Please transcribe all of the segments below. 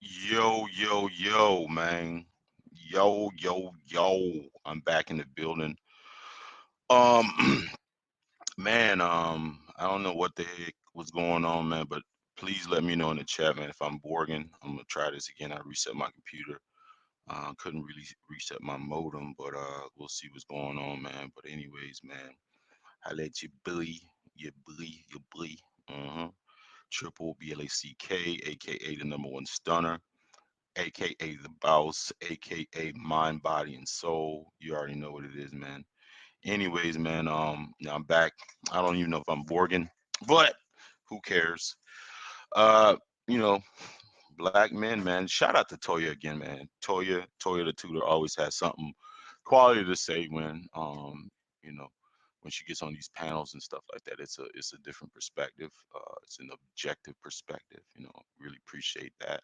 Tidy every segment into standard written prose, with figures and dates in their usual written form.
Yo, yo, yo, man. Yo, yo, yo. I'm back in the building. Um, I don't know what the heck was going on, man, but please let me know in the chat, man. If I'm borging, I'm gonna try this again. I reset my computer. Couldn't really reset my modem, but we'll see what's going on, man. But anyways, man, I let you bully, you bully. Uh-huh. Triple BLACK, aka the number one stunner, aka the boss, aka mind, body, and soul. You already know what it is, man. Anyways, man, I'm back. I don't even know if I'm Borgin, but who cares? Uh, you know, black men, man. Shout out to Toya again, man. Toya the tutor always has something quality to say you know, when she gets on these panels and stuff like that. It's a different perspective. It's an objective perspective. Really appreciate that.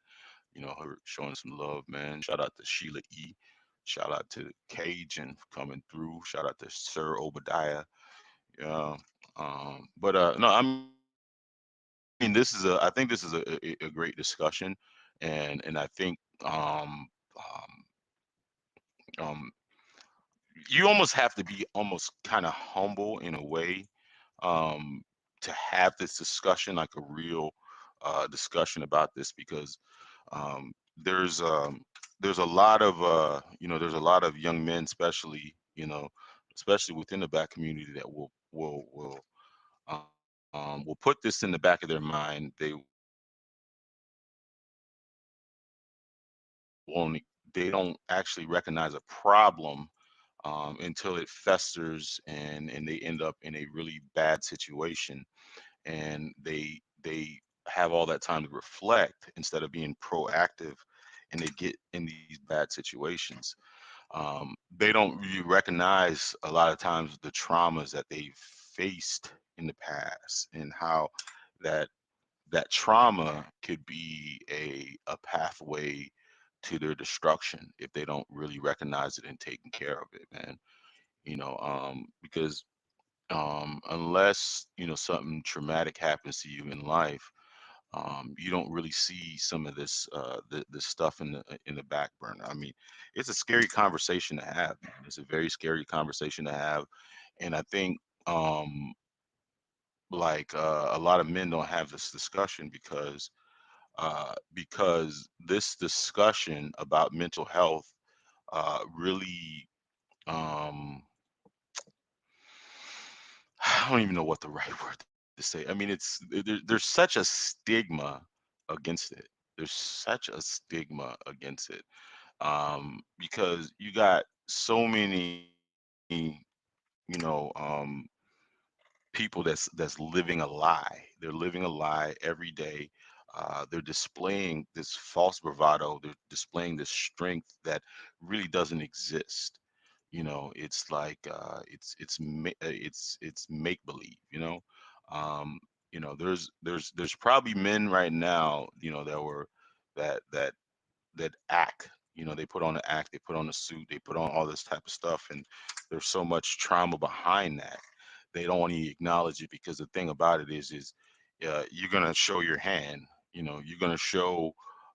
Her showing some love, man. Shout out to Sheila E. Shout out to Cajun for coming through. Shout out to Sir Obadiah. Yeah. But no, I mean I think this is a great discussion, and I think um, um, you almost have to be almost kind of humble in a way um, to have this discussion, like a real discussion about this, because um, there's um, there's a lot of there's a lot of young men, especially within the black community, that will put this in the back of their mind. They don't actually recognize a problem until it festers, and they end up in a really bad situation, and they have all that time to reflect instead of being proactive, and they get in these bad situations. They don't really recognize a lot of times the traumas that they've faced in the past, and how that that trauma could be a pathway to their destruction if they don't really recognize it and taking care of it, man. Because unless something traumatic happens to you in life, you don't really see some of this stuff in the back burner. I mean, it's a scary conversation to have, man. It's a very scary conversation to have, and I think a lot of men don't have this discussion because this discussion about mental health really um, I don't even know what the right word to say. I mean, there's such a stigma against it. There's such a stigma against it because you got so many, people that's living a lie. They're living a lie every day. They're displaying this false bravado. They're displaying this strength that really doesn't exist. It's like it's make believe. Um, there's probably men right now, that that act. They put on the act, they put on the suit, they put on all this type of stuff, and there's so much trauma behind that. They don't want to acknowledge it, because the thing about it is you're gonna show your hand. You're gonna show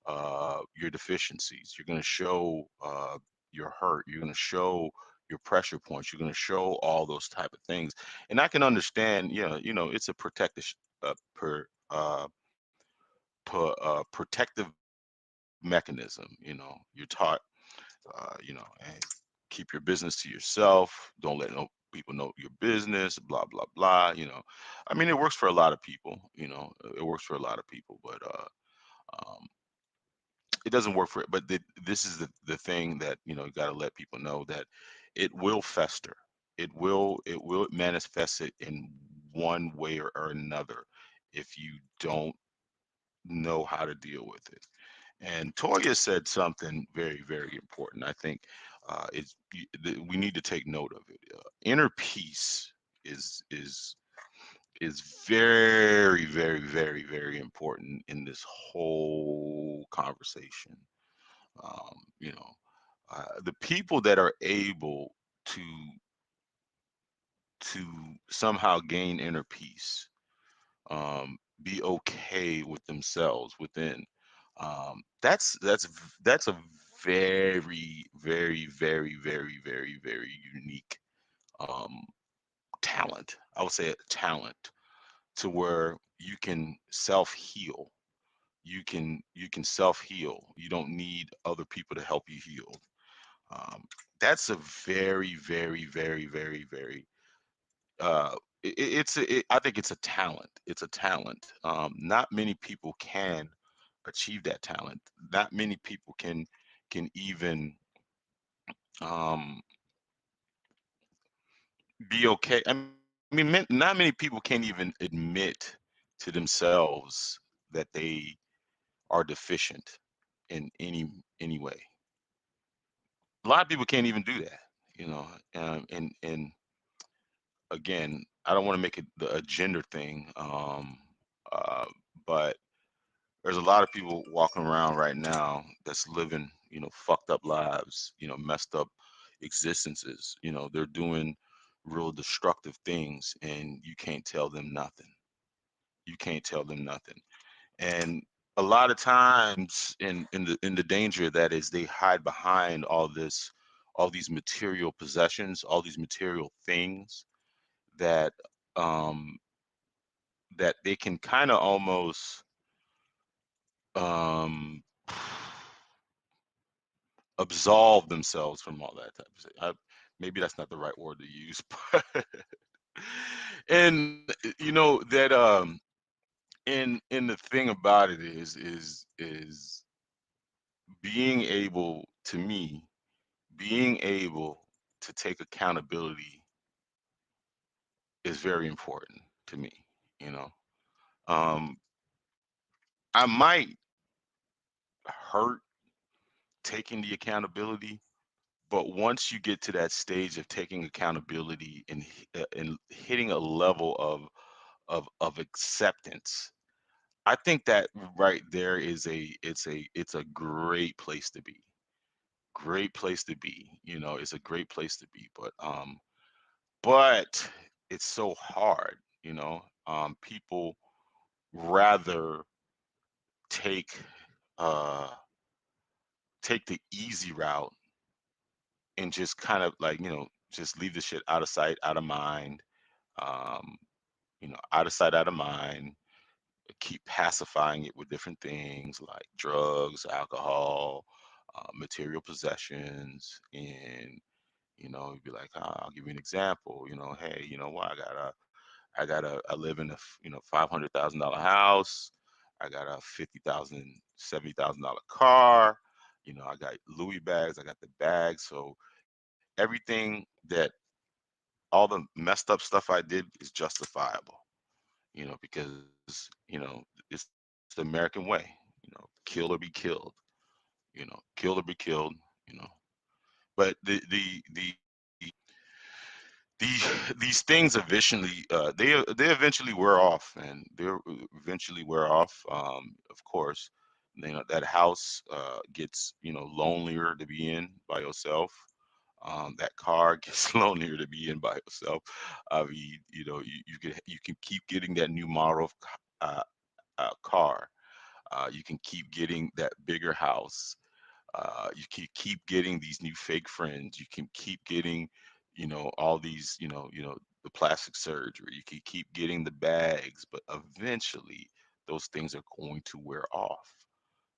your deficiencies. You're gonna show your hurt. You're gonna show your pressure points. You're gonna show all those type of things. And I can understand. It's a protective mechanism. You're taught, hey, keep your business to yourself. Don't let no people know your business. Blah blah blah. I mean, it works for a lot of people. It works for a lot of people, but um, it doesn't work for it. But this is the thing that you got to let people know, that it will fester. It will manifest it in one way or another if you don't know how to deal with it. And Toya said something very, very important. I think we need to take note of it. Inner peace is is is very, very, very, very important in this whole conversation. The people that are able to to somehow gain inner peace, be okay with themselves within. That's a very, very, very, very, very, very unique um, talent. I would say a talent to where you can self heal. You can self heal. You don't need other people to help you heal. Um, that's a very, very, very, very, very. I think it's a talent. It's a talent. Not many people can achieve that talent. Not many people can even um, be okay. I mean, not many people can't even admit to themselves that they are deficient in any way. A lot of people can't even do that, you know. And again, I don't want to make it a gender thing, uh, but there's a lot of people walking around right now that's living, fucked up lives, messed up existences. They're doing real destructive things, and you can't tell them nothing. You can't tell them nothing. And a lot of times, in the danger that is, they hide behind all these material possessions, all these material things that um, that they can kind of almost um, absolve themselves from all that type of thing. Maybe that's not the right word to use, but and that and the thing about it is being able to me being able to take accountability is very important to me. You know, um, I might hurt taking the accountability, but once you get to that stage of taking accountability and hitting a level of acceptance, I think that right there is it's a great place to be. Great place to be. It's a great place to be. But it's so hard. People rather take uh take the easy route and just kind of like just leave the shit out of sight, out of mind. Um, out of sight, out of mind. Keep pacifying it with different things like drugs, alcohol, material possessions, and you'd be like, I'll give you an example. Hey, you know what? I live in a $500,000 house. I got a 50,000, $70,000 car. I got Louis bags. I got the bags. So everything that all the messed up stuff I did is justifiable. Because it's the American way. Kill or be killed. Kill or be killed. You know, but these things eventually they eventually wear off, and they eventually wear off. Of course, that house gets lonelier to be in by yourself. That car gets lonelier to be in by yourself. I mean, you can keep getting that new model of car. You can keep getting that bigger house. You can keep getting these new fake friends. You can keep getting, all these, the plastic surgery. You can keep getting the bags, but eventually those things are going to wear off.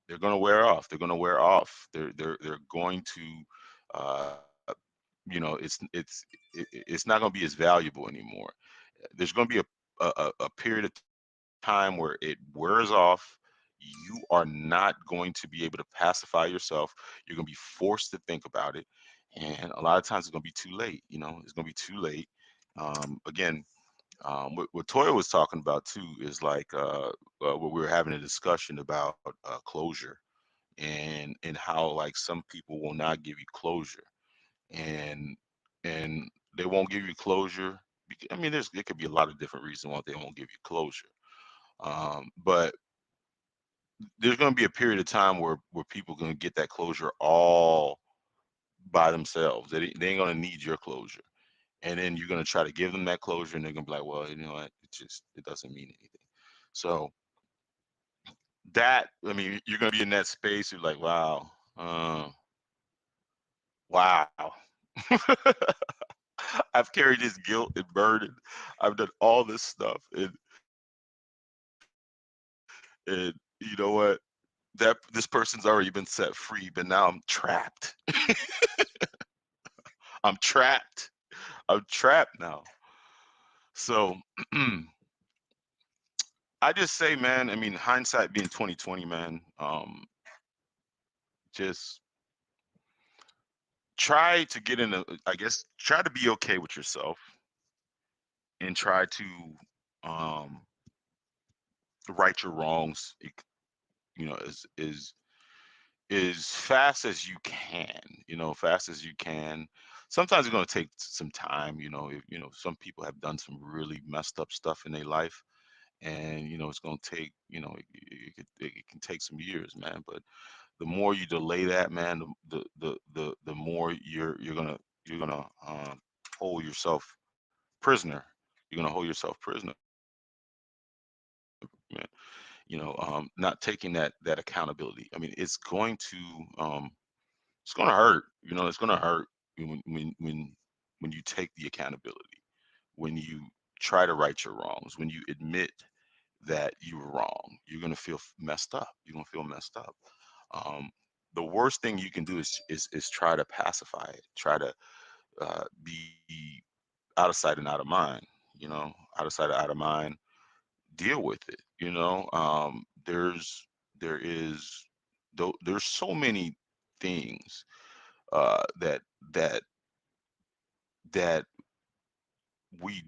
They're going to wear off. They're going to wear off. They're going to, uh, it's not going to be as valuable anymore. There's going to be a period of time where it wears off. You are not going to be able to pacify yourself. You're going to be forced to think about it. And a lot of times it's going to be too late. It's going to be too late. Again, what Toya was talking about too is like what we were having a discussion about closure and how like some people will not give you closure and and they won't give you closure. I mean, there could be a lot of different reasons why they won't give you closure. But there's going to be a period of time where people are going to get that closure all by themselves. They ain't going to need your closure, and then you're going to try to give them that closure, and they're going to be like, well, you know what, it doesn't mean anything. So that, I mean, you're gonna be in that space. You're like, wow, wow. I've carried this guilt and burden. I've done all this stuff, and you know what? That this person's already been set free, but now I'm trapped. I'm trapped. I'm trapped now. So I just say, man, I mean, hindsight being 2020, man, just try to get in a, I guess, try to be okay with yourself and try to um right your wrongs, as fast as you can, fast as you can. Sometimes it's going to take some time, some people have done some really messed up stuff in their life, and it's going to take, it can take some years, man. But the more you delay that, man, the more you're gonna hold yourself prisoner. You're gonna hold yourself prisoner, man. Not taking that accountability. I mean, it's gonna hurt. It's gonna hurt when you take the accountability, when you try to right your wrongs, when you admit that you were wrong. You're gonna feel messed up. You're gonna feel messed up. Um, the worst thing you can do is try to pacify it. Try to be out of sight and out of mind. Out of sight, out of mind. Deal with it. There's so many things that that that we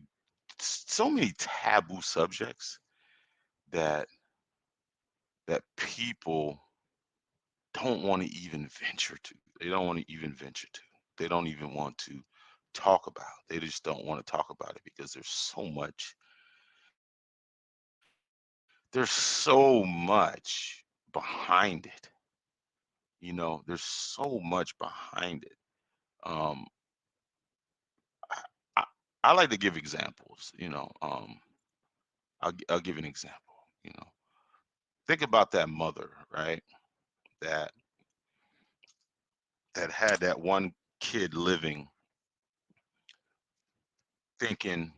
so many taboo subjects that people don't want to even venture to. They don't want to even venture to. They don't even want to talk about. They just don't want to talk about it because there's so much behind it. There's so much behind it. Um, I, I, I like to give examples. I'll give an example. You know, think about that mother, right? That that had that one kid living, thinking,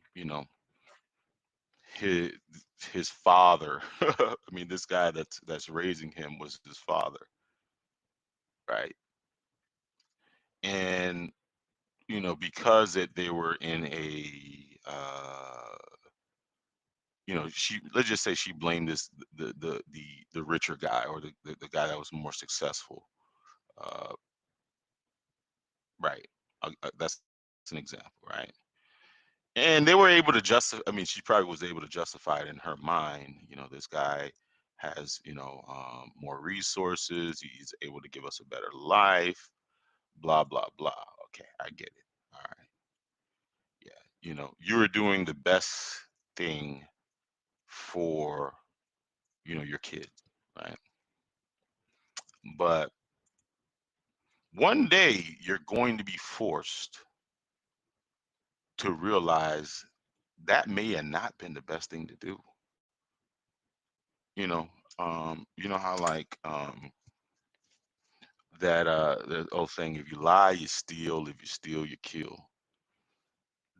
his his father. I mean, this guy that's raising him was his father, right? And because they were in a she let's just say she blamed the richer guy, or the guy that was more successful, uh, right? That's an example, right? And they were able to justify. I mean, she probably was able to justify it in her mind. This guy has more resources. He's able to give us a better life. Blah blah blah. Okay, I get it. All right. Yeah. You're doing the best thing for your kid, right? But one day you're going to be forced to realize that may have not been the best thing to do. You know, how, like, that old saying, if you lie, you steal, if you steal, you kill.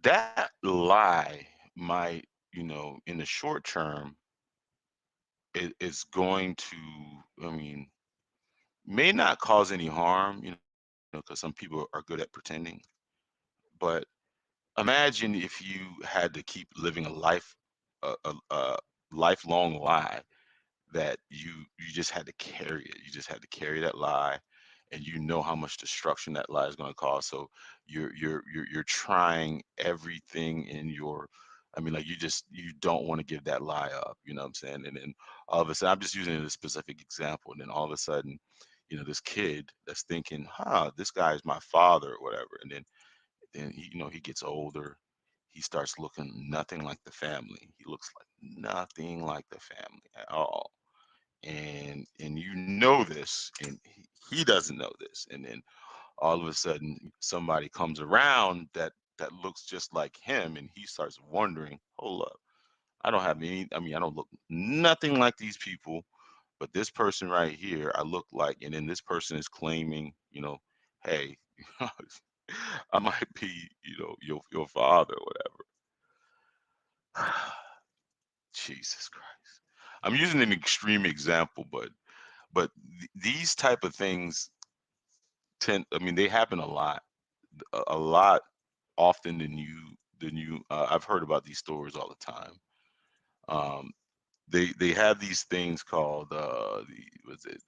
That lie might, in the short term, is going to, I mean, may not cause any harm, because some people are good at pretending. But imagine if you had to keep living a lifelong lie, that you just had to carry it. You just had to carry that lie, and how much destruction that lie is going to cause. So you're trying everything in your. I mean, like, you don't want to give that lie up. You know what I'm saying? And then all of a sudden, I'm just using a specific example. And then all of a sudden, this kid that's thinking, "Huh, this guy is my father," or whatever. And then he gets older. He starts looking nothing like the family. He looks like nothing like the family at all, and you know this, and he doesn't know this. And then all of a sudden somebody comes around that looks just like him, and he starts wondering, hold up, I don't have any, I mean, I don't look nothing like these people, but this person right here, I look like, and then this person is claiming, hey, I might be, your father or whatever. Jesus Christ. I'm using an extreme example, but these type of things I mean, they happen a lot, a lot often than you. I've heard about these stories all the time. Um, they have these things called the was it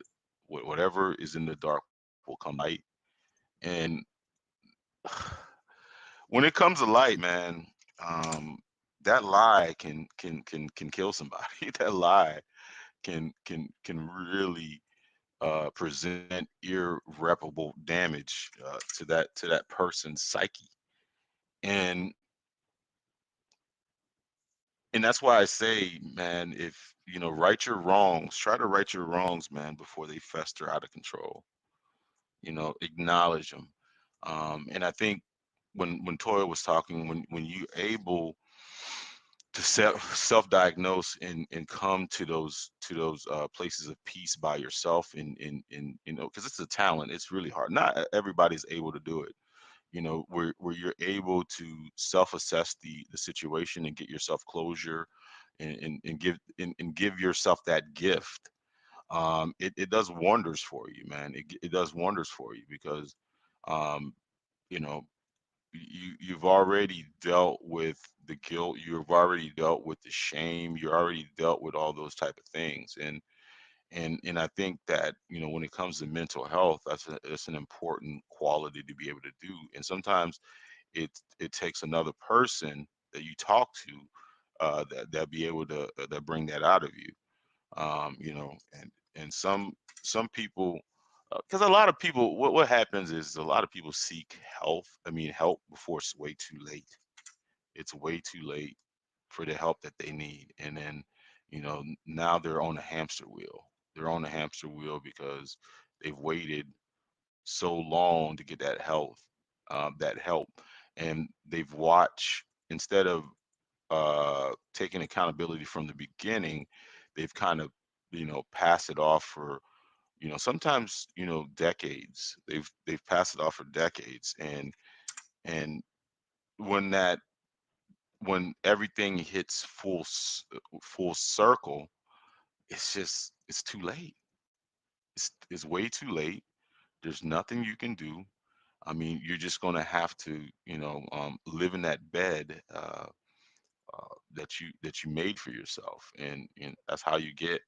whatever is in the dark will come to light, and when it comes to light, man, um, that lie can kill somebody. That lie can really present irreparable damage to that person's psyche, and and that's why I say, man, if right your wrongs, try to right your wrongs, man, before they fester out of control. Acknowledge them. And I think when Toya was talking, when you're able to self diagnose, and come to those places of peace by yourself, and because it's a talent, it's really hard. Not everybody's able to do it. Where you're able to self-assess the situation and get yourself closure, and give yourself that gift. It does wonders for you, man. It does wonders for you because um, you know you've already dealt with the guilt, you've already dealt with the shame, you already dealt with all those type of things, and I think that when it comes to mental health, that's an important quality to be able to do. And sometimes it takes another person that you talk to, that be able to that bring that out of you. And some people, because a lot of people, what happens is a lot of people seek help before it's way too late. It's way too late for the help that they need, and then now they're on a hamster wheel. They're on a hamster wheel because they've waited so long to get that help, and they've watched, instead of taking accountability from the beginning, they've kind of passed it off for sometimes decades. They've passed it off for decades, and when that when everything hits full circle, it's too late. It's way too late. There's nothing you can do. I mean, you're just gonna have to live in that bed, that you made for yourself, and that's how you get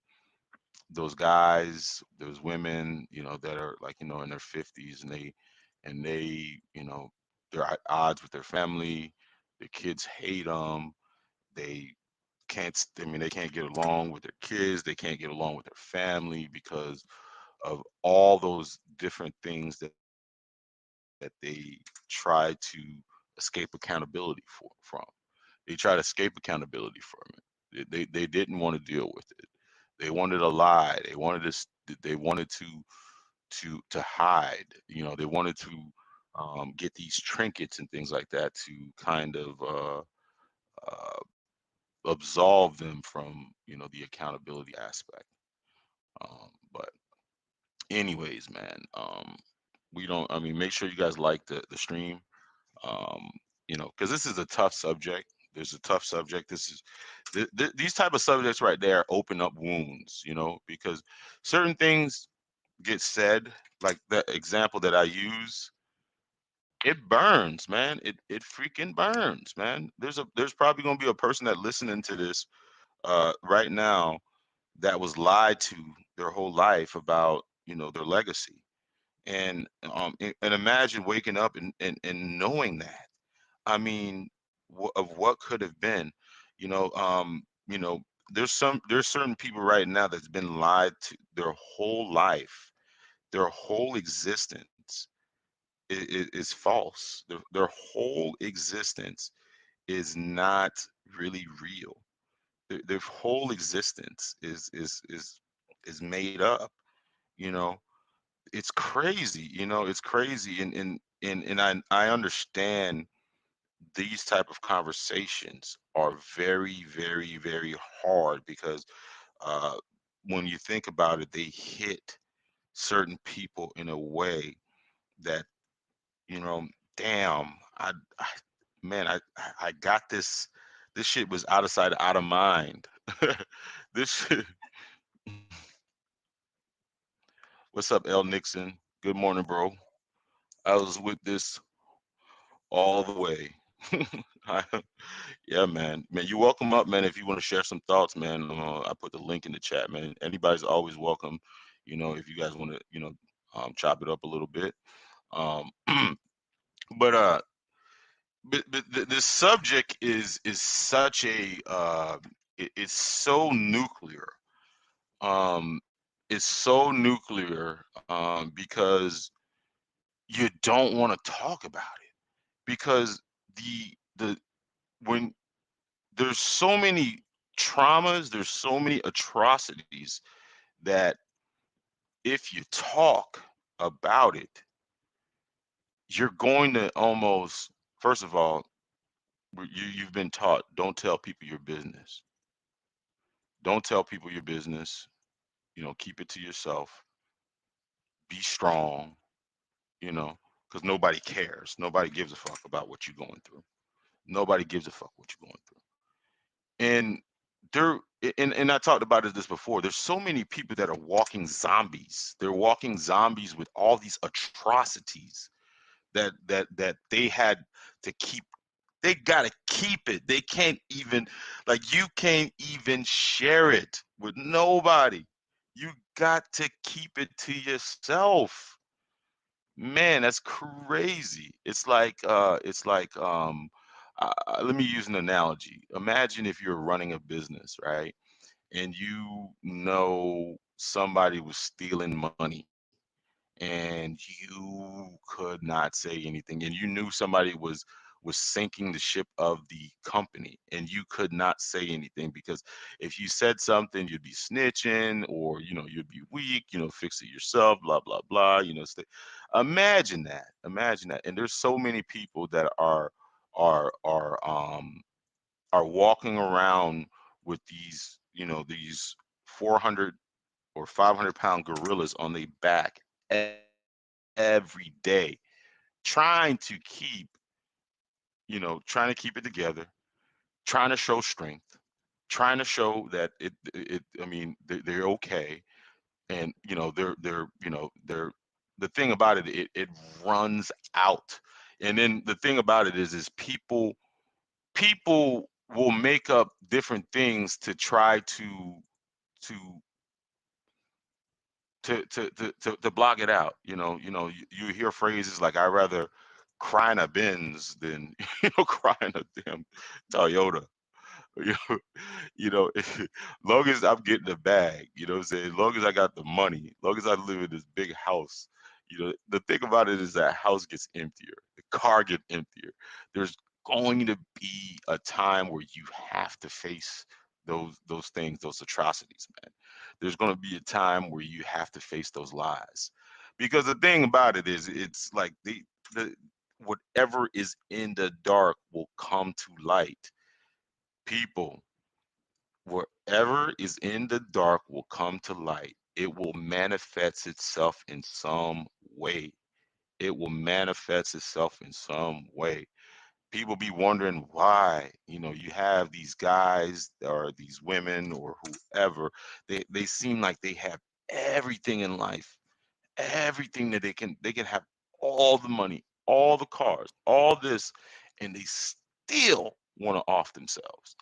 those guys, those women, that are, like, in their 50s, and they're at odds with their family. Their kids hate them. They I mean, they can't get along with their kids. They can't get along with their family because of all those different things that they try to escape accountability from. They try to escape accountability from it. They didn't want to deal with it. They wanted a lie. They wanted to hide. They wanted to get these trinkets and things like that to kind of uh, absolve them from the accountability aspect. But anyways, man, we don't. I mean, make sure you guys like the stream. um because this is a tough subject. There's a tough subject. This is these type of subjects right there open up wounds, because certain things get said, like that example that I use. It burns, man. It freaking burns, man. There's probably going to be a person that listening to this right now that was lied to their whole life about their legacy. And imagine waking up and knowing that. I mean, of what could have been, you know, um, you know, there's certain people right now that's been lied to their whole life, their whole existence is false. Their whole existence is not really real. Their whole existence is made up. You know, it's crazy. It's crazy, and I understand these type of conversations are very, very, very hard because uh, when you think about it, they hit certain people in a way that, you know, damn, I man, I got this. This shit was out of sight, out of mind. This shit. What's up, L Nixon? Good morning, bro. I was with this all the way. I- yeah, man, you welcome up, man. If you want to share some thoughts, man, I put the link in the chat, man. Anybody's always welcome. You know, if you guys want to, chop it up a little bit. Um, but the subject is such a it's so nuclear. Um, it's so nuclear because you don't want to talk about it because the when there's so many traumas, there's so many atrocities that if you talk about it, you're going to almost, first of all, you've been taught, don't tell people your business. Don't tell people your business. Keep it to yourself. Be strong, because nobody cares. Nobody gives a fuck about what you're going through. Nobody gives a fuck what you're going through. And there and I talked about this before. There's so many people that are walking zombies. They're walking zombies with all these atrocities that they had to keep. They gotta keep it. They can't even, like, you can't even share it with nobody. You got to keep it to yourself. Man, that's crazy. Let me use an analogy. Imagine if you're running a business, right? And you know somebody was stealing money and you could not say anything, and you knew somebody was sinking the ship of the company, and you could not say anything because if you said something you'd be snitching, or you'd be weak, fix it yourself, blah blah blah, imagine that. And there's so many people that are are um are walking around with these 400 or 500-pound gorillas on their back every day, trying to keep trying to keep it together, trying to show strength, trying to show that I mean, they're okay. And they're the thing about it, it runs out. And then the thing about it is people will make up different things to try to to block it out. You hear phrases like, "I rather cry in a Benz than cry in a damn Toyota." You know, long as I'm getting the bag, what I'm saying? Long as I got the money, long as I live in this big house, the thing about it is that house gets emptier, the car gets emptier. There's going to be a time where you have to face those things, those atrocities, man. There's going to be a time where you have to face those lies. Because the thing about it is, it's like the whatever is in the dark will come to light. People, whatever is in the dark will come to light. It will manifest itself in some way. It will manifest itself in some way. People be wondering why, you have these guys or these women or whoever, they seem like they have everything in life, everything that they can have, all the money, all the cars, all this, and they still want to off themselves.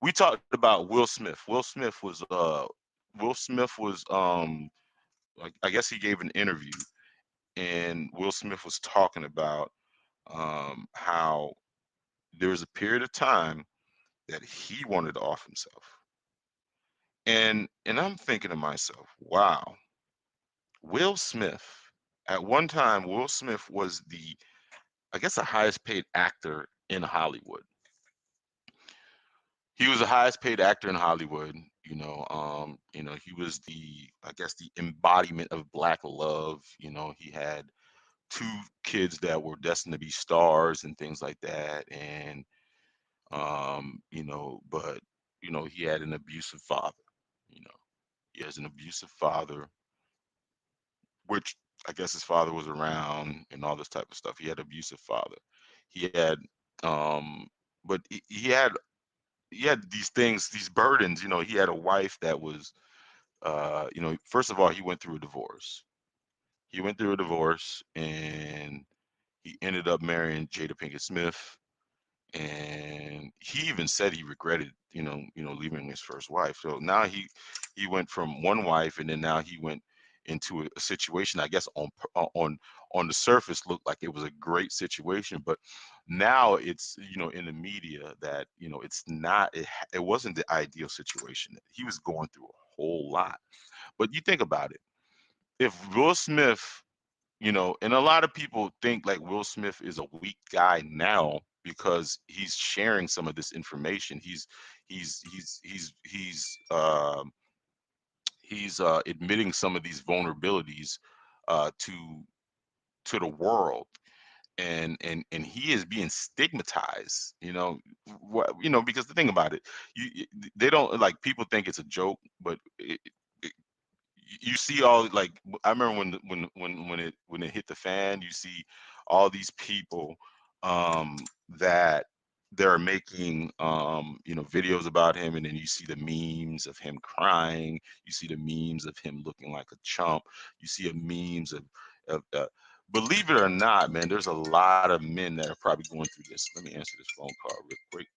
We talked about Will Smith. Will Smith was like, I guess he gave an interview, and Will Smith was talking about how there was a period of time that he wanted to off himself. And I'm thinking to myself, wow, Will Smith, at one time, Will Smith was I guess, the highest paid actor in Hollywood. He was the highest paid actor in Hollywood. He was I guess, the embodiment of black love. He had two kids that were destined to be stars and things like that. And but he had an abusive father. You know, he He has an abusive father, which I guess his father was around and all this type of stuff. He had abusive father. He had, um, but he had these things, these burdens. You know, he had a wife that was, you know, first of all, he went through a divorce. He went through a divorce, and he ended up marrying Jada Pinkett Smith, and he even said he regretted, leaving his first wife. So now he went from one wife, and then now he went into a situation. I guess on the surface looked like it was a great situation, but now it's, in the media that, it's not. It wasn't the ideal situation. He was going through a whole lot. But you think about it, if Will Smith, and a lot of people think like Will Smith is a weak guy now because he's sharing some of this information. He's admitting some of these vulnerabilities to the world, and he is being stigmatized. Because the thing about it, they don't, like, people think it's a joke, but you see all, like, I remember when it hit the fan. You see all these people that they're making videos about him, and then you see the memes of him crying. You see the memes of him looking like a chump. You see a memes of believe it or not, man, there's a lot of men that are probably going through this. Let me answer this phone call real quick.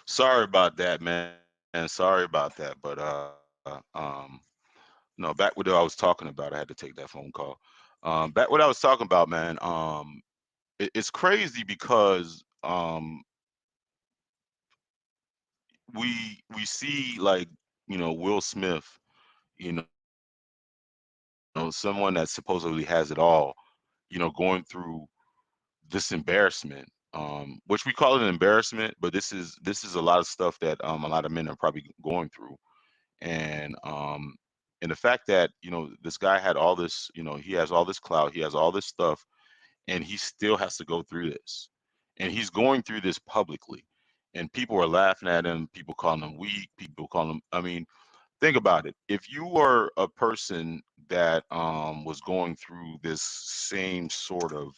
Sorry about that, man. Sorry about that. But no, back with what I was talking about. I had to take that phone call. Back what I was talking about, man. It's crazy because we see like Will Smith, someone that supposedly has it all, going through this embarrassment, which we call it an embarrassment, but this is a lot of stuff that a lot of men are probably going through, and and the fact that this guy had all this, he has all this clout, he has all this stuff, and he still has to go through this, and he's going through this publicly, and people are laughing at him, people calling him weak, people calling him. I mean, think about it. If you were a person that was going through this same sort of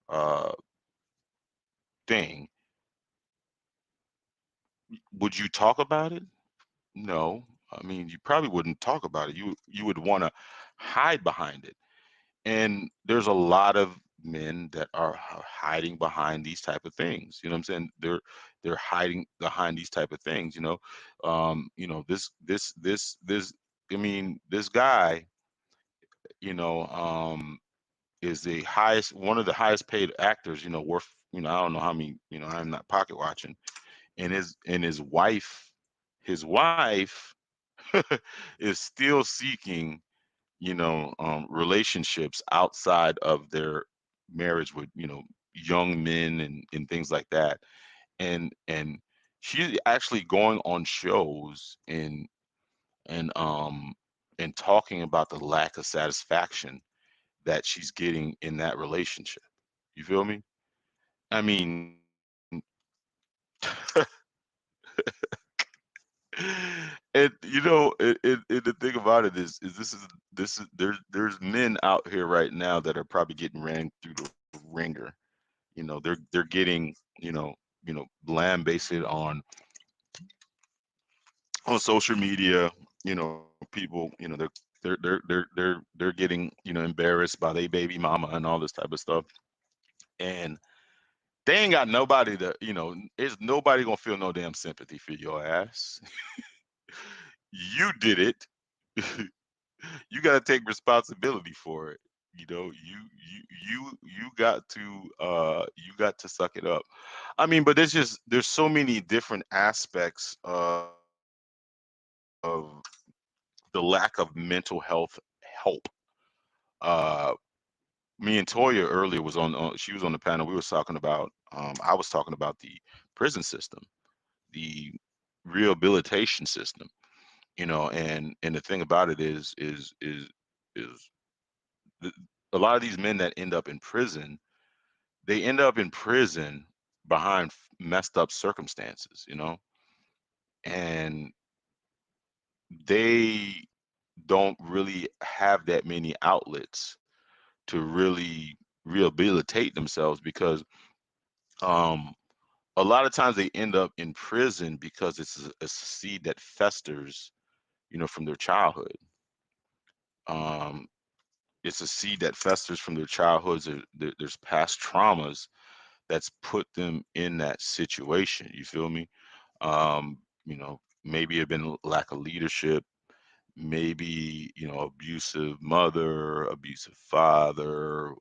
uh thing, would you talk about it? No. I mean, you probably wouldn't talk about it. You would want to hide behind it. And there's a lot of men that are hiding behind these type of things. You know what I'm saying? They're hiding behind these type of things, this I mean, this guy, you know, um is the highest one of the highest paid actors, worth, I don't know how many, I'm not pocket watching. And his wife is still seeking, relationships outside of their marriage with, young men and things like that. And she's actually going on shows and and talking about the lack of satisfaction that she's getting in that relationship. You feel me? I mean, and the thing about it is this is there's men out here right now that are probably getting ran through the ringer. They're getting, lambasted on social media. People, they're getting, embarrassed by their baby mama and all this type of stuff. And they ain't got nobody to, there's nobody gonna feel no damn sympathy for your ass. You did it. You got to take responsibility for it. You you got to suck it up. I mean, but there's so many different aspects of the lack of mental health help. uh Me and Toya earlier was on she was on the panel. We was talking about I was talking about the prison system, the rehabilitation system, and the thing about it is th- a lot of these men that end up in prison, they end up in prison behind messed up circumstances, and they don't really have that many outlets to really rehabilitate themselves because um a lot of times they end up in prison because it's a seed that festers, from their childhood. um it's a seed that festers from their childhoods. There's past traumas that's put them in that situation. You feel me? Maybe it been lack of leadership, maybe, abusive mother, abusive father,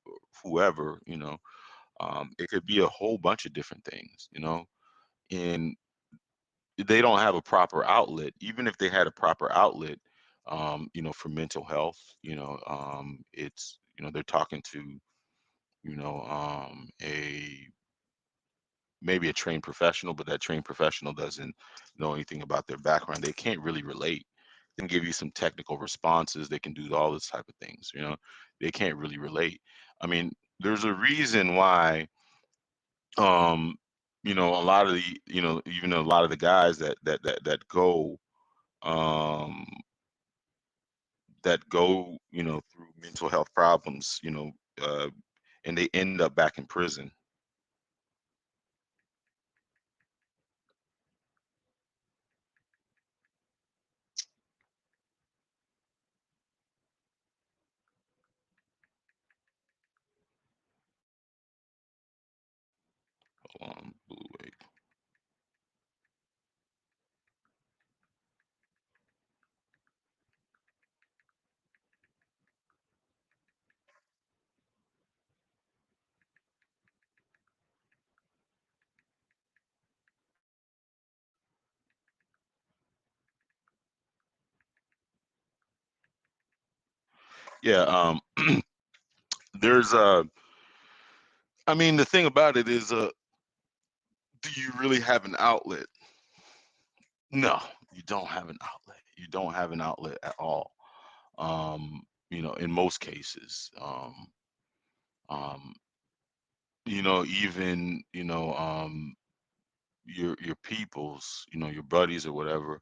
whoever, it could be a whole bunch of different things, and they don't have a proper outlet. Even if they had a proper outlet, for mental health, it's, they're talking to, a maybe a trained professional, but that trained professional doesn't know anything about their background. They can't really relate. They can give you some technical responses. They can do all this type of things. They can't really relate. I mean, there's a reason why, um, a lot of the, even a lot of the guys that um, go, through mental health problems, and they end up back in prison. Blue wave. Yeah. There's I mean, the thing about it is, do you really have an outlet? No, you don't have an outlet. You don't have an outlet at all. In most cases, um, even, your peoples, your buddies or whatever,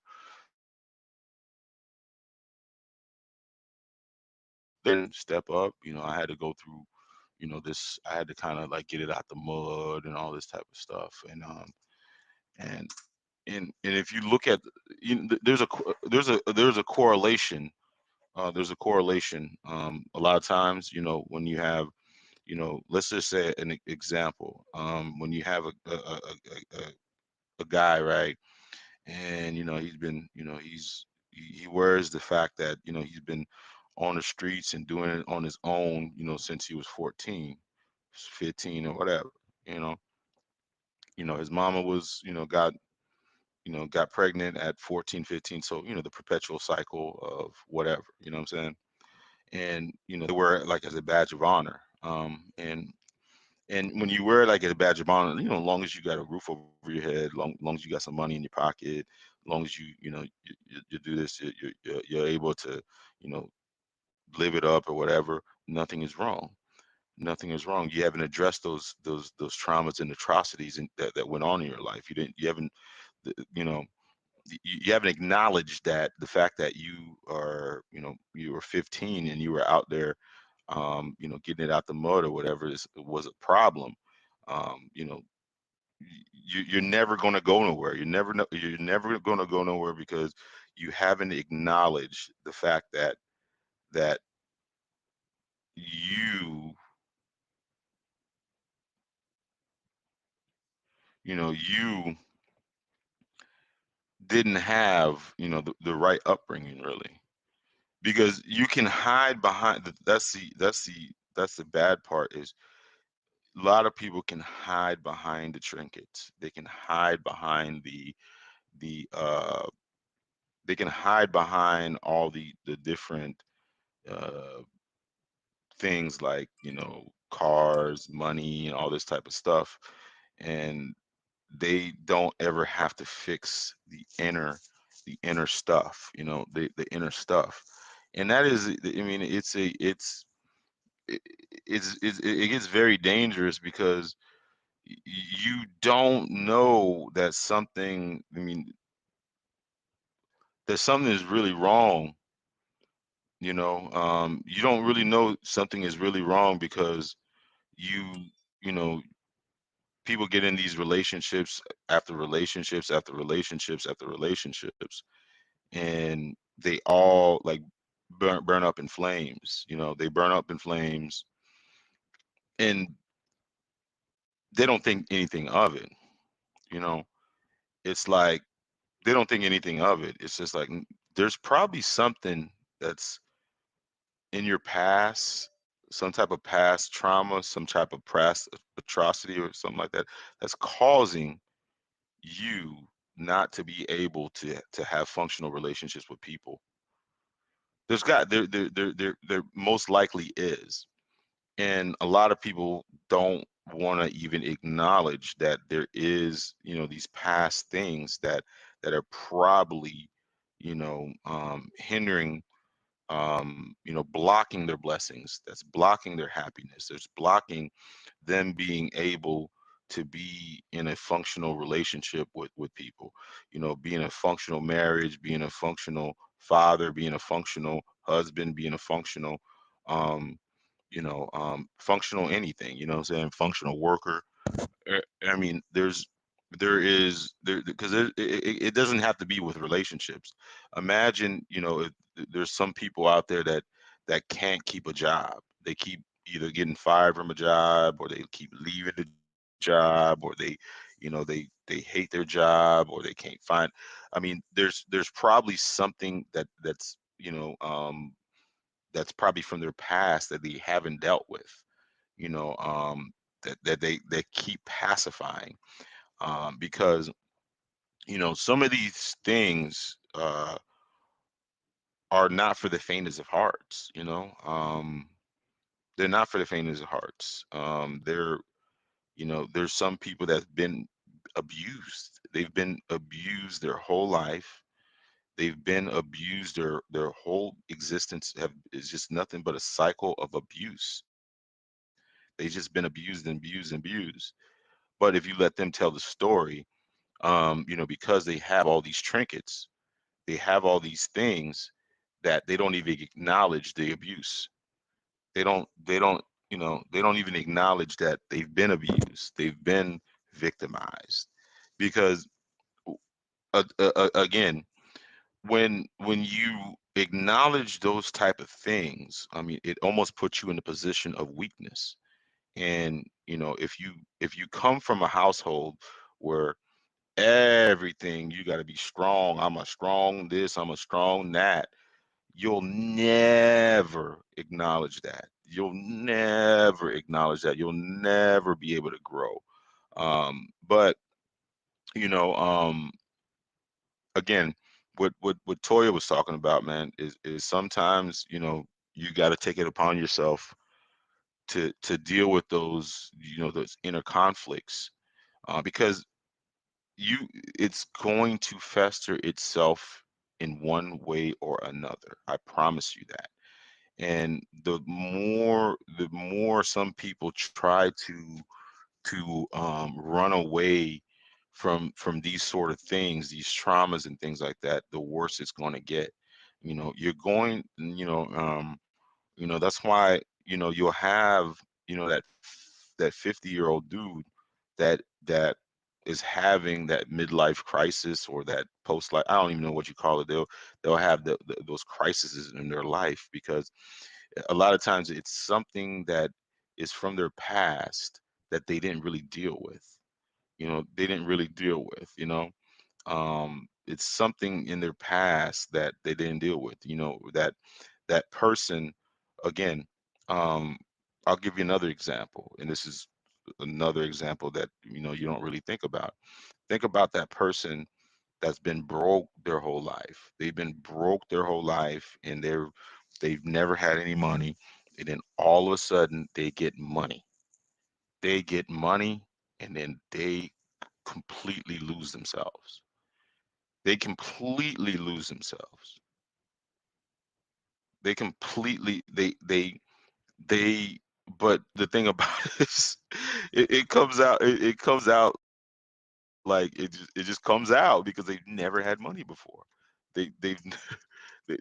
then step up. I had to go through, this. I had to kind of like get it out the mud and all this type of stuff. And and if you look at, there's a correlation. There's a correlation. A lot of times, when you have, let's just say an example. When you have a guy, right? And he's been, he wears the fact that he's been on the streets and doing it on his own, since he was 14, 15 or whatever. you know his mama was, got pregnant at 14, 15. So the perpetual cycle of whatever, what I'm saying. And they wear it like as a badge of honor. And when you wear it like a badge of honor, as long as you got a roof over your head, long as you got some money in your pocket, as long as you do this, you're able to, you know, live it up or whatever. Nothing is wrong. Nothing is wrong. You haven't addressed those traumas and atrocities that went on in your life. You haven't, you know, you haven't acknowledged that the fact that you were 15 and you were out there, getting it out the mud or whatever was a problem. um, you know you're never going to go nowhere. You're never going to go nowhere because you haven't acknowledged the fact that you you didn't have the right upbringing, really. Because you can hide behind that's the bad part, is a lot of people can hide behind the trinkets. They can hide behind the they can hide behind all the different uh things, like cars, money, and all this type of stuff. And they don't ever have to fix the inner stuff, the inner stuff. And that is, I mean, it, it gets very dangerous because you don't know that something, I mean, that something is really wrong. You don't really know something is really wrong because you you know people get in these relationships after relationships after relationships after relationships, and they all like burn up in flames. They burn up in flames, and they don't think anything of it. you know it's like they don't think anything of it. It's just like, there's probably something that's in your past, some type of past trauma, some type of past atrocity or something like that, that's causing you not to be able to have functional relationships with people. There most likely is. And a lot of people don't want to even acknowledge that there is, these past things that are probably, hindering, blocking their blessings, that's blocking their happiness, that's blocking them being able to be in a functional relationship with people, being a functional marriage, being a functional father, being a functional husband, being a functional, um, functional anything, what I'm saying, functional worker. I mean, there is because it doesn't have to be with relationships. Imagine, if there's some people out there that can't keep a job. They keep either getting fired from a job, or they keep leaving the job, or they hate their job, or they can't find. I mean, there's probably something that's probably from their past that they haven't dealt with, you know, um, that they keep pacifying, because some of these things, are not for the faintest of hearts, they're not for the faintest of hearts. There's some people that's been abused. They've been abused their whole life. They've been abused their whole existence have is just nothing but a cycle of abuse. They've just been abused and abused and abused. But if you let them tell the story, because they have all these trinkets, they have all these things that they don't even acknowledge the abuse. They don't even acknowledge that they've been abused, they've been victimized. Because again, when you acknowledge those type of things, I mean, it almost puts you in a position of weakness. And if you come from a household where everything you got to be strong, I'm a strong this, I'm a strong that, you'll never acknowledge that. You'll never acknowledge that. You'll never be able to grow. But you know, again, what Toya was talking about, man, is sometimes you got to take it upon yourself to deal with those inner conflicts, because you it's going to fester itself in one way or another. I promise you that. And the more some people try to run away from these sort of things, these traumas and things like that, the worse it's going to get. You're going, that's why you'll have that 50-year-old dude that is having that midlife crisis or that post life. I don't even know what you call it. They'll have those crises in their life because a lot of times it's something that is from their past that they didn't really deal with. They didn't really deal with. It's something in their past that they didn't deal with. That person, again. Um, I'll give you another example, and this is another example that you don't really think about. Think about that person that's been broke their whole life. They've been broke their whole life, and they've never had any money, and then all of a sudden they get money. They get money, and then they completely lose themselves. They completely lose themselves. They completely they but the thing about it is it comes out like it just comes out because they've never had money before. They've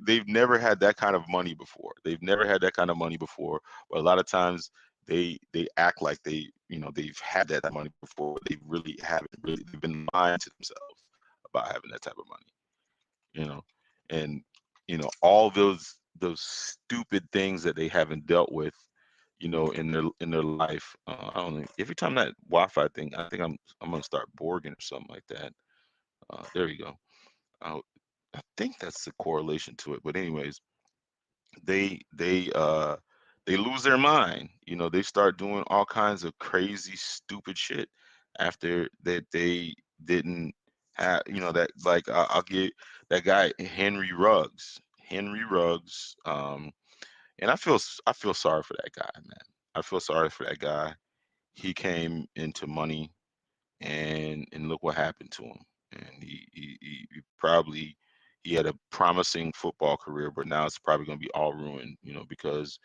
they've never had that kind of money before. They've never had that kind of money before. But a lot of times they act like they've had that type of money before. They really haven't. Really, they've been lying to themselves about having that type of money. You know, and all those stupid things that they haven't dealt with. In their life. I don't know. Every time that Wi-Fi thing, I think I'm gonna start Borging or something like that. There you go. Uh, I think that's the correlation to it. But anyways, they they uh they lose their mind. They start doing all kinds of crazy, stupid shit after that they didn't have. That like I'll get that guy Henry Ruggs. Henry Ruggs. And I feel sorry for that guy, man. I feel sorry for that guy. He came into money, and look what happened to him. And he probably he had a promising football career, but now it's probably going to be all ruined, because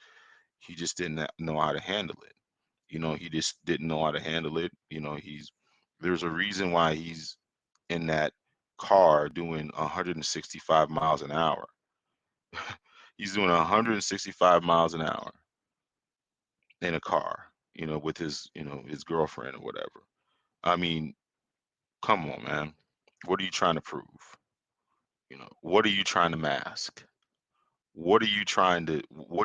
he just didn't know how to handle it. He just didn't know how to handle it. There's a reason why he's in that car doing 165 miles an hour. He's doing 165 miles an hour in a car, with his girlfriend or whatever. I mean, come on, man. What are you trying to prove? What are you trying to mask? What are you trying to prove?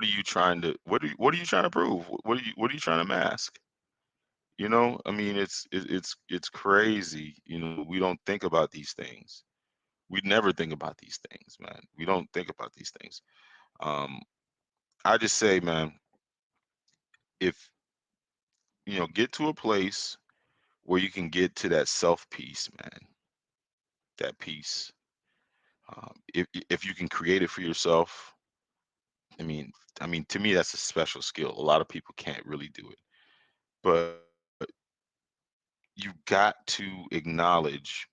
What are you trying to mask? I mean, it's crazy. We don't think about these things. We never think about these things, man. We don't think about these things. Um, I just say, man, if get to a place where you can get to that self peace, man. That peace. If you can create it for yourself, I mean, to me, that's a special skill. A lot of people can't really do it, but you got to acknowledge,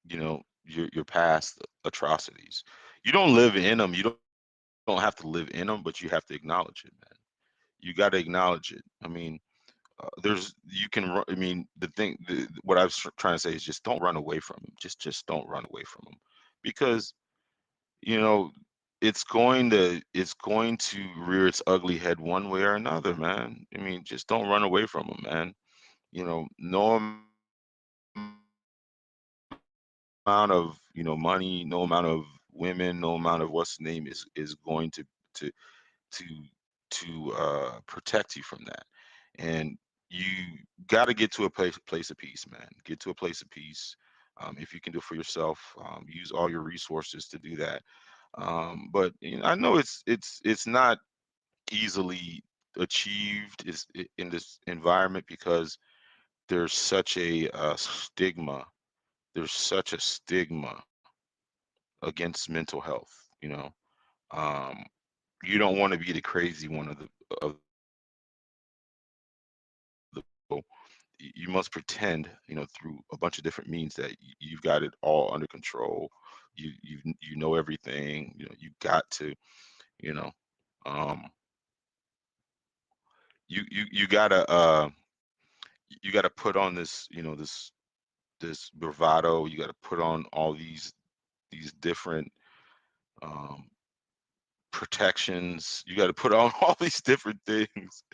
your past atrocities. You don't live in them. You don't have to live in them, but you have to acknowledge it, man. You got to acknowledge it. I mean, I mean, what I was trying to say is just don't run away from them. Just don't run away from them, because you know it's going to rear its ugly head one way or another, man. I mean, just don't run away from them, man. No amount of money, no amount of women, no amount of what's the name is going to to protect you from that. And you got to get to a place of peace, man. Get to a place of peace. If you can do it for yourself, use all your resources to do that. But I know it's not easily achieved in this environment, because there's such a stigma. There's such a stigma against mental health. Um, you don't want to be the crazy one of the bunch. So you must pretend, through a bunch of different means, that you've got it all under control. You know everything. You've got to, you know, um, you gotta you gotta put on this, this bravado. You gotta put on all these different um, protections. You got to put on all these different things,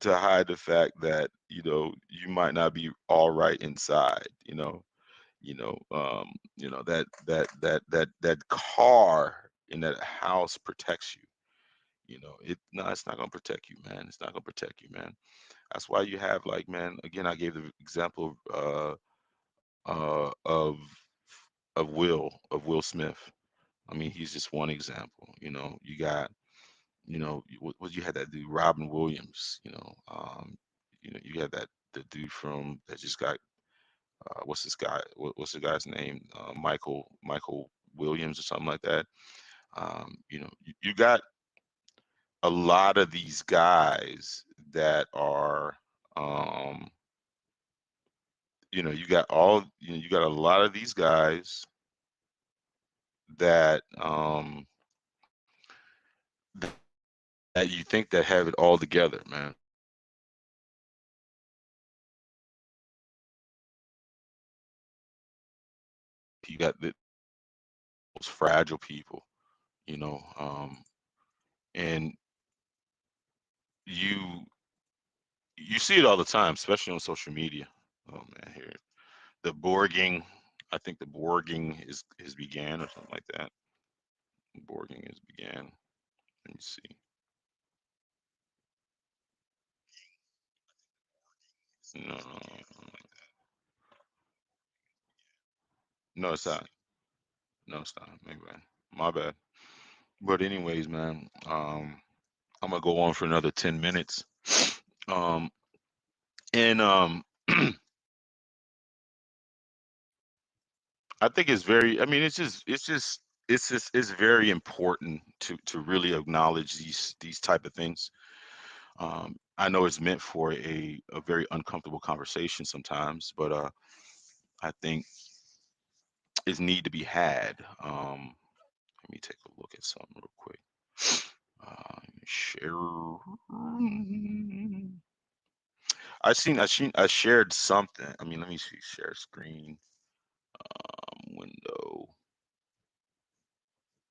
to hide the fact that you might not be all right inside. That car in that house protects you. It's not gonna protect you, man. It's not gonna protect you, man. That's why you have, like, man. Again, I gave the example of Will Smith. I mean, he's just one example. You got, what you had that dude Robin Williams. You had the dude from that just got, what's this guy? What's the guy's name? Michael Williams or something like that. You got a lot of these guys that are, um, you got a lot of these guys that that you think that have it all together, man. You got the most fragile people, you know, um, and you you see it all the time, especially on social media. Oh man, here the Borging. I think the Borging is began or something like that. Borging is began. Let me see. No, no, it's not. No, it's not. Maybe my bad. But anyways, man, I'm gonna go on for another 10 minutes. Um, and I think it's very. I mean, it's very important to really acknowledge these type of things. I know it's meant for a very uncomfortable conversation sometimes, but I think it's need to be had. Let me take a look at something real quick. Share. I shared something. I mean, let me see. Share screen. Window.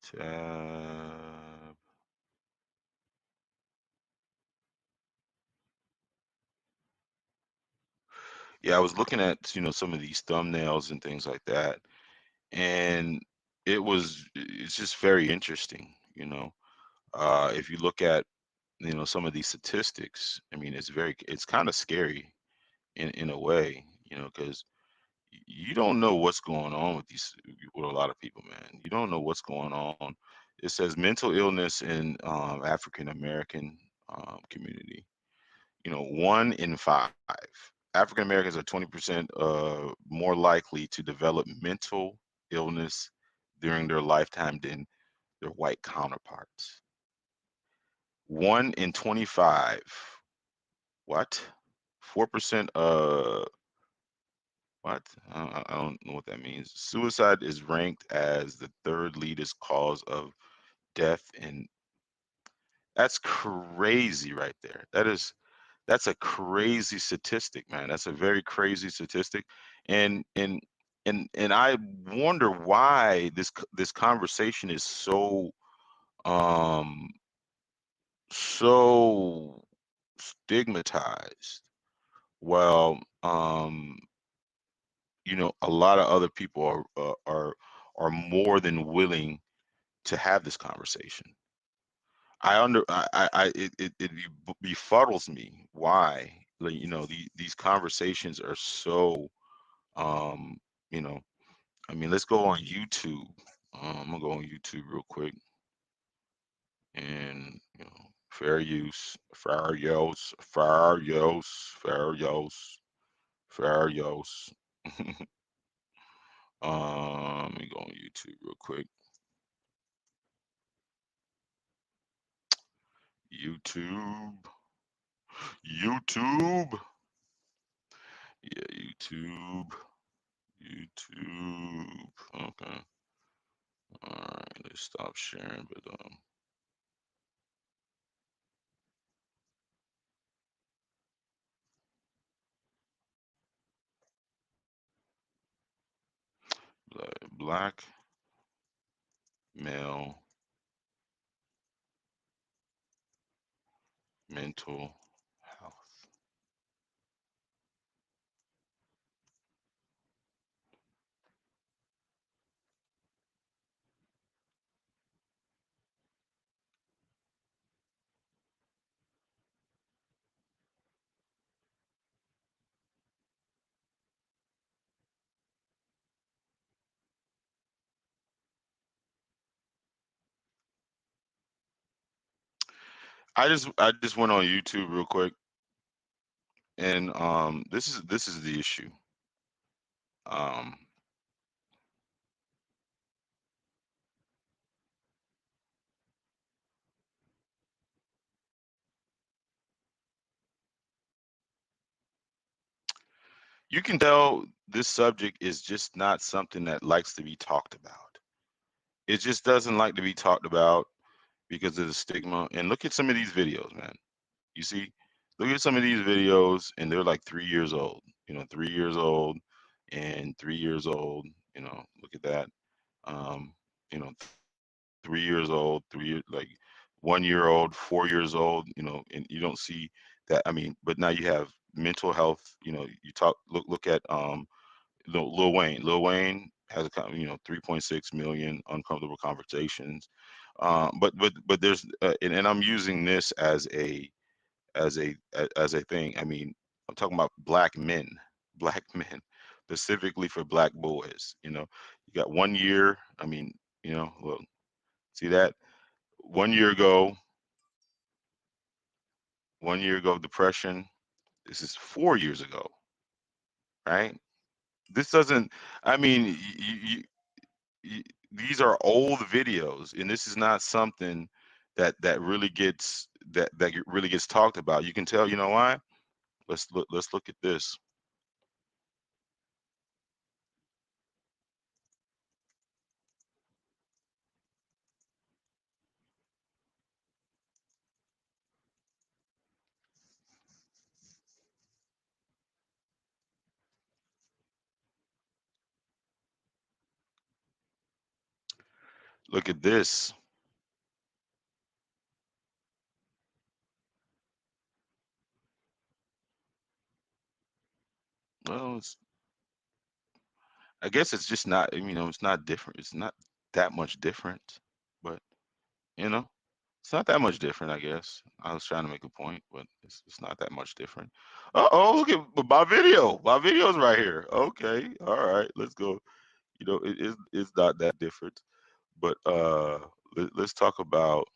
Tab. Yeah, I was looking at, some of these thumbnails and things like that, and it's just very interesting. If you look at, some of these statistics, I mean, it's kind of scary in a way, because you don't know what's going on with a lot of people, man. You don't know what's going on. It says mental illness in African American community. 1 in 5 African Americans are 20% more likely to develop mental illness during their lifetime than their white counterparts. 1 in 25. What? 4%, what? I don't know what that means. Suicide is ranked as the third leading cause of death in. That's crazy right there. That's a crazy statistic, man. That's a very crazy statistic. And I wonder why this conversation is um so stigmatized. Well, a lot of other people are more than willing to have this conversation. It befuddles me why, like, these conversations are so, um you know I mean, let's go on YouTube. I'm gonna go on YouTube real quick, and fair use, fair use, fair use, fair use, fair use. Let me go on YouTube real quick. YouTube, YouTube, yeah, YouTube, YouTube. Okay, all right. Let's stop sharing, but black male mental health. I just went on YouTube real quick, and this is the issue. Um, you can tell this subject is just not something that likes to be talked about. It just doesn't like to be talked about because of the stigma. And look at some of these videos, man. You see, look at some of these videos, and they're like 3 years old. 3 years old, and 3 years old. Look at that. Um, you know, 3 years old, like 1 year old, 4 years old. And you don't see that. I mean, but now you have mental health. You look at Lil Wayne. Lil Wayne has 3.6 million uncomfortable conversations. But there's and I'm using this as a thing. I mean, I'm talking about black men, black men, specifically for black boys. You got 1 year. I mean, look, see that 1 year ago, 1 year ago, depression. This is 4 years ago, right? This doesn't. I mean, y- these are old videos, and this is not something that really gets talked about. You can tell. You know why? Let's look at this. Look at this. Well, I guess it's just not. It's not different. It's not that much different, but you know, it's not that much different. I guess I was trying to make a point, but it's not that much different. Oh, look at my video. My video's right here. Okay, all right, let's go. It's not that different, but let's talk about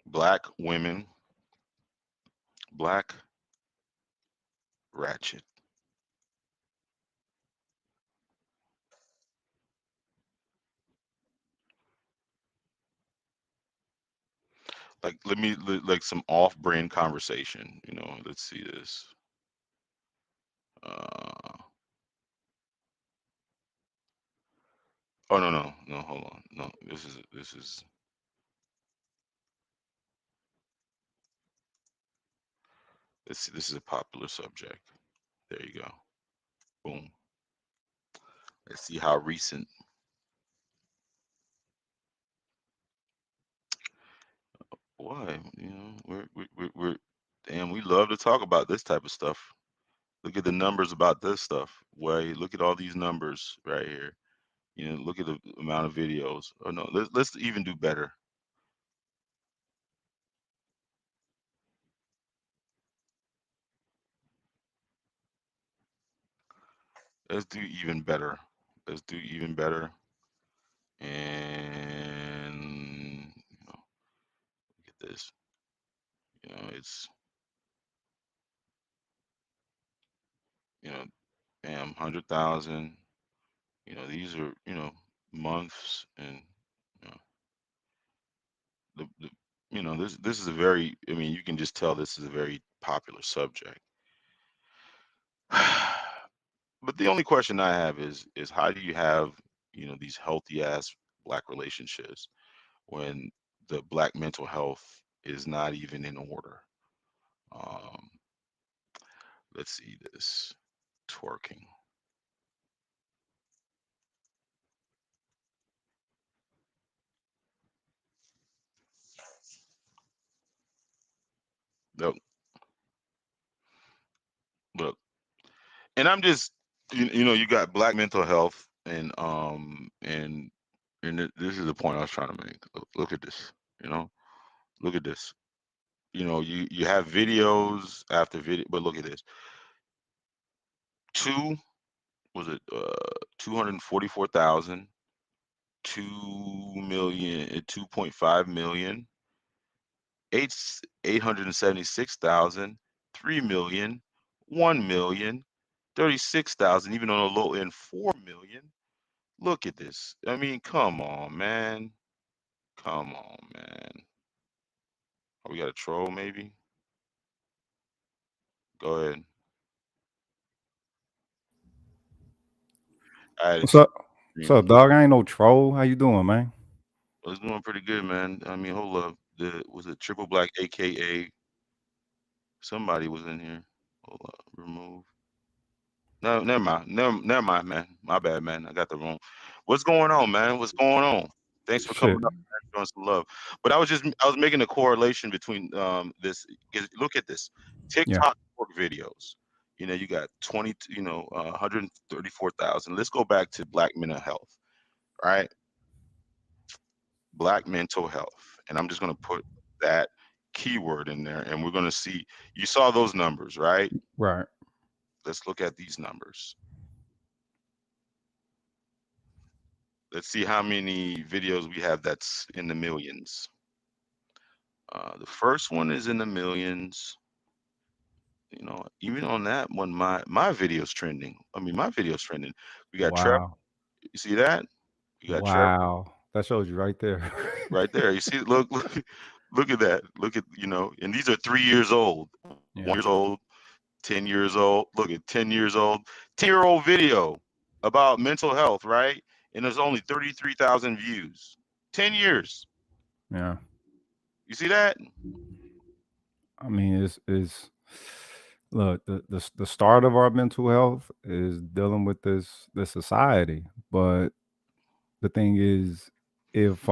black women, black ratchet. Like like some off-brand conversation. Let's see this. Uh, oh no no no, hold on. No, let's see, this is a popular subject. There you go. Boom. Let's see how recent. Why? We're damn. We love to talk about this type of stuff. Look at the numbers about this stuff. Why? Look at all these numbers right here. Look at the amount of videos. Oh no, let's even do better. Let's do even better. Let's do even better. And look at this. It's you know, bam, 100,000. These are months, and you know, this is a very. I mean, you can just tell this is a very popular subject. But the only question I have is how do you have these healthy ass black relationships when the black mental health is not even in order? Um, let's see this twerking. Look, look, and I'm just you got black mental health, and this is the point I was trying to make. Look at this, you know, look at this. You have videos after video, but look at this. Two was it 244,000, 2,000,000, 2.5 million, 876,000, 3,000,000, 1,000,000, 36,000, even on the low end 4,000,000. Look at this. I mean, come on, man. Come on, man. Oh, we got a troll, maybe? Go ahead. I had What's up? What's extreme. up, dog? I ain't no troll. How you doing, man? I was doing pretty good, man. I mean, hold up. Was it Triple Black, aka somebody was in here? Hold up. Remove. No, never mind. Never mind, man. My bad, man. I got the wrong. What's going on, man? What's going on? Thanks for coming Shit. up, man. Showing some love. But I was making a correlation between this. Look at this. Yeah. TikTok work videos. You got 20. 134,000. Let's go back to Black mental health, right? Black mental health, and I'm just gonna put that keyword in there, and we're gonna see. You saw those numbers, right? Right. Let's look at these numbers. Let's see how many videos we have that's in the millions. The first one is in the millions. Even on that one, my video's trending. I mean, my video's trending. We got Trevor. Wow. You see that? We got Trevor Wow. That shows you right there. right there. You see? Look at that. Look at and these are 3 years old, Yeah. 1 years old, 10 years old. Look at 10 years old, 10-year-old video about mental health, right? And there's only 33,000 views. 10 years. Yeah. You see that? I mean, it's look the start of our mental health is dealing with this society, but the thing is, if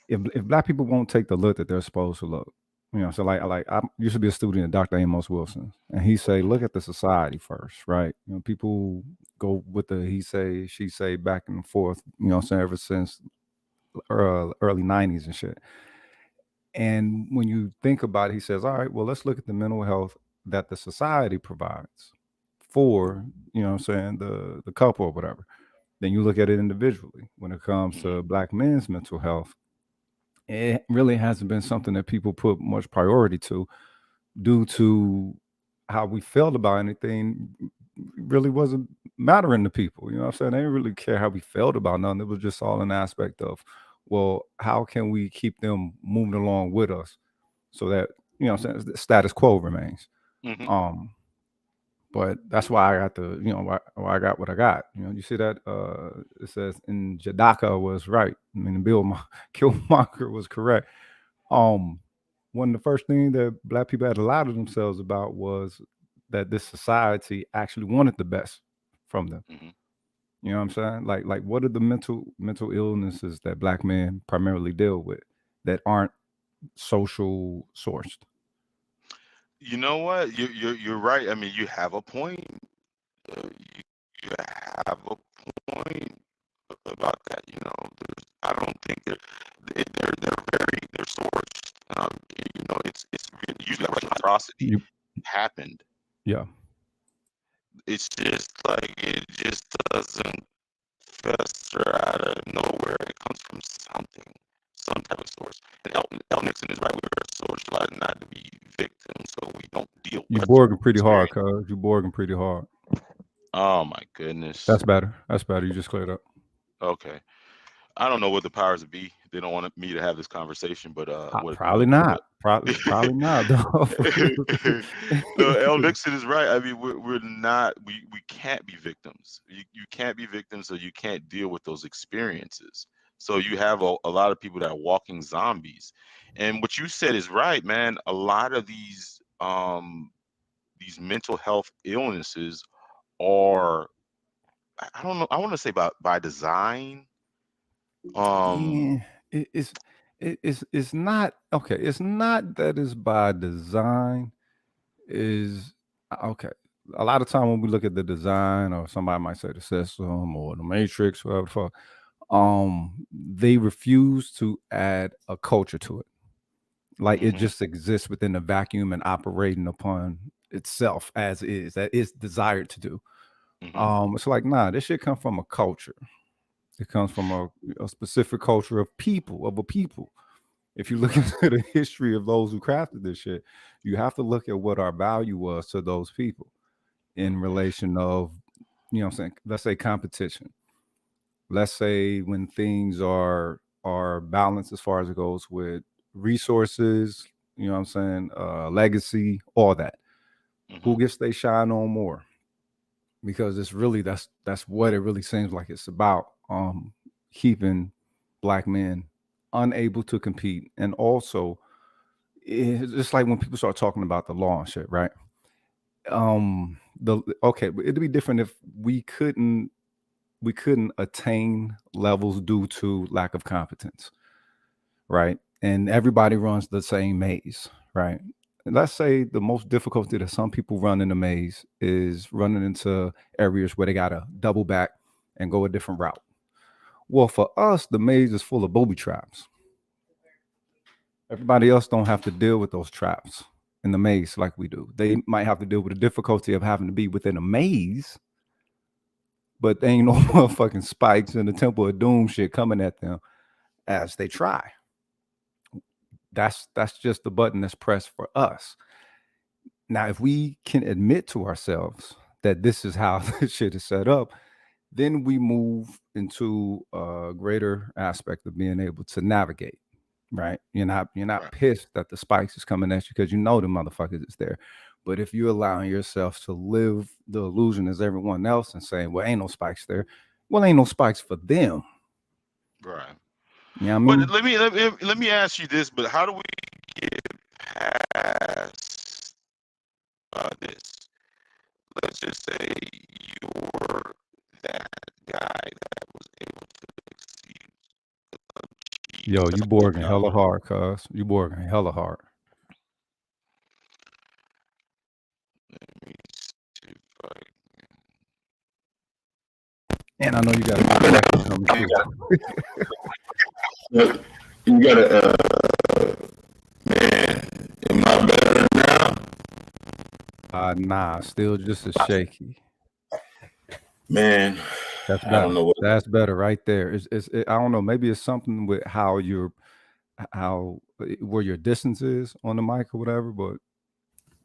if black people won't take the look that they're supposed to look, so like I used to be a student of Dr. Amos Wilson, and he say, look at the society first, right? People go with the he say, she say back and forth, saying ever since early '90s and shit. And when you think about it, he says, all right, well, let's look at the mental health that the society provides for, saying the couple or whatever. Then you look at it individually. When it comes Mhm. to black men's mental health, it really hasn't been something that people put much priority to due to how we felt about anything really wasn't mattering to people. You know what I'm saying? They didn't really care how we felt about nothing. It was just all an aspect of, well, how can we keep them moving along with us so that, you know what I'm saying, the status quo remains. Hmm. Um, but that's why I got the, you know, why I got what I got. You know, you see that it says in Jadaka was right. I mean, Killmonger was correct. Um, One of the first things that black people had allowed themselves about was that this society actually wanted the best from them. Hmm. You know what I'm saying? Like what are the mental illnesses that black men primarily deal with that aren't social sourced? You know what? You're right. I mean, you have a point. You have a point about that. You know, I don't think they're sourced. You know, it's really, usually like atrocity You happened. yeah. It's just like it just doesn't fester out of nowhere. It comes from something, some type of source. And El Nixon is right. We were socialized not to be victims, so we don't deal You with borging pretty hard, experience. cuz. You borging pretty hard. Oh my goodness. That's better. That's better. You just cleared up. Okay. I don't know what the powers that be. They don't want me to have this conversation, but Probably not. Probably not. Though. no, El Nixon is right. I mean, we're not. We can't be victims. You can't be victims, so you can't deal with those experiences. So you have a lot of people that are walking zombies, and what you said is right, man. A lot of these mental health illnesses are, I don't know. I want to say by design. Um, Yeah, it's not okay. It's not that it's by design. Is okay. A lot of time when we look at the design, or somebody might say the system or the matrix, whatever the fuck, they refuse to add a culture to it. Like it mhm, just exists within the vacuum and operating upon itself as is, that it's desired to do. mhm, It's like, nah, this shit come from a culture. It comes from a specific culture of people, of a people. If you look right, into the history of those who crafted this shit, you have to look at what our value was to those people in relation of, you know what I'm saying, let's say competition. Let's say when things are balanced as far as it goes with resources, you know what I'm saying, legacy, all that. Who mhm, gets they shine on more? Because it's really that's what it really seems like it's about. Keeping black men unable to compete, and also it's just like when people start talking about the law and shit, right? The okay, but it'd be different if we couldn't attain levels due to lack of competence, right? And everybody runs the same maze, right? And let's say the most difficulty that some people run in the maze is running into areas where they gotta double back and go a different route. Well, for us, the maze is full of booby traps. Everybody else don't have to deal with those traps in the maze like we do. They might have to deal with the difficulty of having to be within a maze, but they ain't no motherfucking spikes in the Temple of Doom shit coming at them as they try. That's just the button that's pressed for us. Now, if we can admit to ourselves that this is how this shit is set up, then we move into a greater aspect of being able to navigate. Right? You're not right. pissed that the spikes is coming at you because you know the motherfuckers is there. But if you're allowing yourself to live the illusion as everyone else and saying, well, ain't no spikes there. Well, ain't no spikes for them. Right. You know what I But mean? let me ask you this. But how do we get past this? Let's just say you're that guy that was able to succeed, achieve Yo, you the borging hella job. hard, cuz. You borging hella hard. Let me see if I And I know you got a good connection coming through. But you gotta, man, am I better now? Nah, still just as shaky. Man, That's I don't better. know what. That's better right there. I don't know. Maybe it's something with how where your distance is on the mic or whatever. But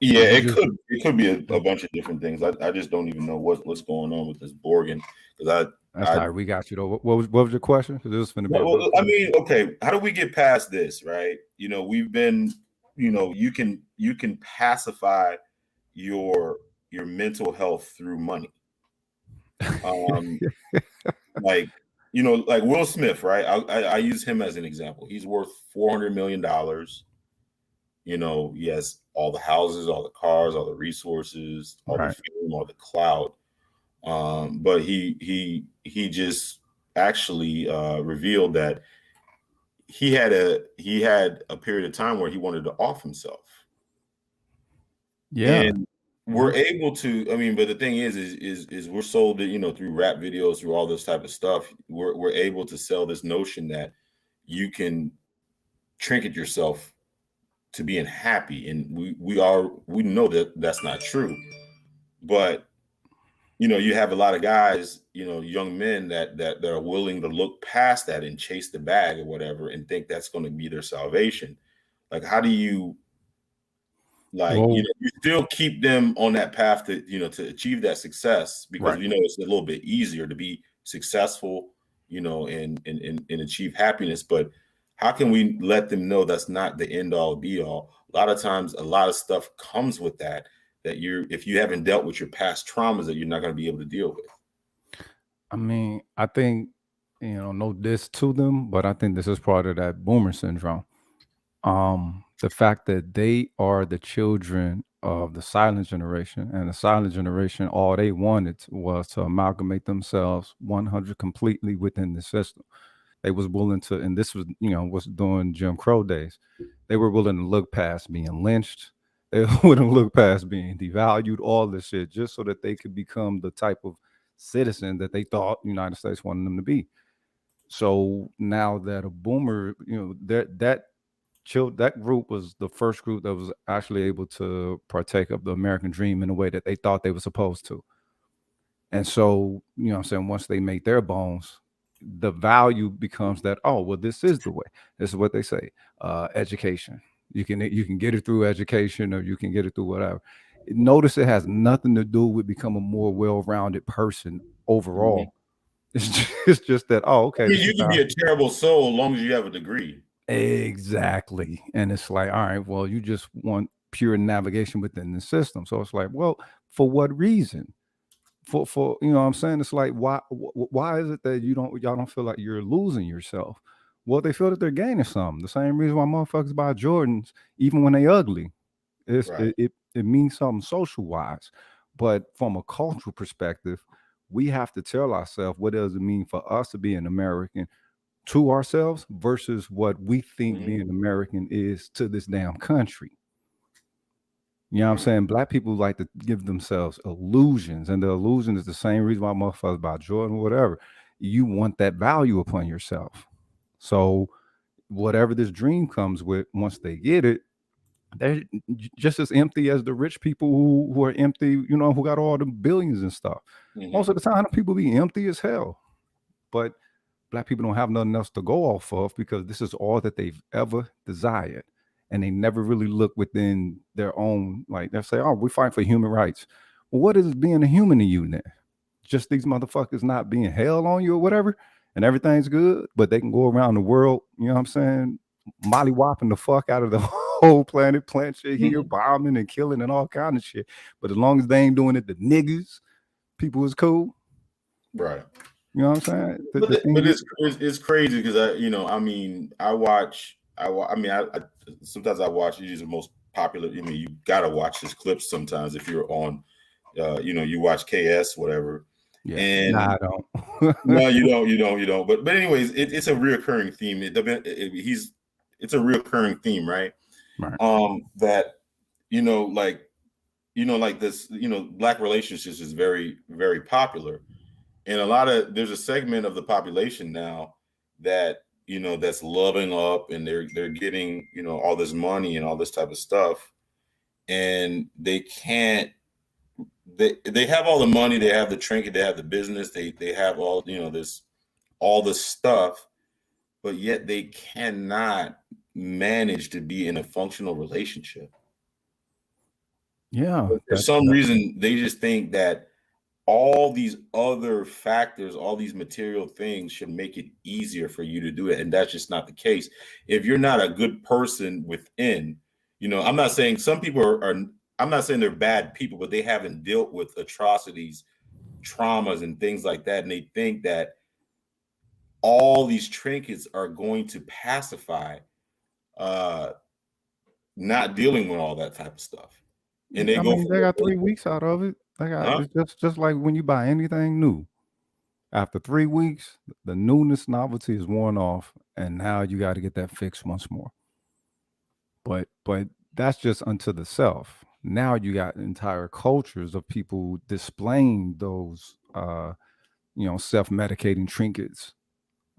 Yeah, it could be a bunch of different things. I just don't even know what's going on with this Borgen, because that's all right. We got you though. What was your question? Because this is going to be. Well, I mean, okay, how do we get past this, right? You know, we've been, you know, you can pacify your mental health through money. Like, you know, like Will Smith, right? I use him as an example. He's worth $400 million. You know, he has all the houses, all the cars, all the resources, all the fame, all the clout. But he just actually revealed that he had a period of time where he wanted to off himself. Yeah. And we're able to, I mean, but the thing is we're sold, you know, through rap videos, through all this type of stuff. We're able to sell this notion that you can trinket yourself to being happy. And we know that that's not true. But you know, you have a lot of guys, you know, young men that are willing to look past that and chase the bag or whatever and think that's going to be their salvation. Like, how do you, like, you know, you still keep them on that path to, you know, to achieve that success, because you know it's a little bit easier to be successful, you know, and achieve happiness. But how can we let them know that's not the end all be all? A lot of times, a lot of stuff comes with that if you haven't dealt with your past traumas, that you're not going to be able to deal with. I mean, I think, you know, no diss to them, but I think this is part of that boomer syndrome. The fact that they are the children of the silent generation, and the silent generation, all they wanted was to amalgamate themselves 100 completely within the system. They was willing to, and this was, you know, was during Jim Crow days. They were willing to look past being lynched. They wouldn't look past being devalued, all this shit, just so that they could become the type of citizen that they thought the United States wanted them to be. So now that a boomer, you know, that group was the first group that was actually able to partake of the American dream in a way that they thought they were supposed to. And so, you know what I'm saying, once they make their bones, the value becomes that, oh, well, this is the way. This is what they say. Education. You can get it through education, or you can get it through whatever. Notice it has nothing to do with becoming a more well-rounded person overall. It's just that, oh, okay. I mean, you can be a terrible soul as long as you have a degree. Exactly. And it's like, all right, well, you just want pure navigation within the system. So it's like, well, for what reason? For you know what I'm saying? It's like, why is it that y'all don't feel like you're losing yourself? Well, they feel that they're gaining something. The same reason why motherfuckers buy Jordans, even when they ugly. It means something social wise. But from a cultural perspective, we have to tell ourselves, what does it mean for us to be an American to ourselves versus what we think being American is to this damn country. You know what I'm saying? Black people like to give themselves illusions, and the illusion is the same reason why motherfuckers buy Jordan or whatever. You want that value upon yourself. So whatever this dream comes with, once they get it, they're just as empty as the rich people who are empty, you know, who got all the billions and stuff. Most of the time, people be empty as hell. But Black people don't have nothing else to go off of, because this is all that they've ever desired. And they never really look within their own, like they'll say, oh, we fight for human rights. Well, what is being a human to you then? Just these motherfuckers not being hell on you or whatever, and everything's good, but they can go around the world, you know what I'm saying, molly-whopping the fuck out of the whole planet, plant shit here, bombing and killing and all kind of shit. But as long as they ain't doing it to niggas, people is cool. Right. You know what I'm saying? But it's crazy because sometimes I watch these are the most popular. I mean, you gotta watch his clips sometimes if you're on, you know, you watch KS whatever. Yeah, and I don't. No, you don't. But anyways, it's a reoccurring theme. It's a reoccurring theme, right? Right. That like this, Black relationships is very, very popular. And there's a segment of the population now that, that's loving up, and they're getting, all this money and all this type of stuff. And they have all the money, they have the trinket, they have the business, they have all, all this stuff, but yet they cannot manage to be in a functional relationship. Yeah, For some reason, they just think that all these other factors, all these material things should make it easier for you to do it. And that's just not the case. If you're not a good person within, I'm not saying some people are I'm not saying they're bad people, but they haven't dealt with atrocities, traumas, and things like that. And they think that all these trinkets are going to pacify not dealing with all that type of stuff. And they they got 3 weeks out of it. They got it's just like when you buy anything new. After 3 weeks, the newness novelty is worn off, and now you got to get that fixed once more. But that's just unto the self. Now you got entire cultures of people displaying those self-medicating trinkets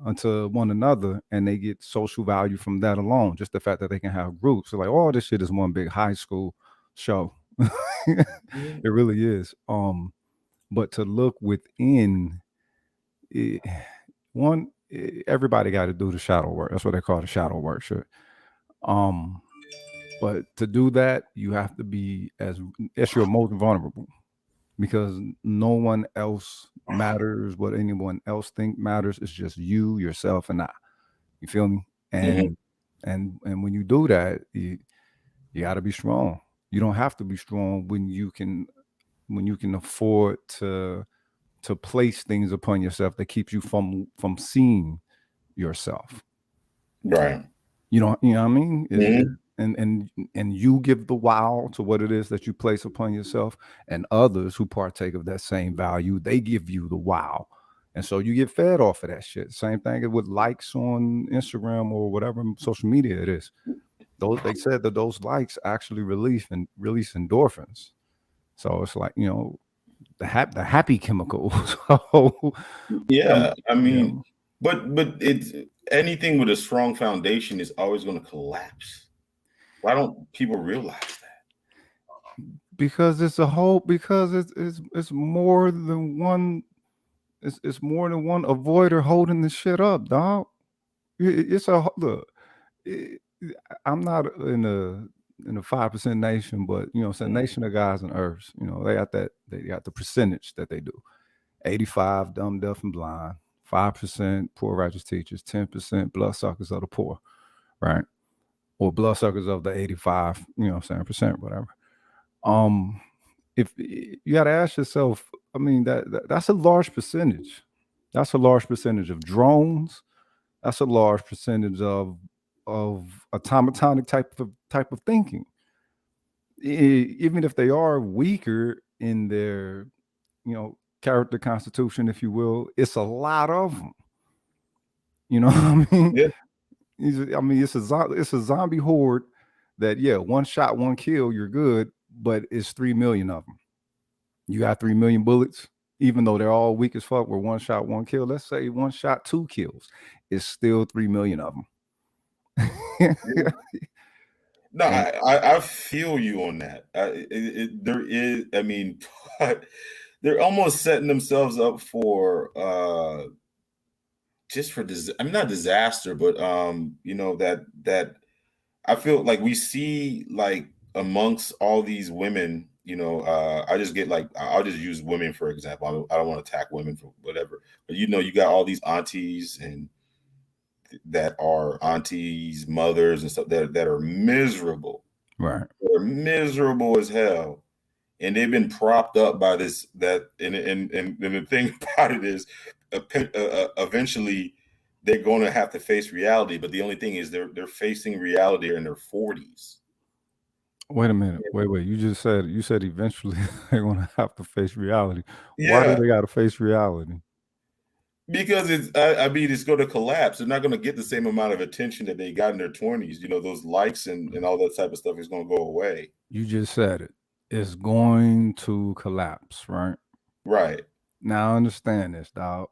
unto one another, and they get social value from that alone. Just the fact that they can have groups. So like, oh, this shit is one big high school show. It really is. But to look within everybody got to do the shadow work. That's what they call the shadow work shit. But to do that, you have to be as you're most vulnerable, because no one else matters. What anyone else think matters. It's just you, yourself, and I. You feel me? And and when you do that, you got to be strong. You don't have to be strong when you can afford to place things upon yourself that keeps you from seeing yourself. Right. You know what I mean? And you give the wow to what it is that you place upon yourself, and others who partake of that same value, they give you the wow. And so you get fed off of that shit. Same thing with likes on Instagram or whatever social media it is. They said that those likes actually release endorphins. So it's like, the happy chemicals. So, yeah, I mean, but it's anything with a strong foundation is always going to collapse. Why don't people realize that? Because it's more than one. It's more than one avoider holding the shit up, dog. It's a look. I'm not in a 5% nation, but it's a nation of guys and earths. They got the percentage that they do. 85 dumb, deaf, and blind. 5% poor righteous teachers. 10% bloodsuckers of the poor, right? Or bloodsuckers of the 85. percent, whatever. If you got to ask yourself, I mean, that's a large percentage. That's a large percentage of drones. That's a large percentage of automatonic type of thinking. Even if they are weaker in their, character constitution, if you will, it's a lot of them. You know what I mean? Yeah. It's a zombie horde that, one shot, one kill, you're good, but it's 3 million of them. You got 3 million bullets, even though they're all weak as fuck. Where one shot, one kill. Let's say one shot, 2 kills. It's still 3 million of them. No, I feel you on that. There is, I mean, they're almost setting themselves up for just for not disaster, but that I feel like we see, like, amongst all these women, I just get, like, I'll just use women for example. I don't want to attack women for whatever, but you got all these aunties and that are aunties, mothers, and stuff that are miserable. Right. They're miserable as hell. And they've been propped up by this, that, and the thing about it is, eventually they're going to have to face reality. But the only thing is, they're facing reality in their 40s. Wait a minute. Wait. You said eventually they're going to have to face reality. Yeah. Why do they got to face reality? Because it's going to collapse. They're not going to get the same amount of attention that they got in their 20s. Those likes and all that type of stuff is going to go away. You just said it. It's going to collapse, right? Right. Now I understand this, dog.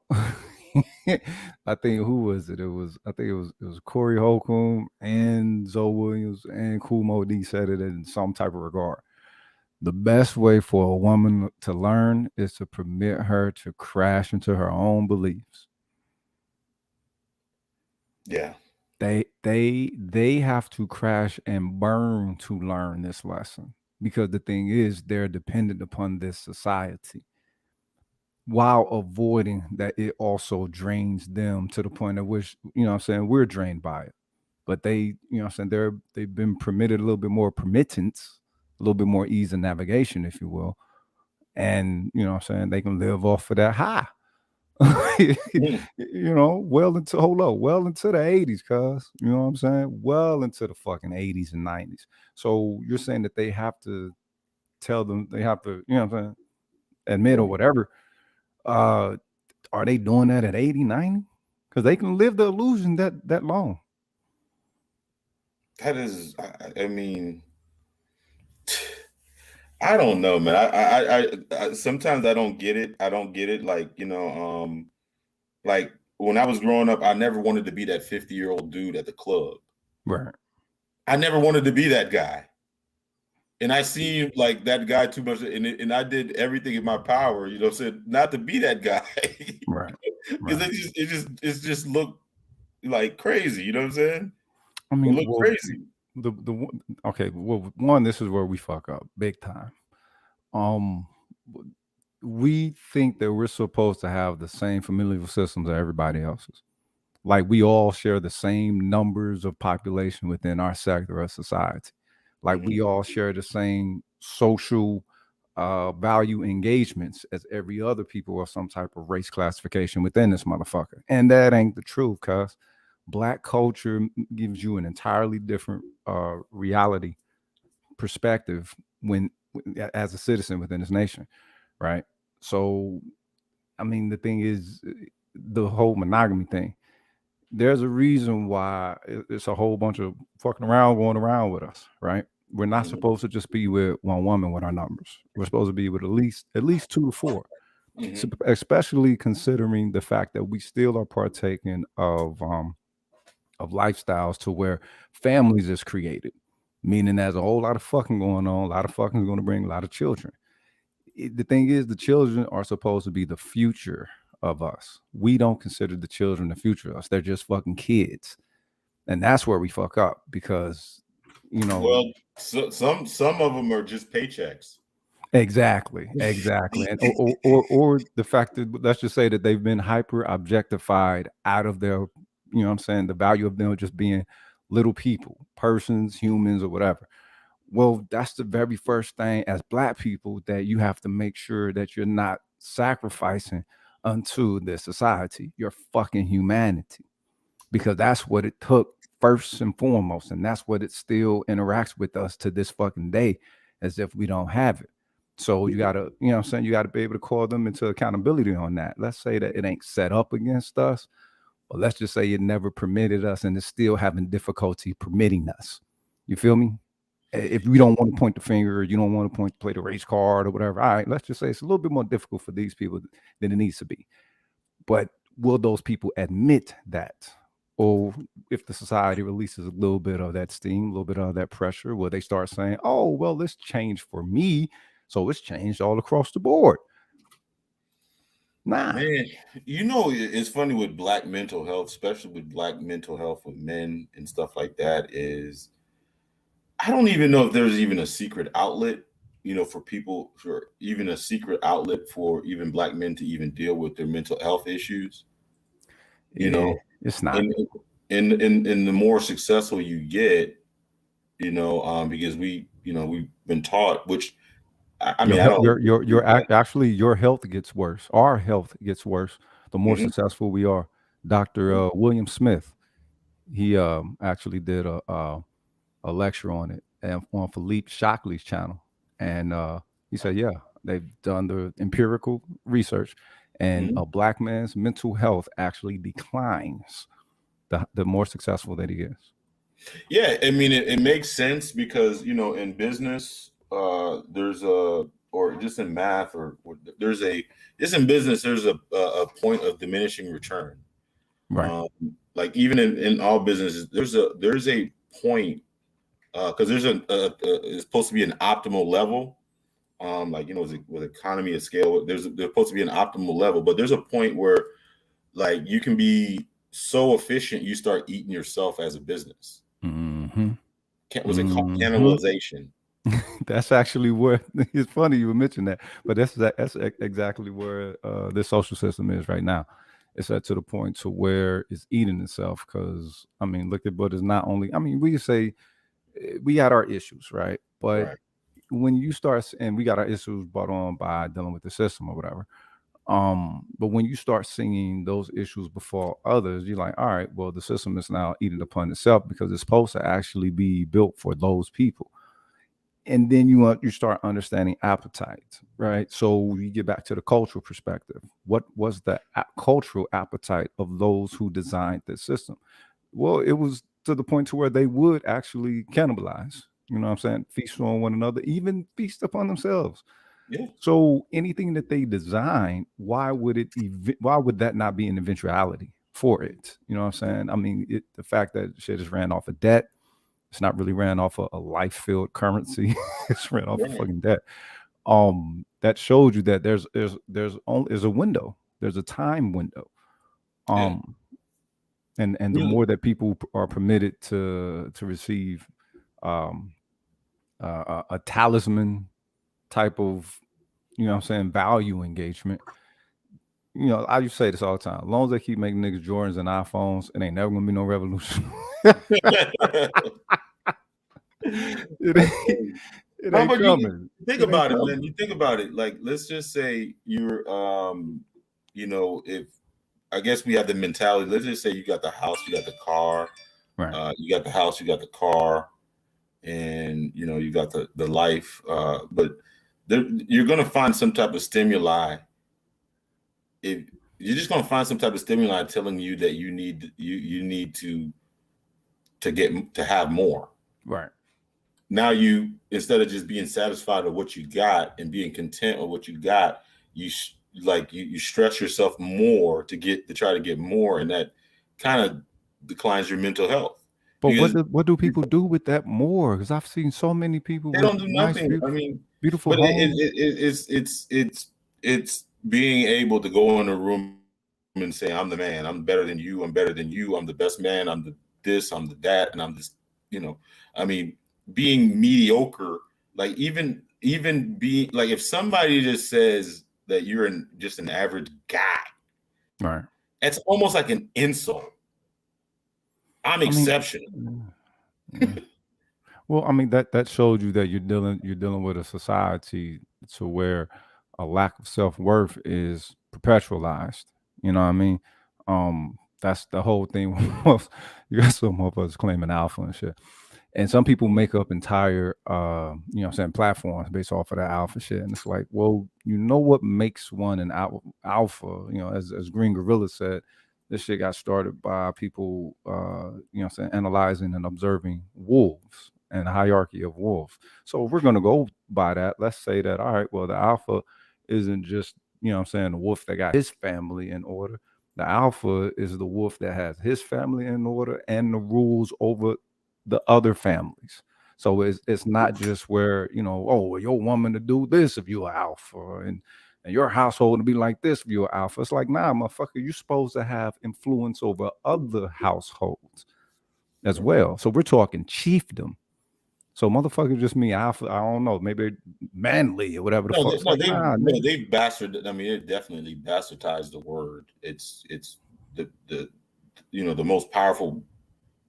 I think who was it? It was Corey Holcomb and Zoe Williams and Kool Moe Dee said it in some type of regard. The best way for a woman to learn is to permit her to crash into her own beliefs. Yeah. They have to crash and burn to learn this lesson. because the thing is, they're dependent upon this society, while avoiding that it also drains them to the point at which, you know what I'm saying, we're drained by it. But they, you know what I'm saying, they've been permitted a little bit more permittance, a little bit more ease of navigation, if you will. And, you know what I'm saying, they can live off of that high. Mm. You know, well into the 80s, cuz, you know what I'm saying? Well into the fucking 80s and 90s. So you're saying that they have to tell them, they have to, you know what I'm saying, admit or whatever. Are they doing that at 80, 90? Because they can live the illusion that long. That is, I mean, I don't know, man. I sometimes I don't get it. I don't get it. Like, you know, like when I was growing up, I never wanted to be that 50-year-old dude at the club. Right. I never wanted to be that guy. And I seemed like that guy too much, and I did everything in my power, you know, said not to be that guy, Right. because it just looked like crazy, you know what I'm saying? I It mean, looked well, crazy. okay, well, one, this is where we fuck up big time. We think that we're supposed to have the same familial systems that everybody else's. Like we all share the same numbers of population within our sector of society. Like we all share the same social value engagements as every other people of some type of race classification within this motherfucker. And that ain't the truth, cuz Black culture gives you an entirely different reality perspective when as a citizen within this nation, right? So, I mean, the thing is, the whole monogamy thing. There's a reason why it's a whole bunch of fucking around going around with us, right? We're not supposed to just be with one woman with our numbers. We're supposed to be with at least 2 to 4. So, especially considering the fact that we still are partaking of lifestyles to where families is created, meaning there's a whole lot of fucking going on. A lot of fucking is going to bring a lot of children. The thing is, the children are supposed to be the future of us. We don't consider the children the future of us. They're just fucking kids, and that's where we fuck up because, you know. Well, some of them are just paychecks. Exactly, and or the fact that, let's just say that they've been hyper objectified out of their, you know what I'm saying, the value of them just being little people, persons, humans, or whatever. Well, that's the very first thing as Black people that you have to make sure that you're not sacrificing unto the society, your fucking humanity, because that's what it took first and foremost, and that's what it still interacts with us to this fucking day, as if we don't have it. So you gotta, you know what I'm saying, you gotta be able to call them into accountability on that. Let's say that it ain't set up against us, or let's just say it never permitted us and it's still having difficulty permitting us. You feel me? If we don't want to point the finger, you don't want to play the race card or whatever. All right, let's just say it's a little bit more difficult for these people than it needs to be. But will those people admit that? Or if the society releases a little bit of that steam, a little bit of that pressure, will they start saying, oh, well, this changed for me, so it's changed all across the board? Nah. Man, you know, it's funny with Black mental health, especially with Black mental health with men and stuff like that, is I don't even know if there's even a secret outlet, you know, for people, for even a secret outlet for even Black men to even deal with their mental health issues. You know, it's not. And the more successful you get, you know, because we've been taught, which I mean, actually your health gets worse. Our health gets worse the more successful we are. Dr. William Smith, he actually did a lecture on it and on Philippe Shockley's channel, and he said, yeah, they've done the empirical research, and a Black man's mental health actually declines the more successful that he is. Yeah, I mean, it makes sense because, you know, in business, there's a, or just in math, or just in business, there's a point of diminishing return. Right. Like even in all businesses, there's a point, because there's it's supposed to be an optimal level. Like, you know, with economy of scale, there's supposed to be an optimal level, but there's a point where like you can be so efficient, you start eating yourself as a business. Was it called cannibalization? That's actually where it's funny you would mention that, but that's exactly where this social system is right now. It's at to the point to where it's eating itself. Because I mean, look at what is not only. I mean, we say we got our issues, right? But Right. when you start, and we got our issues brought on by dealing with the system or whatever. But when you start seeing those issues before others, you're like, all right, well, the system is now eating upon itself because it's supposed to actually be built for those people. And then you start understanding appetite, right? So you get back to the cultural perspective. What was the cultural appetite of those who designed this system? Well, it was to the point to where they would actually cannibalize. You know what I'm saying? Feast on one another, even feast upon themselves. Yeah. So anything that they design, why would that not be an eventuality for it? You know what I'm saying? I mean, the fact that shit is ran off of debt, it's not really ran off a life-filled currency. It's ran off of Right. fucking debt. That shows you that there's a window. There's a time window. Yeah. And the Really? more that people are permitted to receive a talisman type of, you know what I'm saying, value engagement. You know, I used to say this all the time. As long as they keep making niggas Jordans and iPhones, it ain't never gonna be no revolution. It No, ain't but coming. you think It ain't about it, man. coming. You think about it. Like, let's just say you're, you know, if I guess we have the mentality. Let's just say you got the house, you got the car, Right. you got the house, you got the car, and you know you got the life. But you're gonna find some type of stimuli. If you're just gonna find some type of stimuli telling you that you need to have more. Right. Now you, instead of just being satisfied with what you got and being content with what you got, you stress yourself more to try to get more, and that kind of declines your mental health. But Because what do people do with that more? Because I've seen so many people they with don't do nice, nothing. I mean, beautiful but homes. it's being able to go in a room and say, I'm the man, I'm better than you, I'm better than you, I'm the best man, I'm the this, I'm the that, and I'm this, you know, I mean, being mediocre, like even being like, if somebody just says that you're just an average guy, Right. it's almost like an insult. I'm exceptional. Yeah. Well, I mean that showed you that you're dealing with a society to where a lack of self-worth is perpetualized. You know what I mean? That's the whole thing. You got some motherfuckers claiming alpha and shit. And some people make up entire you know what I'm saying, platforms based off of that alpha shit. And it's like, well, you know what makes one an alpha, you know, as Green Gorilla said, this shit got started by people you know what I'm saying, analyzing and observing wolves and a hierarchy of wolves. So if we're gonna go by that, let's say that, all right, well, the alpha isn't just, you know what I'm saying, the wolf that got his family in order. The alpha is the wolf that has his family in order and the rules over the other families. So it's not just where, you know, oh, well, your woman to do this if you're alpha, and your household to be like this if you're alpha. It's like, nah, motherfucker, you're supposed to have influence over other households as well. So we're talking chiefdom. So motherfucker just me alpha, I don't know, maybe manly or whatever the fuck. It's like, nah, nigga. They've bastardized. I mean, it definitely bastardized the word. It's the you know, the most powerful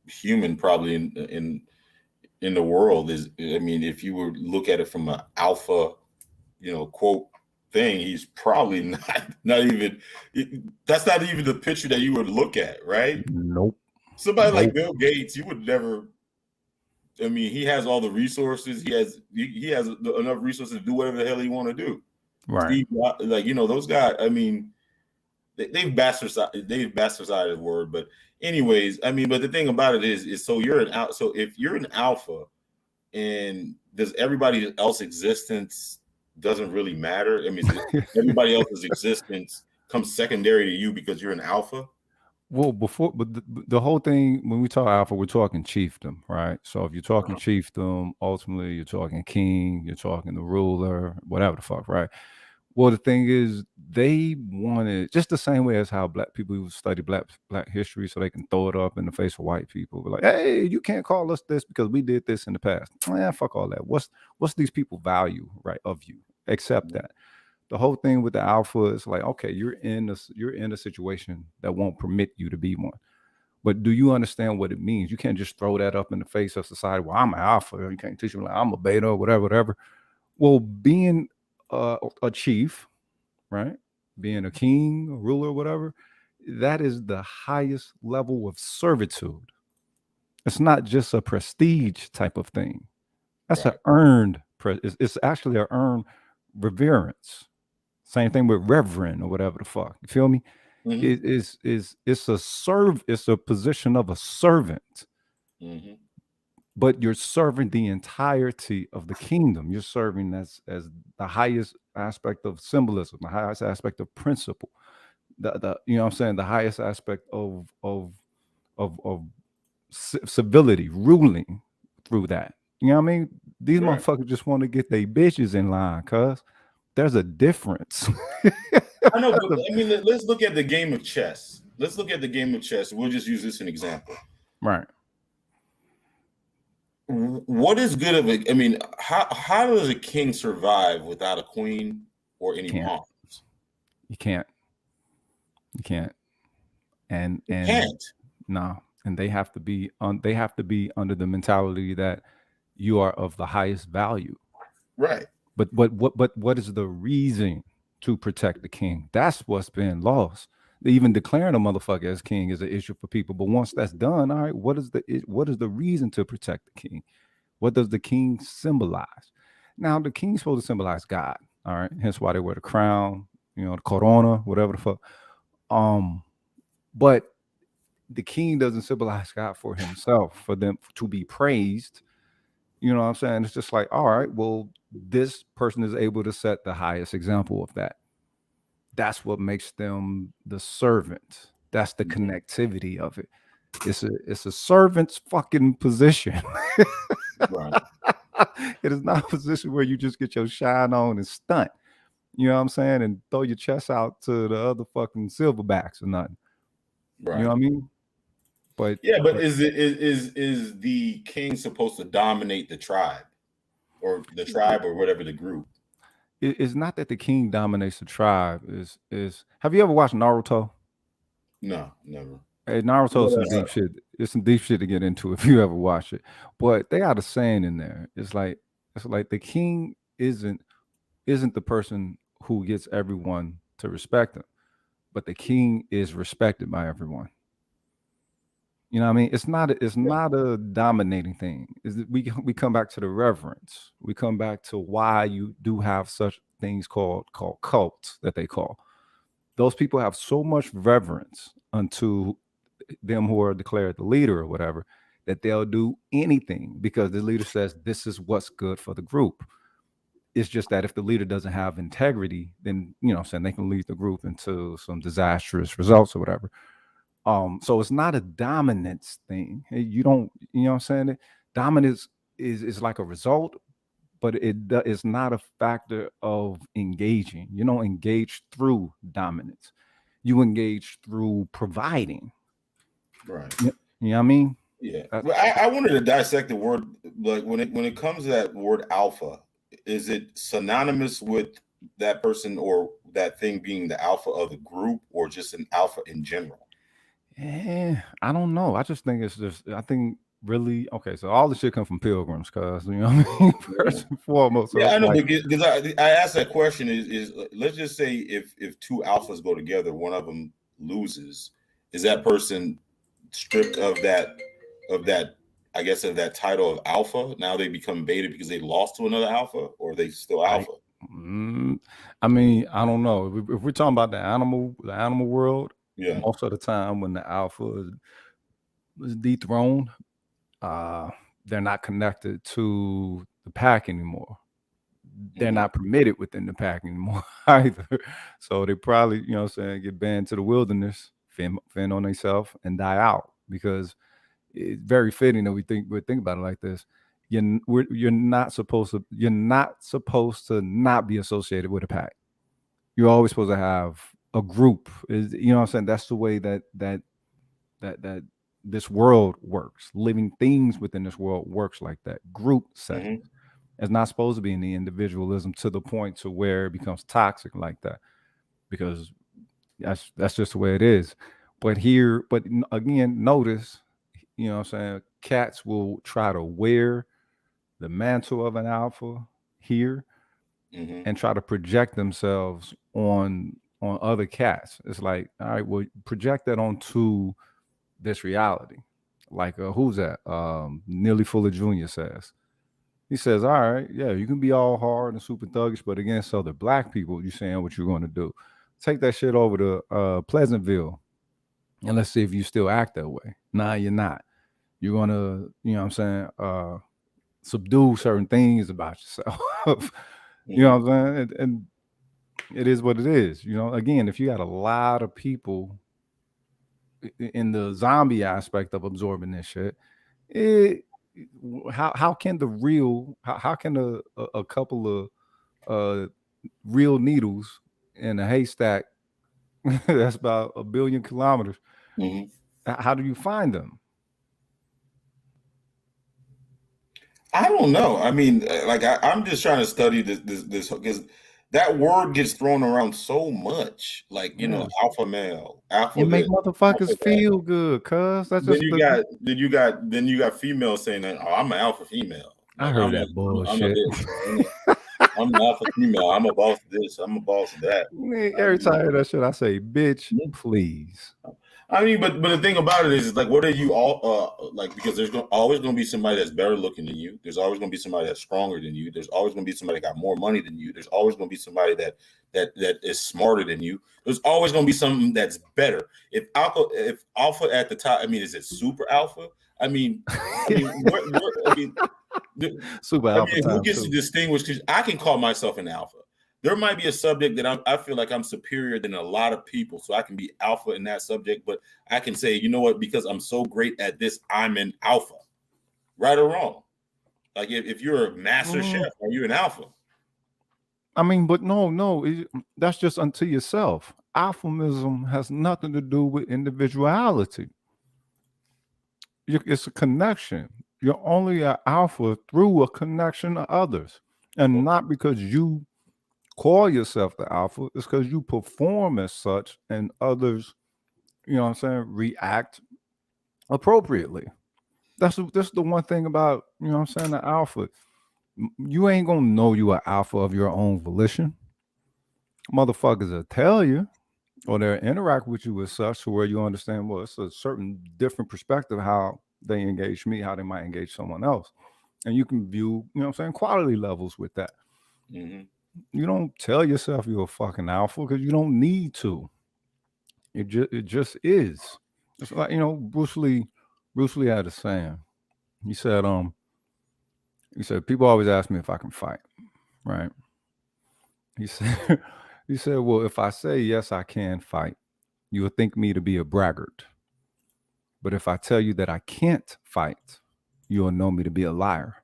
human probably in the world is, I mean, if you were look at it from an alpha, you know, quote thing, he's probably not even, that's not even the picture that you would look at, right? Nope. Somebody like Bill Gates, you would never. I mean, he has all the resources. He has enough resources to do whatever the hell he want to do. Right. Like, you know, those guys. I mean, they've bastardized the word. But anyways, I mean, but the thing about it is so you're an out. So if you're an alpha, and does everybody else's existence doesn't really matter? I mean, everybody else's existence comes secondary to you because you're an alpha. Well, but the whole thing, when we talk alpha, we're talking chiefdom, right? So if you're talking chiefdom, ultimately you're talking king, you're talking the ruler, whatever the fuck, right? Well, the thing is, they wanted, just the same way as how black people study black history so they can throw it up in the face of white people. Like, hey, you can't call us this because we did this in the past. Fuck all that. What's these people value, right, of you? Accept that. The whole thing with the alpha is like, okay, you're in a situation that won't permit you to be one. But do you understand what it means? You can't just throw that up in the face of society. Well, I'm an alpha. You can't teach me like I'm a beta or whatever. Well, being a chief, right? Being a king, a ruler, whatever, that is the highest level of servitude. It's not just a prestige type of thing. That's an earned. It's actually an earned reverence. Same thing with reverend or whatever the fuck. You feel me? It's a position of a servant. But you're serving the entirety of the kingdom. You're serving as the highest aspect of symbolism, the highest aspect of principle, the you know what I'm saying, the highest aspect of civility, ruling through that. You know what I mean? These motherfuckers just want to get their bitches in line, cuz there's a difference. I know, but I mean, let's look at the game of chess. We'll just use this as an example. Right. What is good of it? I mean, how does a king survive without a queen or any pawns? You can't. And can't. No. And they have to be under the mentality that you are of the highest value. Right. But what is the reason to protect the king? That's what's been lost. Even declaring a motherfucker as king is an issue for people. But once that's done, all right, what is the reason to protect the king? What does the king symbolize? Now, the king's supposed to symbolize God, all right? Hence why they wear the crown, the corona, whatever the fuck. But the king doesn't symbolize God for himself, for them to be praised. You know what I'm saying? It's just like, all right, well, this person is able to set the highest example of that. That's what makes them the servant. That's the connectivity of it. It's a servant's fucking position. Right. It is not a position where you just get your shine on and stunt. You know what I'm saying? And throw your chest out to the other fucking silverbacks or nothing. Right. You know what I mean? But is the king supposed to dominate the tribe or whatever the group? It's not that the king dominates the tribe. Is have you ever watched Naruto? No, never. Hey, Naruto's some deep shit. It's some deep shit to get into if you ever watch it. But they got a saying in there. It's like the king isn't the person who gets everyone to respect him, but the king is respected by everyone. You know what I mean? It's not a dominating thing. We come back to the reverence. We come back to why you do have such things called cults that they call. Those people have so much reverence unto them who are declared the leader or whatever, that they'll do anything because the leader says this is what's good for the group. It's just that if the leader doesn't have integrity, then they can lead the group into some disastrous results or whatever. So it's not a dominance thing. You don't, you know what I'm saying? Dominance is like a result, but it's not a factor of engaging. You don't engage through dominance. You engage through providing. Right. You know what I mean? Yeah. Well, I wanted to dissect the word, like when it comes to that word alpha, is it synonymous with that person or that thing being the alpha of the group, or just an alpha in general? I don't know. I just think really, okay, so all the shit come from pilgrims, cuz, you know what I mean? First and foremost. So I know, because I asked that question is let's just say if two alphas go together, one of them loses, is that person stripped of that, I guess, of that title of alpha? Now they become beta because they lost to another alpha, or are they still alpha? I mean, I don't know. If we're talking about the animal world, most of the time when the alpha is dethroned, they're not connected to the pack anymore. They're not permitted within the pack anymore either. So they probably, get banned to the wilderness, fend on themselves, and die out, because it's very fitting that we think about it like this. You're not supposed to not be associated with a pack. you're always supposed to have a group. Is you know what I'm saying? That's the way that this world works. Living things within this world works like that. Group settings. It's not supposed to be any individualism to the point to where it becomes toxic like that, because that's just the way it is. But here, but again, notice, you know what I'm saying, cats will try to wear the mantle of an alpha here and try to project themselves on other cats. It's like, all right, well, project that onto this reality. Like who's that? Nearly Fuller Jr. says. He says, all right, yeah, you can be all hard and super thuggish, but against other black people, you're saying what you're going to do. Take that shit over to Pleasantville, and let's see if you still act that way. Nah, you're not. You're going to, you know what I'm saying, subdue certain things about yourself. You know what I'm saying? And it is what it is. You know, again, if you got a lot of people in the zombie aspect of absorbing this shit, how can the real how can a couple of real needles in a haystack that's about 1 billion kilometers, how do you find them? I don't know. I mean, like I'm just trying to study this because that word gets thrown around so much. Like, you know, alpha male, alpha. You make motherfuckers feel good, cuz that's then just then you got females saying that, oh, I'm an alpha female. I Like, heard that bullshit. I'm an alpha female. I'm a boss of this. I'm a boss of that. Every time I hear that shit, I say, bitch, please. I mean, but the thing about it is like, what are you all like? Because there's always going to be somebody that's better looking than you. There's always going to be somebody that's stronger than you. There's always going to be somebody that got more money than you. There's always going to be somebody that is smarter than you. There's always going to be something that's better. If alpha at the top, I mean, is it super alpha? I mean, super alpha. Who gets to distinguish? Because I can call myself an alpha. There might be a subject that I feel like I'm superior than a lot of people, so I can be alpha in that subject. But I can say, you know what? Because I'm so great at this, I'm an alpha, right or wrong. Like if you're a master chef, are you an alpha? I mean, but no, that's just unto yourself. Alphimism has nothing to do with individuality. It's a connection. You're only an alpha through a connection to others, and not because you call yourself the alpha. It's because you perform as such, and others, you know what I'm saying, react appropriately. That's the one thing about, you know what I'm saying, the alpha. You ain't gonna know you are alpha of your own volition. Motherfuckers will tell you, or they'll interact with you as such, to where you understand, well, it's a certain different perspective how they engage me, how they might engage someone else, and you can view, you know what I'm saying, quality levels with that. You don't tell yourself you're a fucking alpha because you don't need to. It just is. It's like, you know, Bruce Lee had a saying. He said people always ask me if I can fight, right? He said, well, if I say yes, I can fight, you would think me to be a braggart. But if I tell you that I can't fight, you'll know me to be a liar.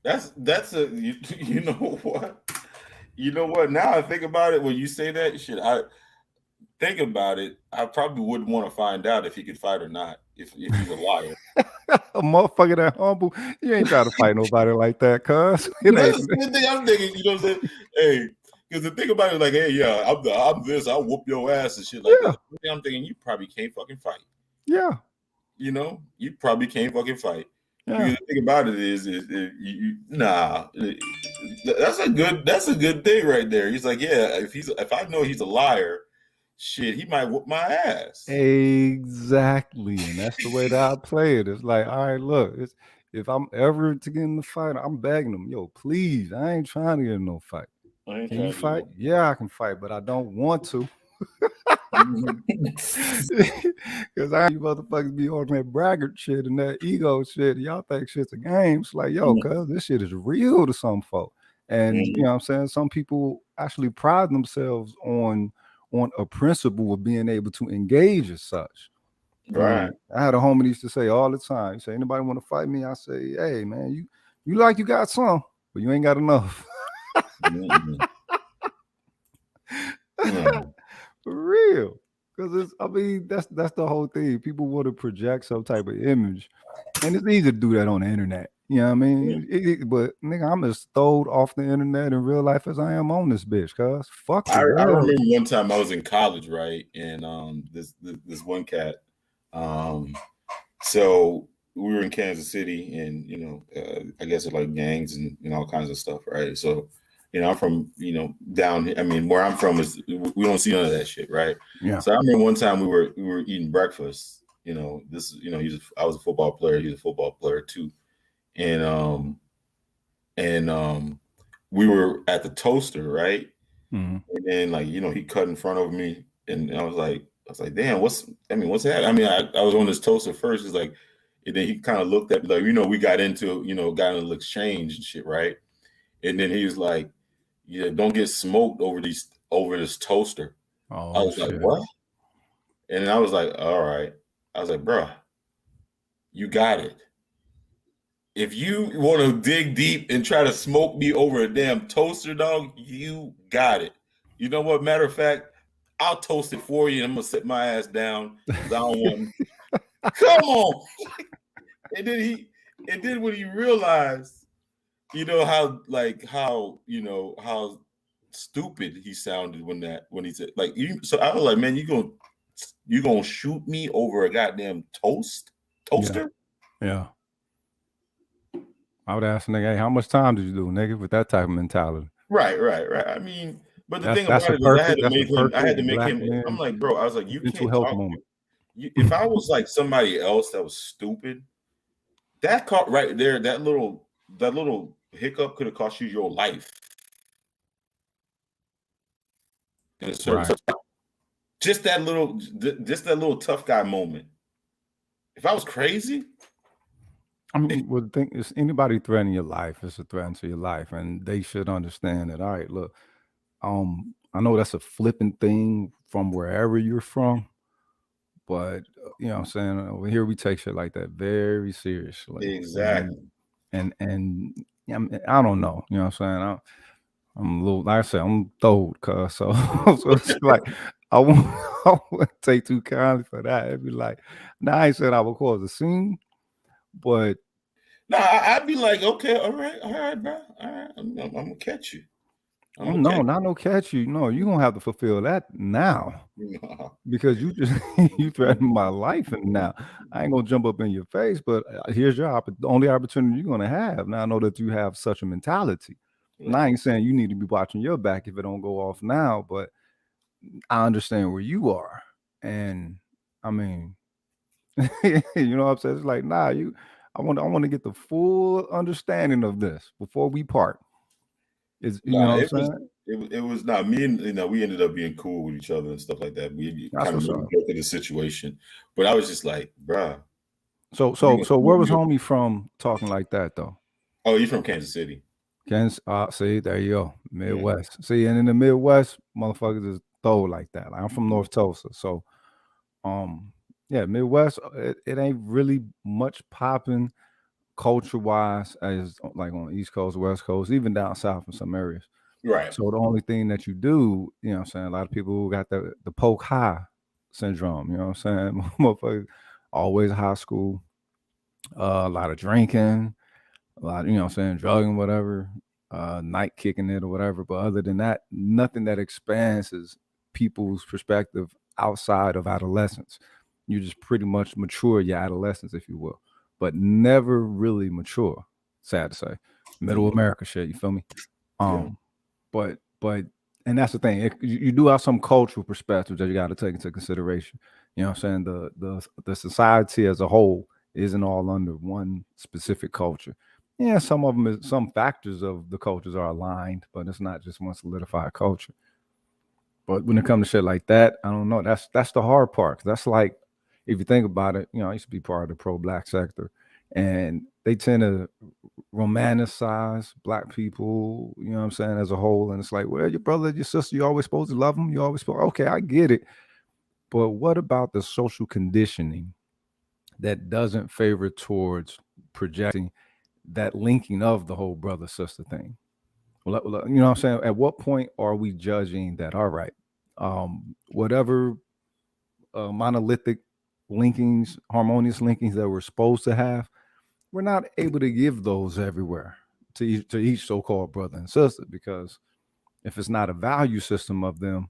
That's a you know what? Now I think about it, when you say that shit, I think about it. I probably wouldn't want to find out if he could fight or not. If he's a liar, a motherfucker that humble, you ain't trying to fight nobody like that, cuz. That's the same thing I'm thinking. You know what I'm saying? Hey, because the thing about it is like, hey, yeah, I'm this. I'll whoop your ass and shit like that. I'm thinking you probably can't fucking fight. Yeah. You know, you probably can't fucking fight. Yeah. The thing about it is nah. That's a good thing right there. He's like, yeah, if I know he's a liar, shit, he might whoop my ass. Exactly, and that's the way that I play it. It's like, all right, look, if I'm ever to get in the fight, I'm begging him, yo, please, I ain't trying to get in no fight. Can you fight? Yeah, I can fight, but I don't want to. Because you motherfuckers be on that braggart shit and that ego shit. Y'all think shit's a game. It's like, yo, cuz this shit is real to some folk. And you know what I'm saying? Some people actually pride themselves on a principle of being able to engage as such. Right. I had a homie used to say all the time, he say, anybody want to fight me? I say, hey man, you like you got some, but you ain't got enough. For real. Because it's, I mean, that's the whole thing. People want to project some type of image, and it's easy to do that on the internet. You know what I mean? But nigga, I'm as throwed off the internet in real life as I am on this bitch. Cause fuck the I world. remember one time I was in college, right? And this one cat, so we were in Kansas City, and I guess it's like gangs and all kinds of stuff, right? So, I'm from down here. I mean, where I'm from is we don't see none of that shit, right? Yeah. So I remember one time we were eating breakfast. I was a football player. He's a football player too, and we were at the toaster, right? Mm-hmm. And then he cut in front of me, and I was like, damn, what's that? I mean, I was on this toaster first. He's like, and then he kind of looked at me like, we got into a little exchange and shit, right? And then he was like, yeah, don't get smoked over this toaster. Oh, I was like, what? And then I was like, all right. I was like, bruh, you got it. If you want to dig deep and try to smoke me over a damn toaster, dog, you got it. You know what? Matter of fact, I'll toast it for you, and I'm gonna sit my ass down because I don't want. Come on. And then when he realized, how stupid he sounded when he said so I was like, man, you gonna shoot me over a goddamn toaster? Yeah. I would ask a nigga, hey, how much time did you do, nigga, with that type of mentality? Right. I mean, but the thing about it is I had to make him. I'm like, bro, I was like, you can't talk. If I was like somebody else that was stupid, that caught right there, that little hiccup could have cost you your life. Right. Just that little tough guy moment. If I was crazy, I mean, well, the thing is, anybody threatening your life is a threat to your life, and they should understand that. All right, look, I know that's a flippant thing from wherever you're from, but you know what I'm saying, over here we take shit like that very seriously. Exactly. And I don't know, you know what I'm saying. I'm a little, like I said, I'm throwed, cuz so it's like I won't take too kindly for that. It'd be like, now I ain't said I would cause a scene, but I'd be like, okay, all right, bro, all right, I'm gonna catch you. Not no catch you. No, you're gonna have to fulfill that now. Because you just you threatened my life, and now I ain't gonna jump up in your face, but here's the only opportunity you're gonna have. Now I know that you have such a mentality. And I ain't saying you need to be watching your back if it don't go off now, but I understand where you are. And I mean, you know what I'm saying? It's like, nah, I want to get the full understanding of this before we part. Is you know what I'm saying? It was not me, and we ended up being cool with each other and stuff like that. We kind of looked at the situation, but I was just like, bruh. So where was homie from talking like that though? Oh, he's from Kansas City. Kansas, see, there you go, Midwest. Yeah. See, and in the Midwest, motherfuckers is throw like that. Like, I'm from North Tulsa, so yeah, Midwest, it ain't really much popping culture-wise as like on the East Coast, West Coast, even down south in some areas. Right. So the only thing that you do, you know what I'm saying, a lot of people who got the poke high syndrome, you know what I'm saying? Motherfuckers always high school, a lot of drinking, a lot, you know what I'm saying, drugging, whatever, night kicking it or whatever. But other than that, nothing that expands people's perspective outside of adolescence. You just pretty much mature your adolescence, if you will, but never really mature. Sad to say, middle America shit. You feel me? But and that's the thing. You do have some cultural perspectives that you got to take into consideration. You know what I'm saying? The society as a whole isn't all under one specific culture. Yeah, some factors of the cultures are aligned, but it's not just one solidified culture. But when it comes to shit like that, I don't know. That's the hard part. That's like, if you think about it, I used to be part of the pro-black sector, and they tend to romanticize black people, you know what I'm saying, as a whole. And it's like, well, your brother, your sister, you always supposed to love them. You always okay, I get it. But what about the social conditioning that doesn't favor towards projecting that linking of the whole brother-sister thing? You know what I'm saying? At what point are we judging that? All right, whatever monolithic linkings, harmonious linkings that we're supposed to have, we're not able to give those everywhere to each so-called brother and sister, because if it's not a value system of them,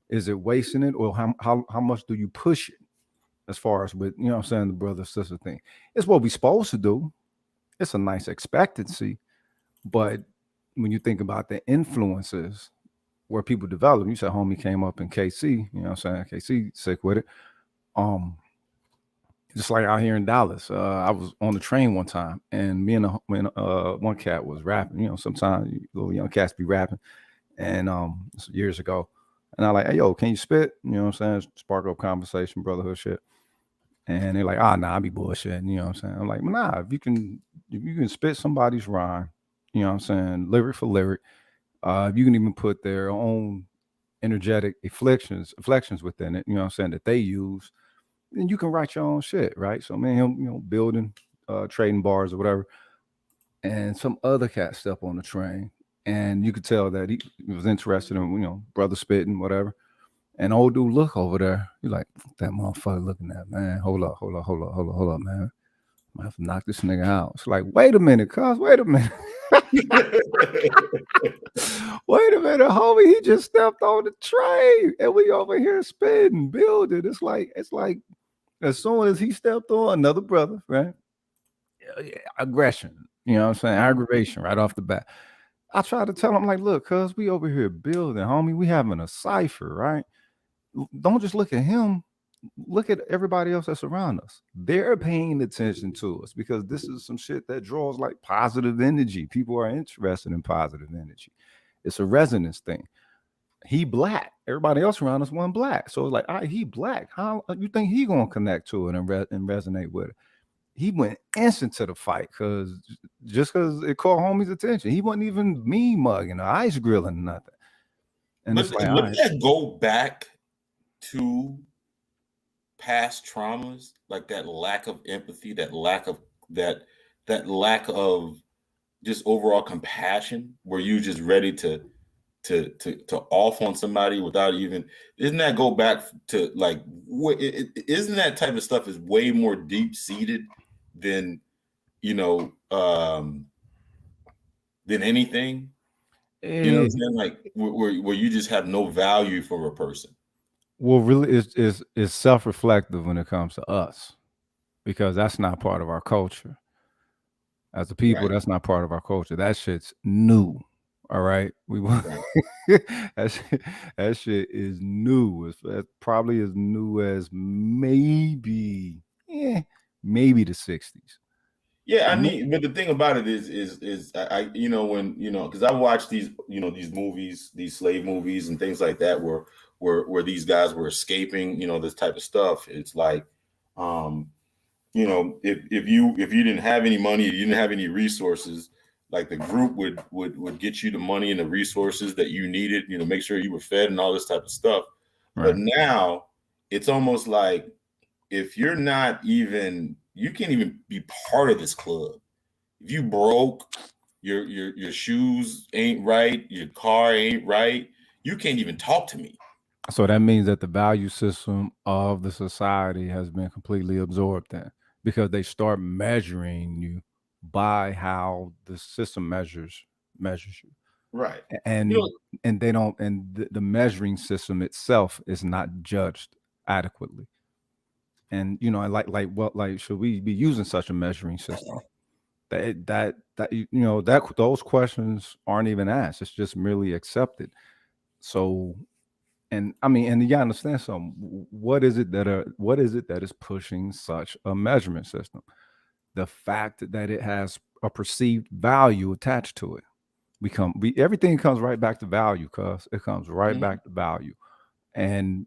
is it wasting it, or how much do you push it? As far as with, you know what I'm saying, the brother sister thing, it's what we're supposed to do. It's a nice expectancy, but when you think about the influences where people develop, you said homie came up in KC, you know what I'm saying? KC sick with it. Just like out here in Dallas, I was on the train one time, and me and one cat was rapping. You know, sometimes little young cats be rapping, and years ago, and I like, hey yo, can you spit? You know what I'm saying? Spark up conversation, brotherhood shit. And they're like, nah, I be bullshitting. You know what I'm saying? I'm like, nah, if you can spit somebody's rhyme, you know what I'm saying, lyric for lyric, you can even put their own energetic inflections within it, you know what I'm saying, that they use, then you can write your own shit, right? So man, him, you know, building, trading bars or whatever, and some other cat step on the train, and you could tell that he was interested in, you know, brother spitting, whatever. And old dude look over there, you like, that motherfucker looking at, man, hold up, man. I have to knock this nigga out. It's like, wait a minute, cuz, wait a minute. Wait a minute, homie. He just stepped on the train and we over here spitting, building. It's like as soon as he stepped on another brother, right? Aggression, you know what I'm saying? Aggravation right off the bat. I try to tell him, like, look, cuz we over here building, homie. We having a cipher, right? Don't just look at him. Look at everybody else that's around us. They're paying attention to us because this is some shit that draws like positive energy. People are interested in positive energy. It's a resonance thing. He black. Everybody else around us wasn't black. So it's like, all right, he black. How you think he gonna connect to it and resonate with it? He went instant to the fight because it caught homie's attention. He wasn't even mean mugging or ice grilling or nothing. And but it's like, wouldn't that go back to past traumas, like that lack of empathy, that lack of just overall compassion, where you just ready to off on somebody without even, isn't that go back to like, isn't that type of stuff is way more deep seated than, you know, than anything? You know what I'm saying? Like where you just have no value for a person. Well, really, is self-reflective when it comes to us, because that's not part of our culture. As a people, right. That's not part of our culture. That shit's new. All right, we want that shit is new. It's probably as new as maybe the 60s. Yeah, but the thing about it is I you know, when, you know, because I watched these, you know, these movies, these slave movies and things like that, where these guys were escaping, you know, this type of stuff. It's like, you know, if you didn't have any money, you didn't have any resources, like the group would get you the money and the resources that you needed, you know, make sure you were fed and all this type of stuff. Right. But now it's almost like if you're not even, you can't even be part of this club. If you broke, your shoes ain't right, your car ain't right, you can't even talk to me. So that means that the value system of the society has been completely absorbed then, because they start measuring you by how the system measures you. Right. And and they don't, and the measuring system itself is not judged adequately. And you know, like should we be using such a measuring system? That you know, that those questions aren't even asked. It's just merely accepted. So, and I mean, and you gotta understand something. What is it that is pushing such a measurement system? The fact that it has a perceived value attached to it. Everything comes right back to value, cuz it comes right back to value. And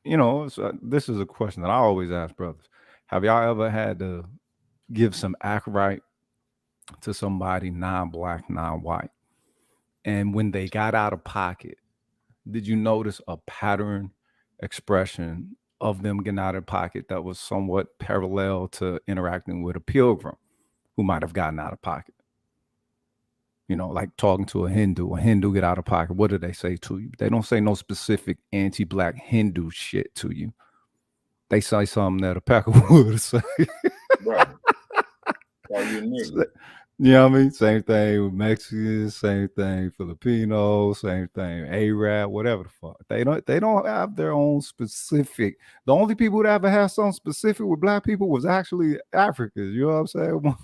you know, this is a question that I always ask brothers. Have y'all ever had to give some act right to somebody non-black, non-white? And when they got out of pocket, did you notice a pattern expression of them getting out of pocket that was somewhat parallel to interacting with a pilgrim who might have gotten out of pocket? You know, like talking to a Hindu get out of pocket. What do they say to you? They don't say no specific anti-black Hindu shit to you. They say something that a packer would say. Right. Call you a nigga. You know what I mean? Same thing with Mexicans, same thing Filipinos, same thing Arab, whatever the fuck. They don't have their own specific. The only people that ever had something specific with black people was actually Africans. You know what I'm saying?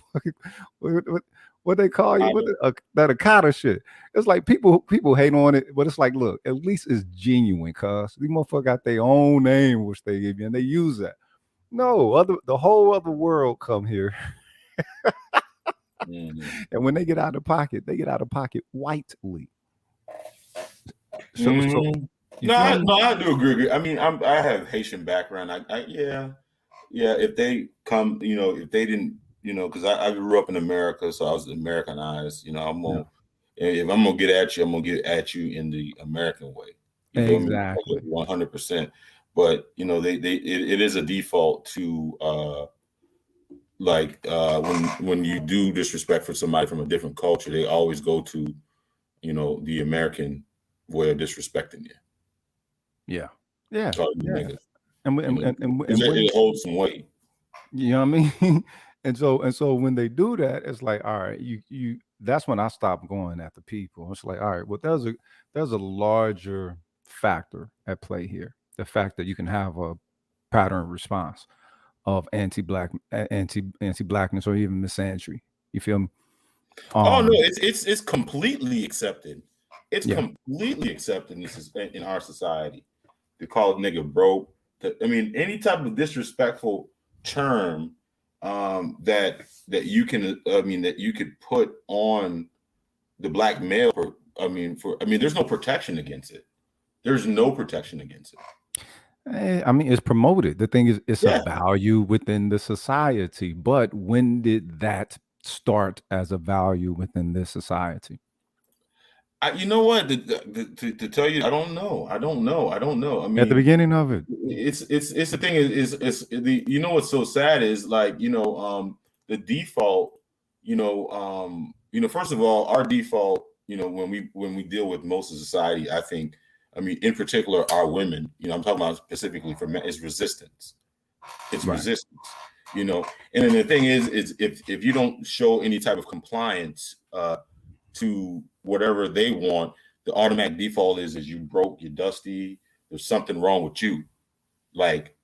What they call you? That Akata shit. It's like people hate on it, but it's like, look, at least it's genuine, cuz these motherfuckers got their own name, which they give you, and they use that. No, the whole other world come here. And when they get out of pocket, they get out of pocket whitely. So, no, I do agree. I mean, I have Haitian background. Yeah. If they come, you know, if they didn't, you know, because I grew up in America, so I was Americanized. You know, if I'm gonna get at you, I'm gonna get at you in the American way. You exactly, 100%. But you know, it is a default to when you do disrespect for somebody from a different culture, they always go to, you know, the American way of disrespecting you. Yeah. And it holds some weight. You know what I mean? And so when they do that, it's like, all right, you that's when I stop going at the people. It's like, all right, well, there's a larger factor at play here. The fact that you can have a pattern response of anti-blackness or even misandry. You feel me? Oh no, it's completely accepted. It's completely accepted in our society to call a nigga broke. I mean, any type of disrespectful term that you can, I mean, that you could put on the black male. There's no protection against it. There's no protection against it. I mean, it's promoted. The thing is, it's a value within the society. But when did that start as a value within this society? You know what? To tell you, I don't know. I mean, at the beginning of it, it's the thing is the, you know, what's so sad is, like, you know, the default, you know, first of all, our default, you know, when we deal with most of society, I think, I mean, in particular, our women, you know, I'm talking about specifically for men, is resistance. It's resistance, you know. And then the thing is if you don't show any type of compliance to whatever they want, the automatic default is you broke, you're dusty, there's something wrong with you, like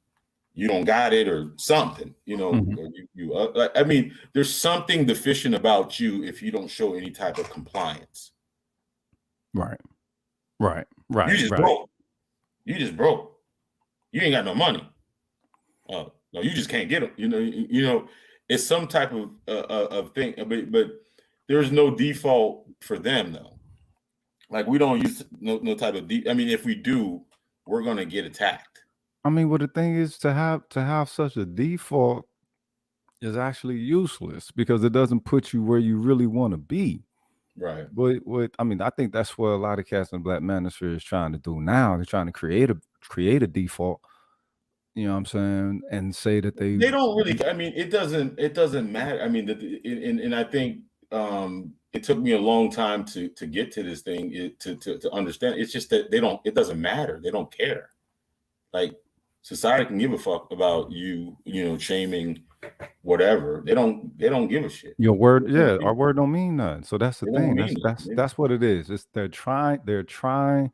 you don't got it or something, you know. Or I mean, there's something deficient about you if you don't show any type of compliance. Right. You just broke. You ain't got no money. No, you just can't get them. You know, it's some type of thing. But there's no default for them though. Like, we don't use no type of I mean, if we do, we're gonna get attacked. I mean, well, the thing is, to have such a default is actually useless because it doesn't put you where you really want to be. Right. But I mean, I think that's what a lot of cats in Black Manosphere is trying to do now. They're trying to create a default. You know what I'm saying? And say that they don't really. I mean, it doesn't matter. I mean, and I think it took me a long time to get to this thing, to understand. It's just that it doesn't matter. They don't care. Like, society can give a fuck about you know, shaming, whatever. They don't give a shit. Your word, our word don't mean nothing. So that's the thing. That's what it is. It's they're trying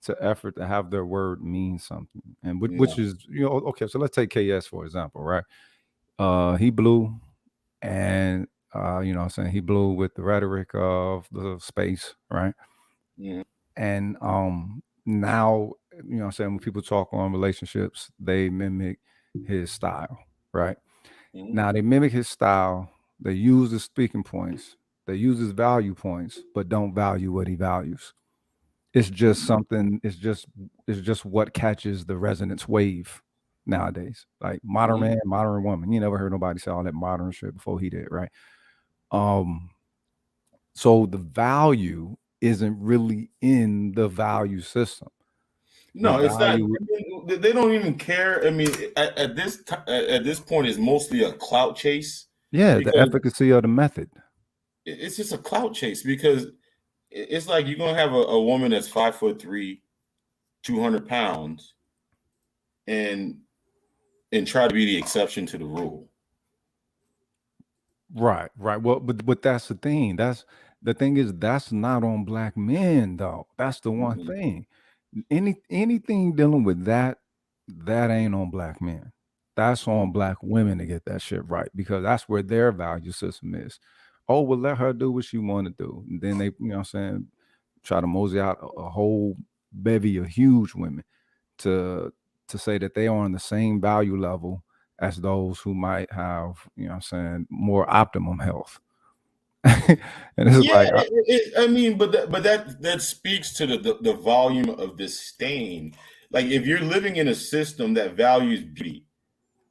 to effort to have their word mean something. And which is, you know, okay, so let's take KS for example, right? He blew, and you know what I'm saying, he blew with the rhetoric of the space, right? And now, you know what I'm saying, when people talk on relationships, they mimic his style, right? Now they mimic his style, they use his speaking points, they use his value points, but don't value what he values. It's just something, it's just what catches the resonance wave nowadays. Like modern man, modern woman. You never heard nobody say all that modern shit before he did, right? So the value isn't really in the value system. No, it's not. They don't even care. I mean, at this point, it's mostly a clout chase. Yeah, the efficacy of the method. it's just a clout chase, because it's like you're gonna have a woman that's 5'3", 200 pounds, and try to be the exception to the rule. Right. Well, but that's the thing. That's the thing is that's not on black men though. That's the one Mhm. thing. Anything dealing with that ain't on black men. That's on black women to get that shit right, because that's where their value system is. Oh, well, let her do what she want to do. And then they, you know what I'm saying, try to mosey out a whole bevy of huge women to say that they are on the same value level as those who might have, you know what I'm saying, more optimum health. And it's Yeah, like, I mean, but that speaks to the volume of disdain. Like, if you're living in a system that values beauty,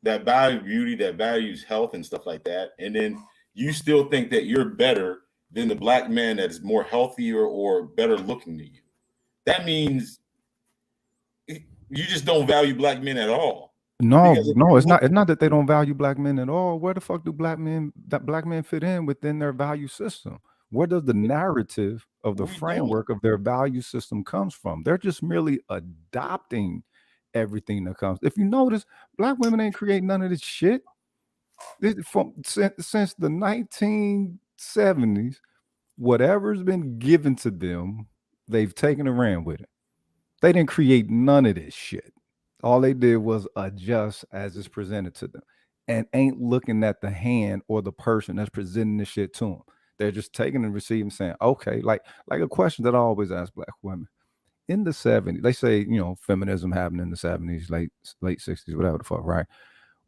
that values health and stuff like that, and then you still think that you're better than the black man that is more healthier or better looking than you, that means you just don't value black men at all. no, Because if no, you it's look, not that they don't value black men at all. Where the fuck do black men fit in within their value system? Where does the narrative of the we don't. framework of their value system comes from? They're just merely adopting everything that comes. If you notice, black women ain't creating none of this shit. Since the 1970s, whatever's been given to them, they've taken and ran with it. They didn't create none of this shit. All they did was adjust as it's presented to them, and ain't looking at the hand or the person that's presenting the shit to them. They're just taking and receiving, saying, okay, like a question that I always ask black women. In the 70s, they say, you know, feminism happened in the 70s, late 60s, whatever the fuck, right?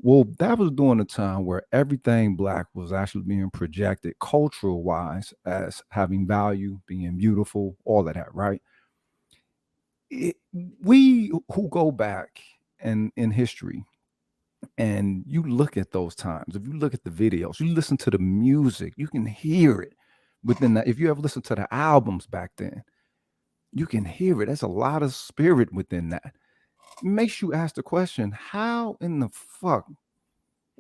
Well, that was during a time where everything black was actually being projected cultural wise as having value, being beautiful, all of that, right? We who go back and in history and you look at those times, if you look at the videos, you listen to the music, you can hear it within that. If you ever listen to the albums back then, you can hear it. There's a lot of spirit within that. It makes you ask the question, how in the fuck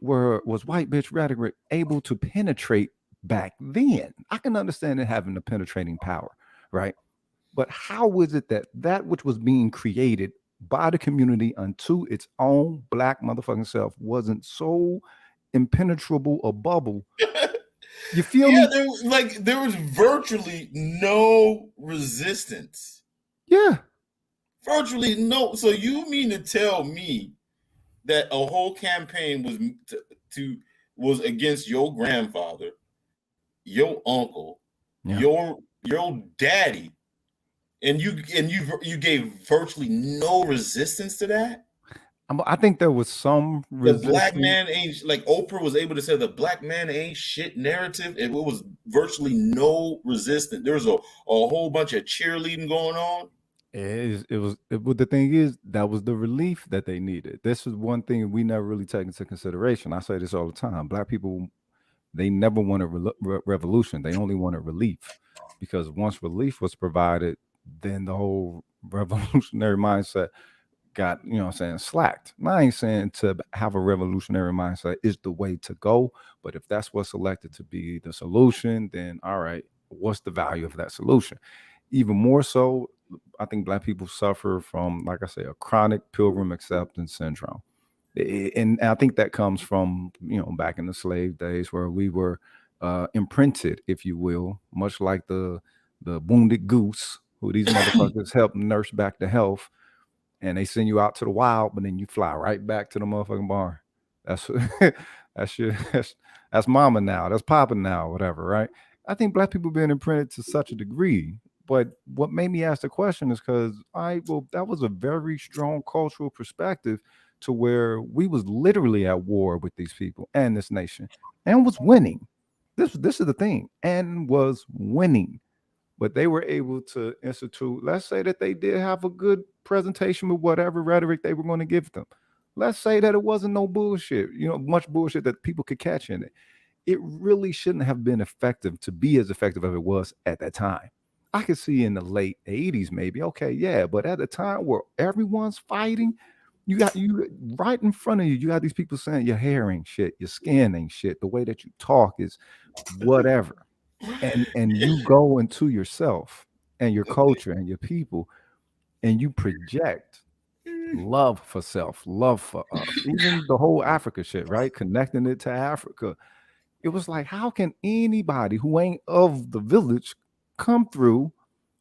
was white bitch rhetoric able to penetrate back then? I can understand it having the penetrating power, right? But how is it that which was being created by the community unto its own black motherfucking self wasn't so impenetrable a bubble? You feel Yeah, me? there was virtually no resistance. Yeah. Virtually no. So you mean to tell me that a whole campaign was against your grandfather, your uncle, Yeah. your daddy, and you gave virtually no resistance to that? I think there was some The black resistance. man ain't, like Oprah was able to say, the black man ain't shit narrative. It was virtually no resistance. There was a whole bunch of cheerleading going on. But the thing is, that was the relief that they needed. This is one thing we never really take into consideration. I say this all the time. Black people, they never wanted revolution. They only wanted relief, because once relief was provided, then the whole revolutionary mindset got, you know what I'm saying, slacked. And I ain't saying to have a revolutionary mindset is the way to go, but if that's what's selected to be the solution, then all right, what's the value of that solution? Even more so, I think black people suffer from, like I say, a chronic pilgrim acceptance syndrome. And I think that comes from, you know, back in the slave days where we were imprinted, if you will, much like the wounded goose who these motherfuckers help nurse back to health, and they send you out to the wild, but then you fly right back to the motherfucking barn. That's that's your that's mama now, that's popping now, whatever, right? I think black people being imprinted to such a degree. But what made me ask the question is because that was a very strong cultural perspective to where we was literally at war with these people and this nation and was winning. This is the thing, and was winning. But they were able to institute, let's say that they did have a good presentation with whatever rhetoric they were going to give them. Let's say that it wasn't no bullshit, you know, much bullshit that people could catch in it. It really shouldn't have been effective to be as effective as it was at that time. I could see in the late 80s, maybe, okay, yeah, but at a time where everyone's fighting, you right in front of you, you got these people saying your hair ain't shit, your skin ain't shit, the way that you talk is whatever. and you go into yourself and your culture and your people, and you project love for self, love for us, even the whole Africa shit, right? Connecting it to Africa. It was like, how can anybody who ain't of the village come through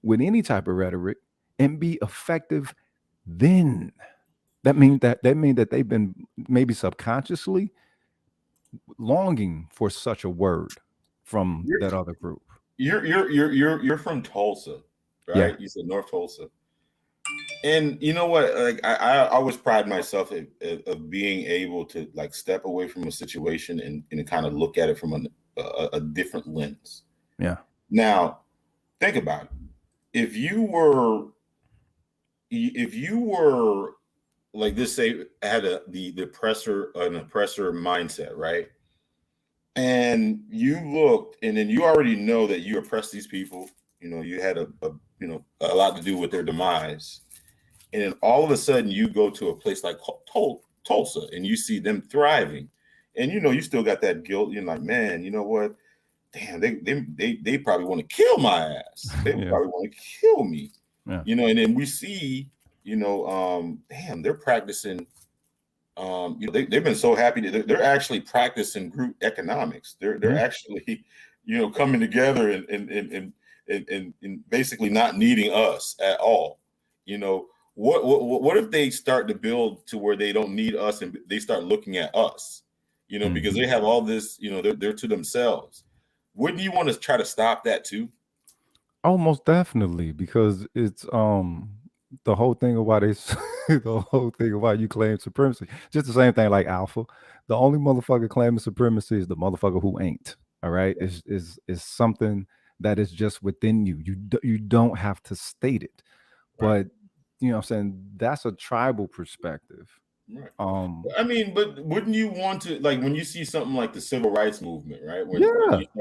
with any type of rhetoric and be effective then? That means that they've been maybe subconsciously longing for such a word from that other group. You're from Tulsa, right? Yeah. You said North Tulsa. And you know what? Like I always pride myself of being able to like step away from a situation and kind of look at it from a different lens. Yeah. Now, think about it. If you were like this, say had the oppressor mindset, right? And you looked, and then you already know that you oppressed these people. You know, you had a lot to do with their demise. And then all of a sudden you go to a place like Tulsa and you see them thriving. And you know, you still got that guilt. You're like, man, you know what? Damn, they probably want to kill my ass. They probably want to kill me. Yeah. You know, and then we see, you know, damn, they're practicing. You know, they've been so happy that they're actually practicing group economics. They're actually, you know, coming together and basically not needing us at all. You know, what if they start to build to where they don't need us and they start looking at us? You know, because they have all this, you know, they're to themselves. Wouldn't you want to try to stop that too? Oh, most definitely, because it's the whole thing about the whole thing about you claim supremacy. Just the same thing like Alpha. The only motherfucker claiming supremacy is the motherfucker who ain't. All right, is something that is just within you. You don't have to state it, but you know what I'm saying, that's a tribal perspective. Right. I mean, but wouldn't you want to, like, when you see something like the civil rights movement, right? When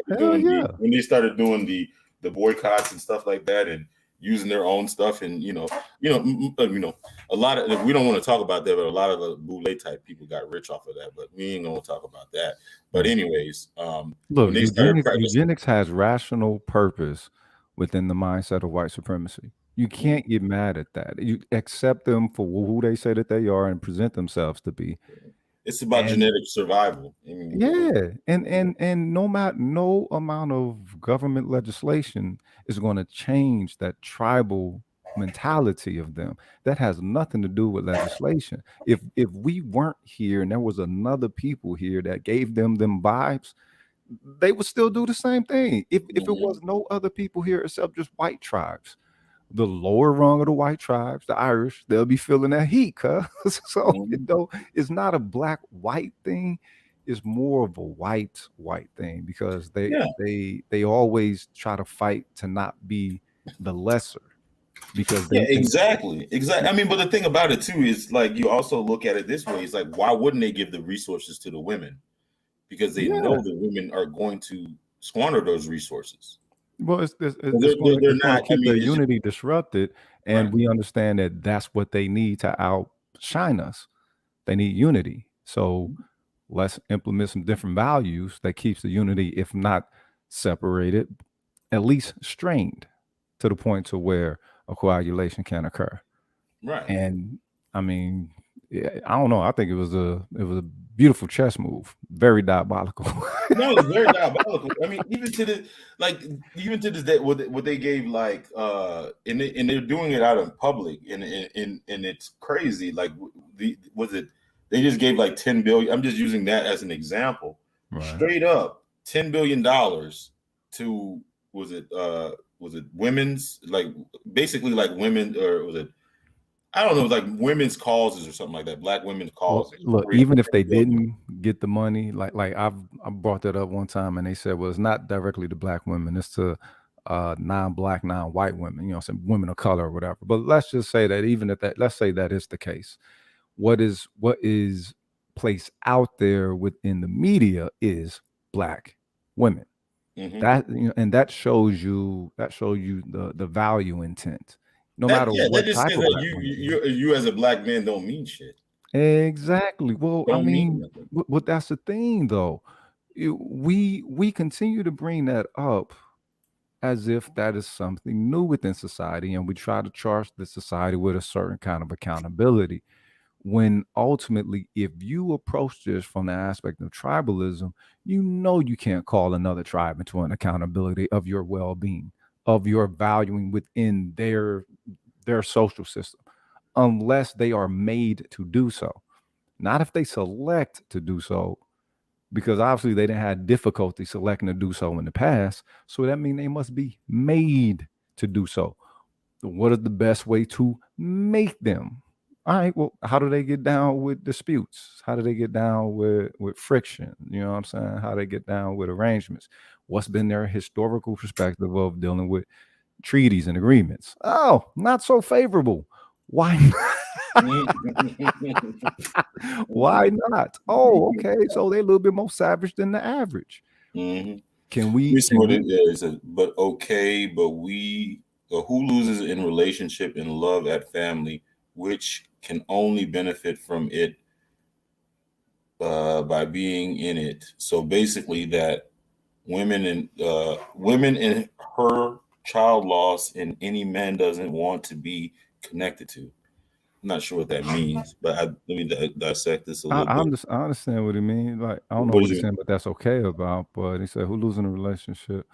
when they started doing the boycotts and stuff like that, and using their own stuff, and you know, a lot of, we don't want to talk about that, but a lot of the Boule type people got rich off of that. But we ain't gonna talk about that. But anyways, look, eugenics has rational purpose within the mindset of white supremacy. You can't get mad at that. You accept them for who they say that they are and present themselves to be. It's about genetic survival. I mean, and no amount of government legislation is going to change that tribal mentality of them. That has nothing to do with legislation. If we weren't here and there was another people here that gave them vibes, they would still do the same thing. If it was no other people here except just white tribes, the lower rung of the white tribes, the Irish, they'll be feeling that heat, so it's not a black white thing. It's more of a white thing, because they always try to fight to not be the lesser, because exactly. I mean, but the thing about it too is, like, you also look at it this way. It's like, why wouldn't they give the resources to the women? Because they know the women are going to squander those resources. Well, it's going to keep the unity disrupted, and we understand that that's what they need to outshine us. They need unity. So let's implement some different values that keeps the unity, if not separated, at least strained to the point to where a coagulation can occur. Right. And I mean, I don't know. I think it was a beautiful chess move. Very diabolical. No, it's very diabolical. I mean, even to this day, what they gave, like, and they're doing it out in public, and it's crazy. Like, they just gave like $10 billion. I'm just using that as an example. Right. Straight up, $10 billion to was it women's, like, basically like women, or was it, I don't know, like women's causes or something like that, Black women's causes. Well, look, even if they didn't get the money, like I brought that up one time, and they said, well, it's not directly to Black women, it's to non-Black, non-white women, you know, some women of color or whatever. But let's just say that even if that, let's say that is the case, what is placed out there within the media is Black women. That, you know, and that shows you the value intent. No matter what type of you as a Black man don't mean shit. Exactly. Well, I mean, that's the thing, though. We continue to bring that up as if that is something new within society, and we try to charge the society with a certain kind of accountability. When ultimately, if you approach this from the aspect of tribalism, you know you can't call another tribe into an accountability of your well-being, of your valuing within their social system, unless they are made to do so. Not if they select to do so, because obviously they didn't have difficulty selecting to do so in the past. So that means they must be made to do so. What is the best way to make them? All right, well, how do they get down with disputes? How do they get down with friction? You know what I'm saying? How they get down with arrangements? What's been their historical perspective of dealing with treaties and agreements? Oh, not so favorable. Why? Why not? Oh, okay. So they're a little bit more savage than the average. Mm-hmm. Can we? See what it is, but okay, but who loses in relationship and love at family, which can only benefit from it by being in it. So basically, that women and her child loss, and any man doesn't want to be connected to. I'm not sure what that means, but let me dissect this a little bit. I understand what he means. Like, I don't know What what do he's you saying, but that's okay about. But he said, who losing a relationship?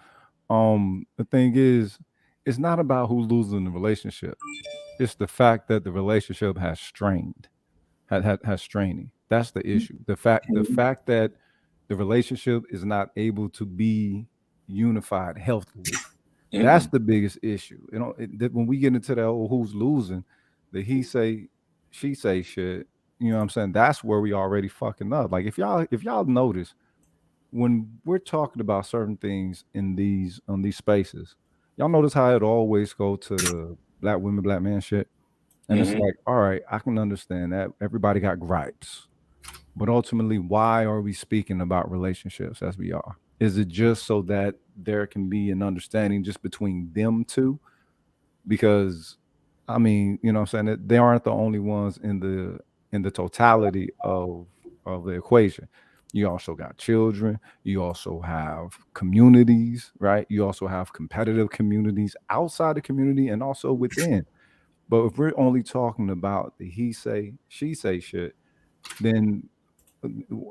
The thing is, it's not about who losing the relationship. It's the fact that the relationship has strained, has straining. That's the issue. The fact that the relationship is not able to be unified healthily. That's the biggest issue. You know, when we get into that who's losing, the he say, she say shit. You know what I'm saying? That's where we already fucking up. Like if y'all notice, when we're talking about certain things in these on these spaces, y'all notice how it always go to the black women, black man shit. And it's like, all right, I can understand that. Everybody got gripes. But ultimately, why are we speaking about relationships as we are? Is it just so that there can be an understanding just between them two? Because I mean, you know what I'm saying, that they aren't the only ones in the totality of the equation. You also got children, you also have communities, right? You also have competitive communities outside the community and also within. But if we're only talking about the he say, she say shit, then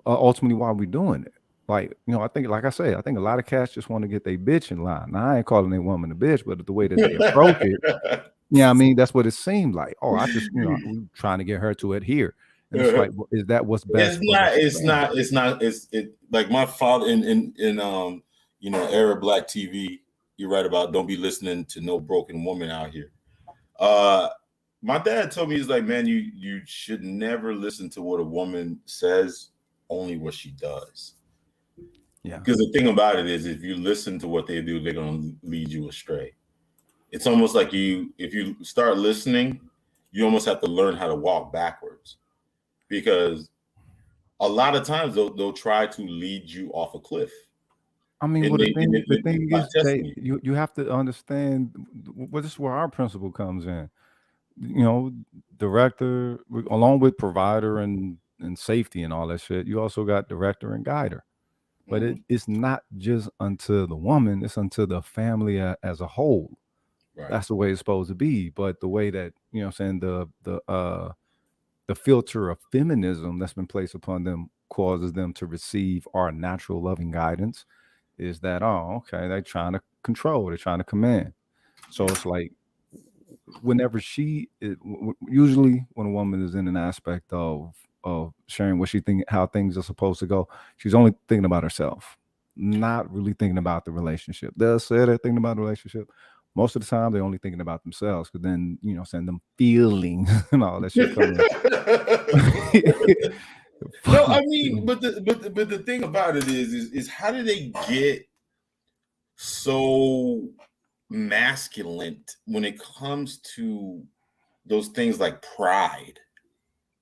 ultimately why are we doing it? Like, you know, I think, like I say, I think a lot of cats just want to get their bitch in line. Now, I ain't calling a woman a bitch, but the way that they approach it, yeah, I mean, that's what it seemed like. Oh, I just, you know, we're trying to get her to adhere. And it's like, well, is that what's best? It's not. It's like my father in you know, Arab Black TV. You're right about don't be listening to no broken woman out here. My dad told me, he's like, man, you should never listen to what a woman says, only what she does. Yeah. Because the thing about it is, if you listen to what they do, they're going to lead you astray. It's almost like if you start listening, you almost have to learn how to walk backwards, because a lot of times they'll try to lead you off a cliff. I mean, well, the thing is, you have to understand. Well, this is where our principle comes in. You know, director along with provider and safety and all that shit. You also got director and guider. But it's not just unto the woman; it's unto the family as a whole. Right. That's the way it's supposed to be. But the way that, you know what I'm saying, the filter of feminism that's been placed upon them causes them to receive our natural loving guidance is that, oh, okay, they're trying to control, they're trying to command. So it's like, whenever usually when a woman is in an aspect of sharing what she think, how things are supposed to go, she's only thinking about herself, not really thinking about the relationship. They'll say they're thinking about the relationship. Most of the time, they're only thinking about themselves, because then, you know, send them feelings and all that shit coming. No, I mean, but the thing about it is how do they get so masculine when it comes to those things like pride?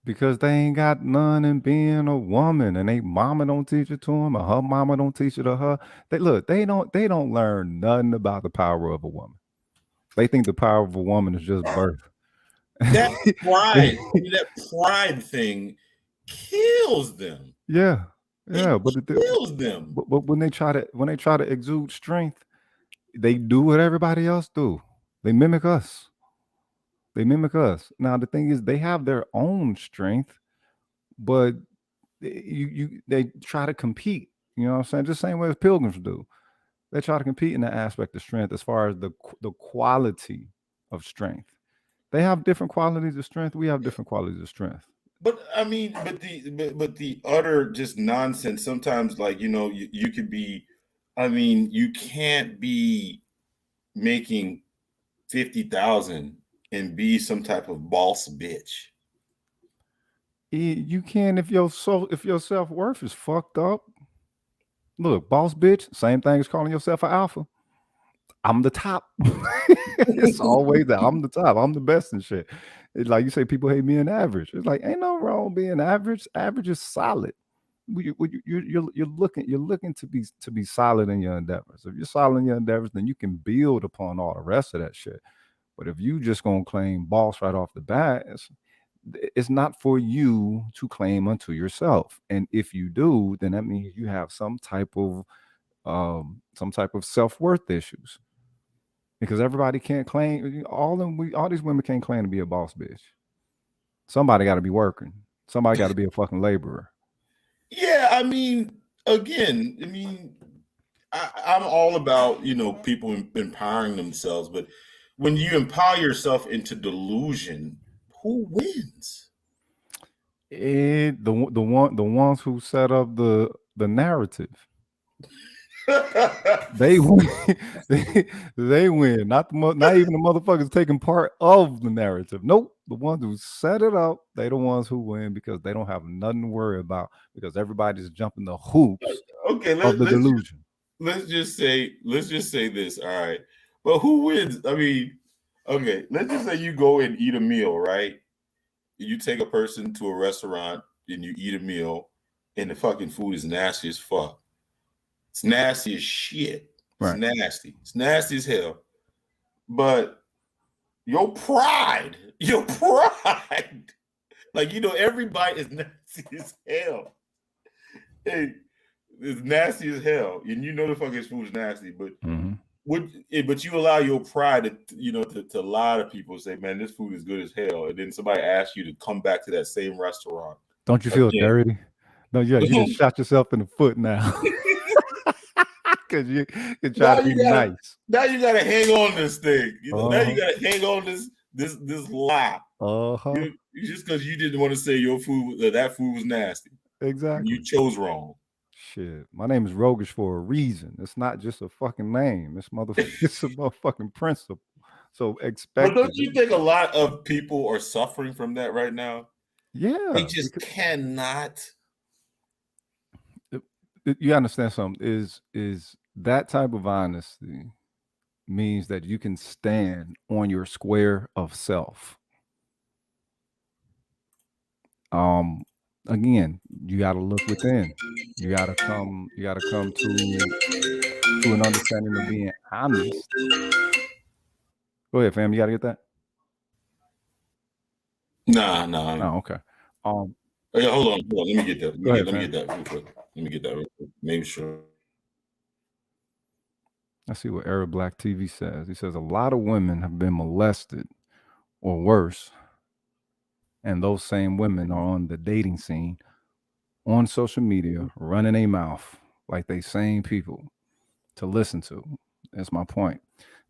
Because they ain't got none in being a woman, and they mama don't teach it to them, or her mama don't teach it to her. They don't learn nothing about the power of a woman. They think the power of a woman is just birth. That pride thing kills them. Yeah, but it kills them. But when they try to exude strength, They do what everybody else do. They mimic us. Now the thing is, they have their own strength, but they try to compete. You know what I'm saying? Just the same way as pilgrims do. They try to compete in the aspect of strength as far as the quality of strength. They have different qualities of strength. We have different qualities of strength. But I mean, but the utter just nonsense. Sometimes, like, you know, you could be. I mean, you can't be making 50,000 and be some type of boss bitch. You can if your self-worth is fucked up. Look, boss bitch, same thing as calling yourself an alpha. I'm the top. It's always that I'm the top. I'm the best and shit. It's like you say, people hate being average. It's like ain't no wrong being average. Average is solid. You're looking to be solid in your endeavors. If you're solid in your endeavors, then you can build upon all the rest of that shit. But if you just gonna claim boss right off the bat, it's not for you to claim unto yourself. And if you do, then that means you have some type of self-worth issues. Because everybody can't claim all these women can't claim to be a boss bitch. Somebody got to be working. Somebody got to be a fucking laborer. Yeah, I mean, again, I mean, I'm all about, you know, people empowering themselves, but when you empower yourself into delusion, who wins? The ones who set up the narrative. They win. they win. Not even the motherfuckers taking part of the narrative. Nope. The ones who set it up, they the ones who win because they don't have nothing to worry about because everybody's jumping the hoops of the delusion. Let's just say this. All right. But who wins? I mean, okay, let's just say you go and eat a meal, right? You take a person to a restaurant and you eat a meal and the fucking food is nasty as fuck. It's nasty as shit. It's nasty. It's nasty as hell. But your pride, like, you know, everybody is nasty as hell. Hey, it's nasty as hell. And you know the fucking food is nasty, but but you allow your pride to, you know, to lie to people and say, man, this food is good as hell. And then somebody asks you to come back to that same restaurant. Don't you feel dirty? No, yeah, you just shot yourself in the foot now. Because you can try to be nice. Now you gotta hang on this thing. You know, now you gotta hang on this lie. Just because you didn't want to say your food, that food was nasty. Exactly. You chose wrong. Shit. My name is Roguish for a reason. It's not just a fucking name. It's a motherfucking principle. So expect. But don't you think a lot of people are suffering from that right now? Yeah. They just cannot. You understand something? Is that type of honesty means that you can stand on your square of self. Again, you got to look within. You got to come to an understanding of being honest. Go ahead, fam. You got to get that. Nah. Oh, okay. Yeah, hold on. Let me get that. Let me get that real quick. Make sure. I see what Arab Black TV says. He says a lot of women have been molested or worse. And those same women are on the dating scene, on social media, running a mouth like they same people to listen to. That's my point.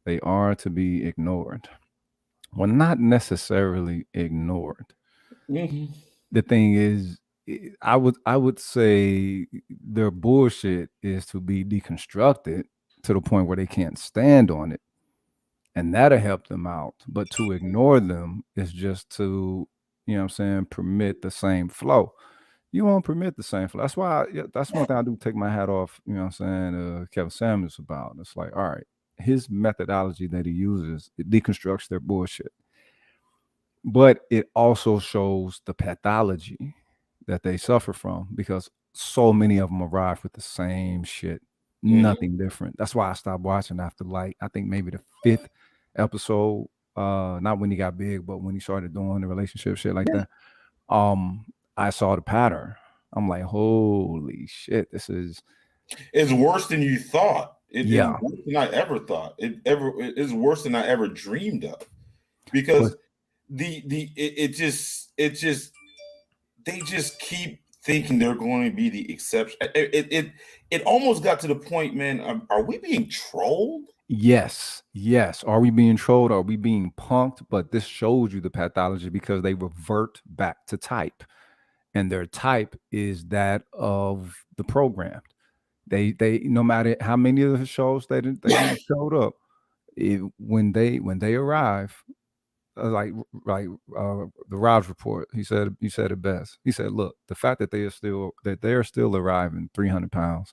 They are to be ignored. Well, not necessarily ignored. Mm-hmm. The thing is, I would say their bullshit is to be deconstructed to the point where they can't stand on it. And that'll help them out. But to ignore them is just to, you know what I'm saying, permit the same flow. You won't permit the same flow. That's why, that's one thing I do take my hat off, you know what I'm saying, Kevin Samuels about. It's like, all right, his methodology that he uses, it deconstructs their bullshit. But it also shows the pathology that they suffer from because so many of them arrive with the same shit. Nothing different. That's why I stopped watching after, like, I think maybe the 5th episode. Not when he got big, but when he started doing the relationship shit like that. I saw the pattern. I'm like, holy shit, it's worse than you thought. It's Yeah. worse than I ever thought. It is worse than I ever dreamed of, because it just they just keep thinking they're going to be the exception. It almost got to the point, man. Are we being trolled? Yes. Are we being trolled? Are we being punked? But this shows you the pathology because they revert back to type, and their type is that of the programmed. They no matter how many of the shows they showed up, when they arrive, the Raj report, he said it best. He said, "Look, the fact that they're still arriving 300 pounds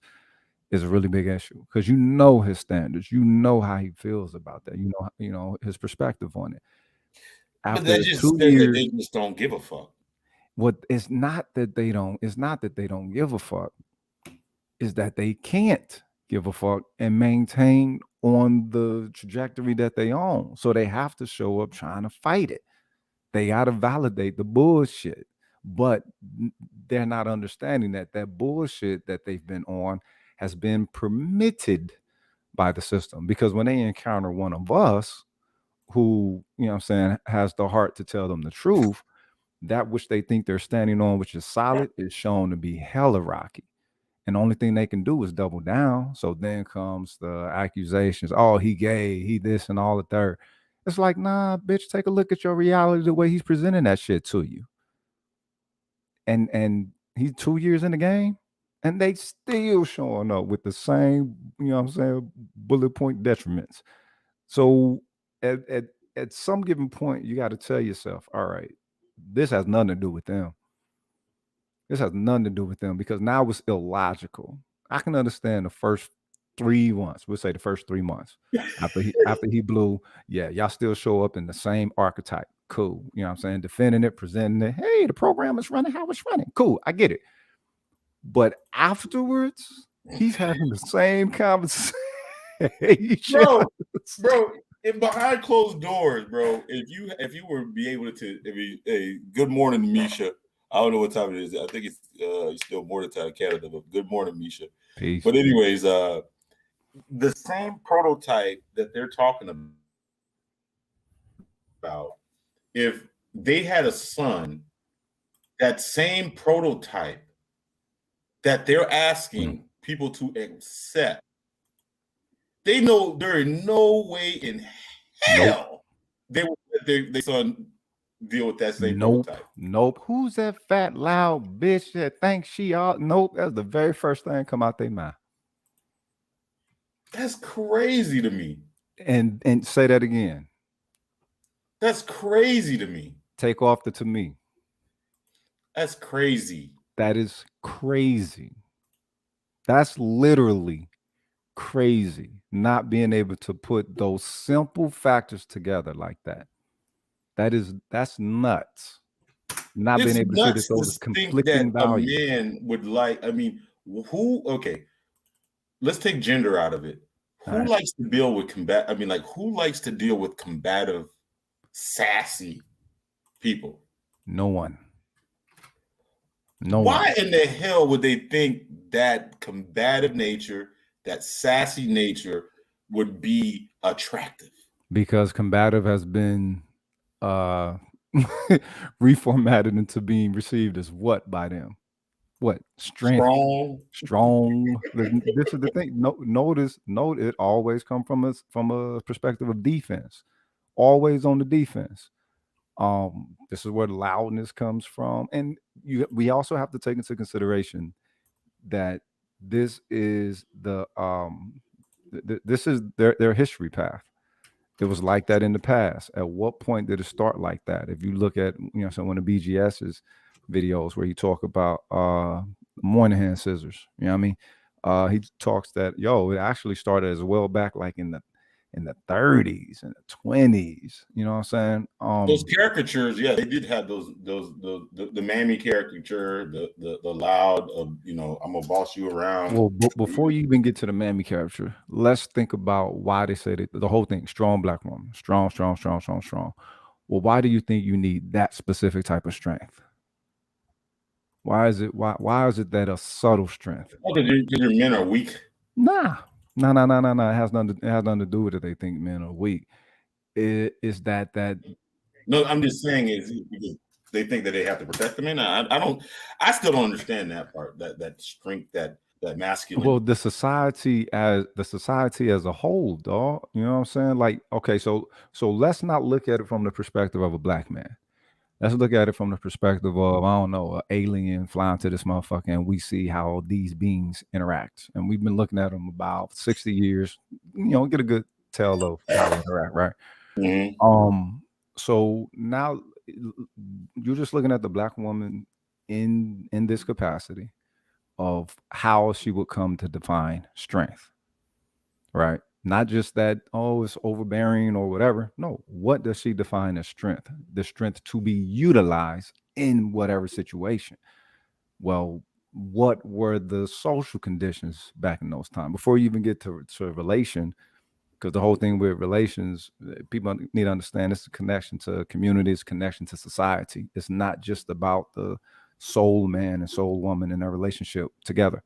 is a really big issue because you know his standards, you know how he feels about that, you know his perspective on it." But After that just 2 says that years, they just don't give a fuck. it's not that they don't give a fuck. Is that they can't give a fuck and maintain on the trajectory that they own. So they have to show up trying to fight it. They got to validate the bullshit. But they're not understanding that bullshit that they've been on has been permitted by the system. Because when they encounter one of us who, you know what I'm saying, has the heart to tell them the truth, that which they think they're standing on, which is solid, is shown to be hella rocky. And the only thing they can do is double down. So then comes the accusations. Oh, he gay, he this and all the third. It's like, nah, bitch, take a look at your reality, the way he's presenting that shit to you. And he's 2 years in the game, and they still showing up with the same, you know what I'm saying, bullet point detriments. So at some given point, you got to tell yourself, all right, this has nothing to do with them. This has nothing to do with them because now it's illogical. I can understand the first 3 months. We'll say the first 3 months after he blew. Yeah, y'all still show up in the same archetype. Cool. You know what I'm saying? Defending it, presenting it. Hey, the program is running how it's running. Cool. I get it. But afterwards, he's having the same conversation. Bro, in behind closed doors, bro. If you were be able to, hey, good morning, Misha. I don't know what time it is. I think it's still morning time in Canada, but good morning, Misha. Peace. But anyways, the same prototype that they're talking about, if they had a son, that same prototype that they're asking people to accept, they know there is no way in hell they will let their son deal with that same prototype. Nope. Who's that fat, loud bitch that thinks she all? Nope. That's the very first thing come out their mouth. That's crazy to me. And say that again. That's crazy to me. Take off the to me. That's crazy. That is crazy. That's literally crazy. Not being able to put those simple factors together like that. That's nuts. Not being able to see that those conflicting values. A man would like. I mean, who? Okay, let's take gender out of it. Who likes to deal with who likes to deal with combative, sassy people? No one. Why in the hell would they think that combative nature, that sassy nature, would be attractive? Because combative has been reformatted into being received as what by them? What? Strength. Strong. This is the thing. Note it always come from a perspective of defense. Always on the defense. This is where the loudness comes from. And we also have to take into consideration that this is this is their history path. It was like that in the past. At what point did it start like that? If you look at, some of the BGS's videos where he talk about Moynihan scissors, you know what I mean? He talks that it actually started as well back like in the 30s and the 20s. You know what I'm saying? Those caricatures, yeah, they did have the mammy caricature, the loud, I'm gonna boss you around. Well, before you even get to the mammy caricature, let's think about why they said it. The whole thing: strong black woman, strong. Well, why do you think you need that specific type of strength? Why is it that a subtle strength? Because your men are weak. Nah. No. It has nothing to do with it. They think men are weak. It is that No, I'm just saying is because they think that they have to protect the men. I still don't understand that part, that strength, that masculine. well, the society as a whole, dog. You know what I'm saying? Like, okay, so let's not look at it from the perspective of a black man. Let's look at it from the perspective of, I don't know, an alien flying to this motherfucker, and we see how these beings interact. And we've been looking at them about 60 years, get a good tell of how they interact, right? Mhm. So now you're just looking at the black woman in this capacity of how she would come to define strength, right? Not just that, oh, it's overbearing or whatever. No, what does she define as strength? The strength to be utilized in whatever situation. Well, what were the social conditions back in those times before you even get to relation? Because the whole thing with relations, people need to understand it's a connection to communities, connection to society. It's not just about the soul man and soul woman in their relationship together.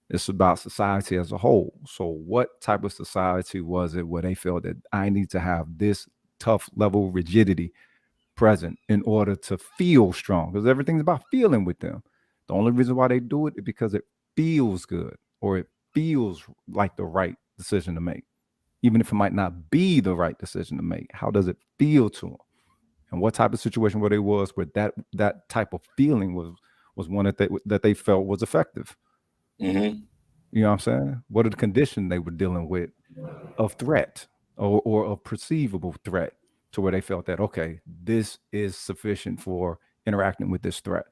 It's about society as a whole. So what type of society was it where they felt that I need to have this tough level rigidity present in order to feel strong? Because everything's about feeling with them. The only reason why they do it is because it feels good or it feels like the right decision to make. Even if it might not be the right decision to make, how does it feel to them? And what type of situation where they was where that type of feeling was one that they felt was effective. Mm-hmm. You know what I'm saying? What are the conditions they were dealing with of threat or of perceivable threat to where they felt that, okay, this is sufficient for interacting with this threat.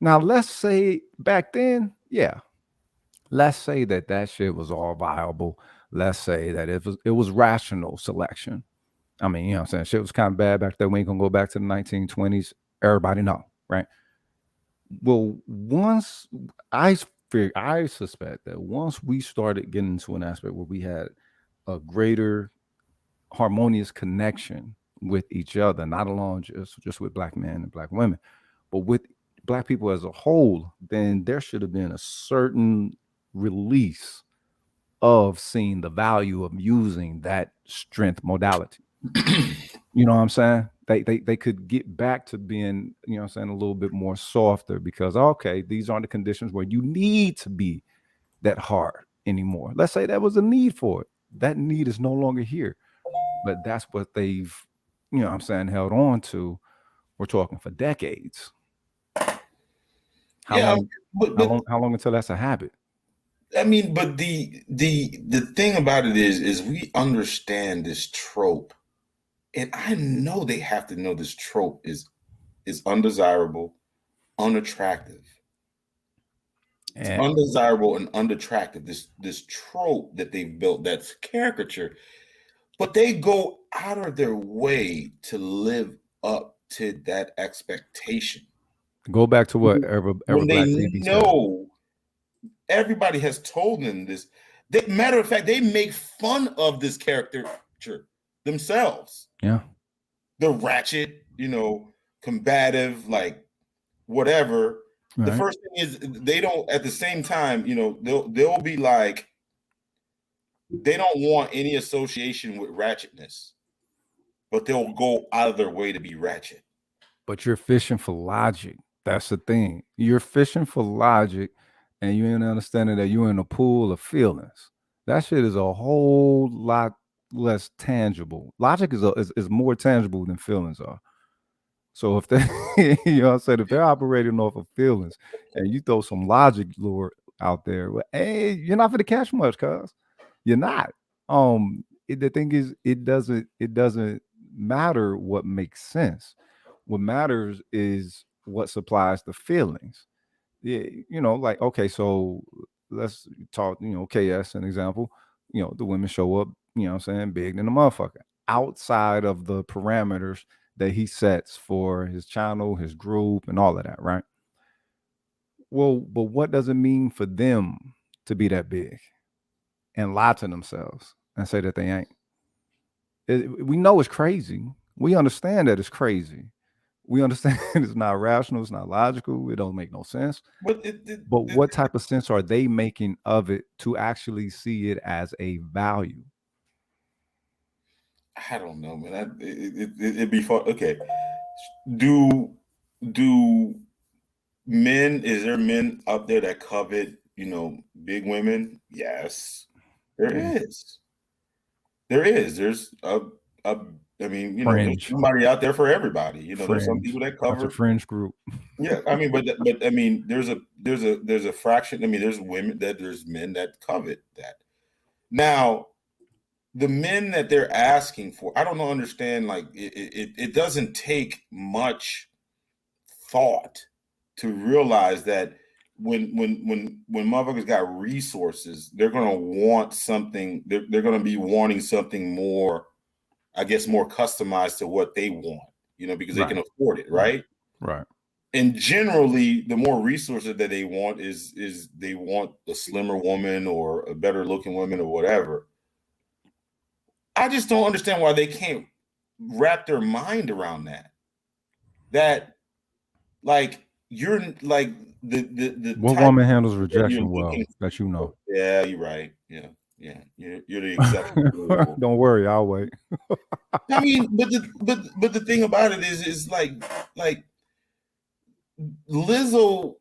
Now, let's say back then, yeah, let's say that shit was all viable. Let's say that it was rational selection. I mean, you know what I'm saying? Shit was kind of bad back then. We ain't gonna go back to the 1920s. Everybody know, right? Well, once I suspect that once we started getting into an aspect where we had a greater harmonious connection with each other, not alone just with black men and black women, but with black people as a whole, then there should have been a certain release of seeing the value of using that strength modality. You know what I'm saying? They could get back to being, you know what I'm saying, a little bit more softer because, okay, these aren't the conditions where you need to be that hard anymore. Let's say that was a need for it. That need is no longer here. But that's what they've, you know what I'm saying, held on to. We're talking for decades. How long until that's a habit? I mean, but the thing about it is we understand this trope, and I know they have to know this trope is undesirable, unattractive. It's undesirable and unattractive. This trope that they've built, that's caricature, but they go out of their way to live up to that expectation. Go back to what ever when Black they TV know said. Everybody has told them this. Matter of fact, they make fun of this character themselves. Yeah. The ratchet, combative, like whatever. Right. The first thing is they don't, at the same time, they'll be like, they don't want any association with ratchetness, but they'll go out of their way to be ratchet. But you're fishing for logic. That's the thing. You're fishing for logic, and you ain't understanding that you're in a pool of feelings. That shit is a whole lot less tangible. Logic is more tangible than feelings are. So if they, you know what I'm saying, if they're operating off of feelings and you throw some logic lure out there, well, hey, you're not going to catch much, cuz you're not. The thing is, it doesn't matter what makes sense. What matters is what supplies the feelings. Yeah, like, okay, so let's talk, KS an example. The women show up, I'm saying, big than a motherfucker outside of the parameters that he sets for his channel, his group, and all of that, right? Well, but what does it mean for them to be that big and lie to themselves and say that they ain't? We know it's crazy. We understand that it's crazy. We understand it's not rational, it's not logical, it don't make no sense. But But what type of sense are they making of it to actually see it as a value? I don't know, man. It'd be fun. Okay. Do men, is there men up there that covet, big women? Yes, there is. There is. There's I mean, there's Fringe. somebody out there for everybody. There's some Fringe. people that That's a cover. fringe group. Yeah, I mean, but I mean, there's a fraction. I mean, there's men that covet that. Now, the men that they're asking for, I don't understand. Like, it doesn't take much thought to realize that when motherfuckers got resources, they're gonna want something. They're gonna be wanting something more, I guess, more customized to what they want. Because they can afford it, right? Right. And generally, the more resources that they want is they want a slimmer woman or a better looking woman or whatever. I just don't understand why they can't wrap their mind around that. That, like, you're like the What type woman handles you're rejection well looking that you know? Yeah, you're right. Yeah. You're the exception. Don't worry, I'll wait. I mean, but the thing about it is like Lizzo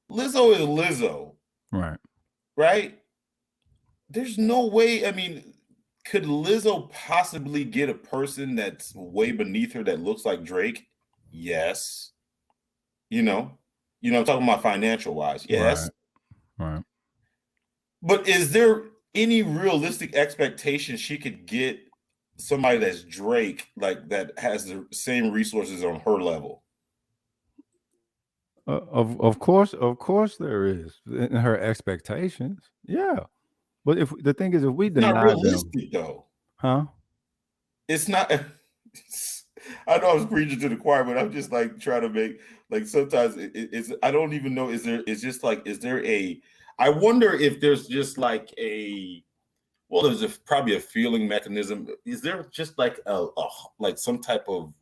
is Lizzo, right? There's no way. I mean, could Lizzo possibly get a person that's way beneath her that looks like Drake? Yes. I'm talking about financial wise. Yes. Right. But is there any realistic expectation she could get somebody that's Drake, like, that has the same resources on her level? Of course there is in her expectations. Yeah. But if the thing is, if we deny not realistic them, though. huh? It's not. I know I was preaching to the choir, but I'm just like trying to make, like, sometimes it's I don't even know. Is there a? I wonder if there's just like there's probably a feeling mechanism. Is there just like like some type of,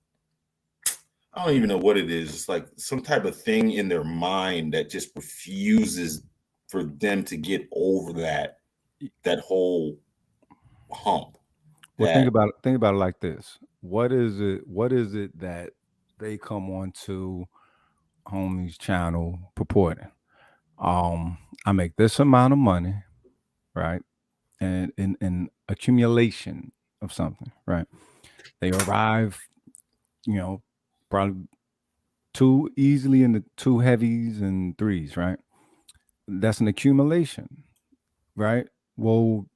I don't even know what it is. It's like some type of thing in their mind that just refuses for them to get over that whole hump. Well, think about it like this. What is it that they come on to homie's channel purporting? I make this amount of money, right? And in accumulation of something, right? They arrive, probably too easily in the 2 heavies and 3s, right? That's an accumulation, right? Well,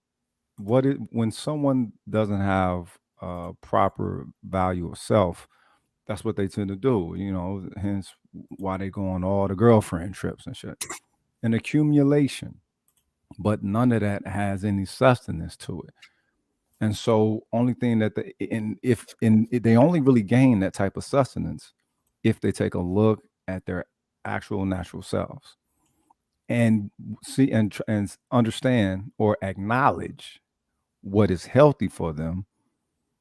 when someone doesn't have a proper value of self, that's what they tend to do, hence why they go on all the girlfriend trips and shit. An accumulation, but none of that has any sustenance to it. And so only thing that they only really gain that type of sustenance if they take a look at their actual natural selves and see and understand or acknowledge what is healthy for them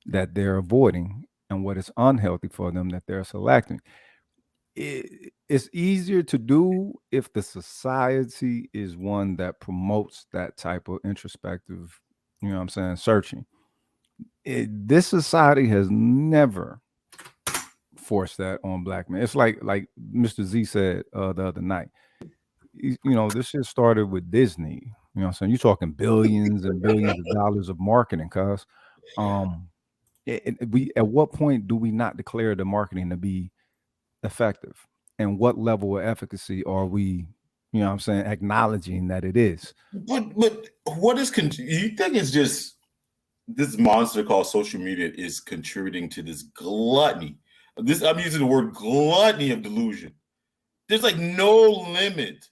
that they're avoiding and what is unhealthy for them that they're selecting. It's easier to do if the society is one that promotes that type of introspective, searching. This society has never forced that on Black men. It's like Mr. Z said the other night. This shit started with Disney. You're talking billions and billions of dollars of marketing, cuz. At what point do we not declare the marketing to be effective? And what level of efficacy are we, acknowledging that it is? But what is you think it's just this monster called social media is contributing to this gluttony? I'm using the word gluttony of delusion. There's like no limit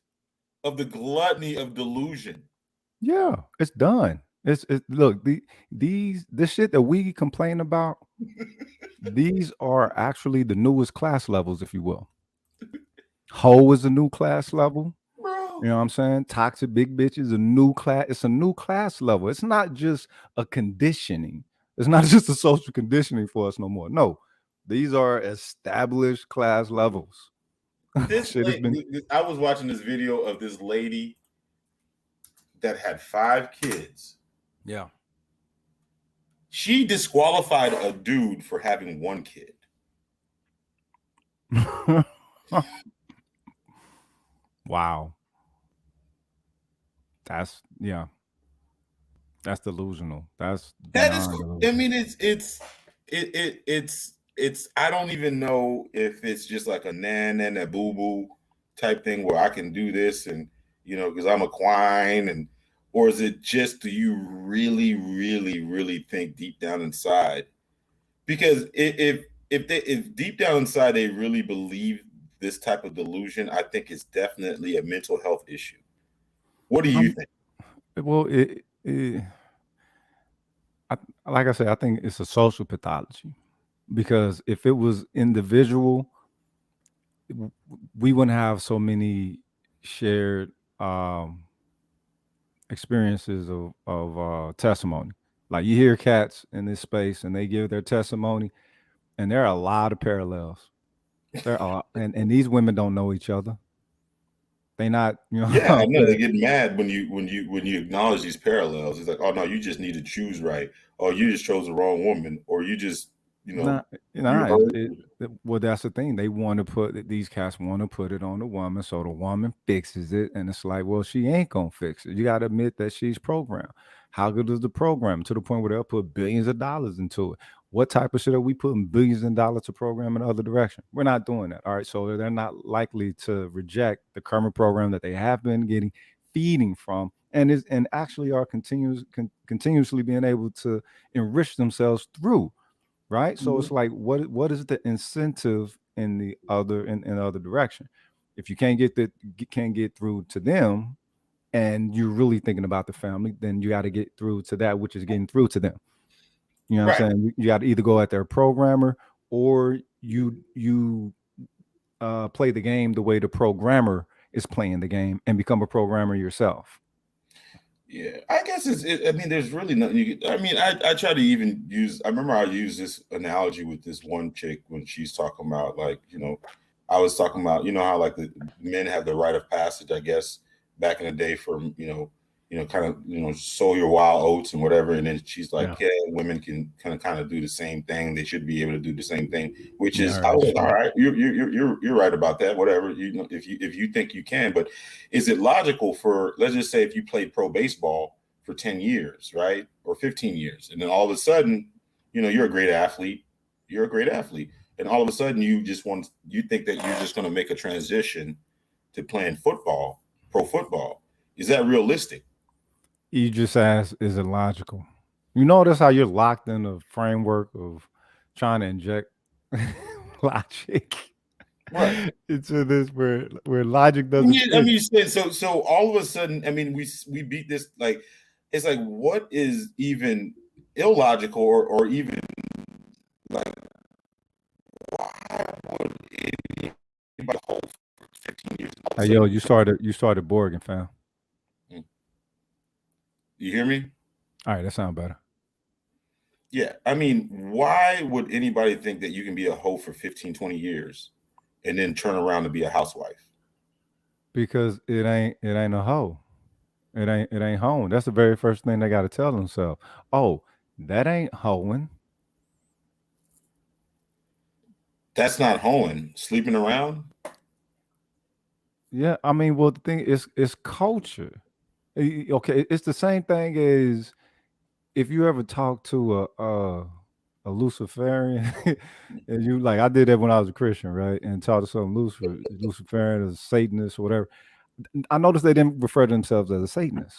of the gluttony of delusion. Yeah, it's done. Look, this shit that we complain about, these are actually the newest class levels, if you will. Hoe is a new class level. Bro. You know what I'm saying? Toxic big bitch is a new class. It's a new class level. It's not just a conditioning. It's not just a social conditioning for us no more. No, These are established class levels. This Shit has been. I was watching this video of this lady that had 5 kids. Yeah. She disqualified a dude for having 1 kid. Wow. That's delusional. That's That is, beyond I delusional. mean, it's I don't even know if it's just like a nan and a boo boo type thing where I can do this and because I'm a quine, and or is it just, do you really, really, really think deep down inside? Because if deep down inside they really believe this type of delusion, I think it's definitely a mental health issue. What do you think? Well, like I said, I think it's a social pathology, because if it was individual, we wouldn't have so many shared experiences of testimony. Like, you hear cats in this space and they give their testimony, and there are a lot of parallels. There are, and these women don't know each other. They not, Yeah, I know. They get mad when you acknowledge these parallels. It's like, oh no, you just need to choose right, or you just chose the wrong woman, or you just well, that's the thing. They want to put, these cats want to put it on the woman, so the woman fixes it, and it's like, well, she ain't gonna fix it. You got to admit that she's programmed. How good is the program? To the point where they'll put billions of dollars into it. What type of shit are we putting billions of dollars to program in the other direction? We're not doing that. All right, so they're not likely to reject the current program that they have been feeding from, and actually are continuously being able to enrich themselves through. Right. So it's like, what is the incentive in the other direction? If you can't get through to them, and you're really thinking about the family, then you got to get through to that which is getting through to them. You know what I'm saying? You got to either go at their programmer, or you play the game the way the programmer is playing the game and become a programmer yourself. Yeah, I guess I mean, there's really nothing I try to even use. I remember I used this analogy with this one chick when she's talking about, like, I was talking about, how like the men have the rite of passage, I guess, back in the day for, kind of, sow your wild oats and whatever. And then she's like, yeah, women can kind of do the same thing. They should be able to do the same thing, which is, I was like, all right, you're right about that. Whatever, if you think you can, but is it logical for, let's just say, if you played pro baseball for 10 years, right, or 15 years, and then all of a sudden, you're a great athlete, and all of a sudden you think that you're just going to make a transition to playing football, pro football. Is that realistic? You just asked, is it logical? You notice how you're locked in a framework of trying to inject logic into this, where logic doesn't. I mean, you said so. All of a sudden, I mean, we beat this. Like, it's like, what is even illogical, or even like, why would anybody hold for 15 years? Hey, yo, you started Borgen, fam. You hear me? All right, that sounds better. Yeah, I mean, why would anybody think that you can be a hoe for 15, 20 years and then turn around to be a housewife? Because it ain't a hoe. It ain't hoeing. That's the very first thing they got to tell themselves. Oh, that ain't hoeing. That's not hoeing. Sleeping around? Yeah, I mean, well, the thing is, it's culture. Okay, it's the same thing as if you ever talk to a Luciferian, and you, like, I did that when I was a Christian, right? And talk to some Luciferian, a Satanist, or whatever. I noticed they didn't refer to themselves as a Satanist,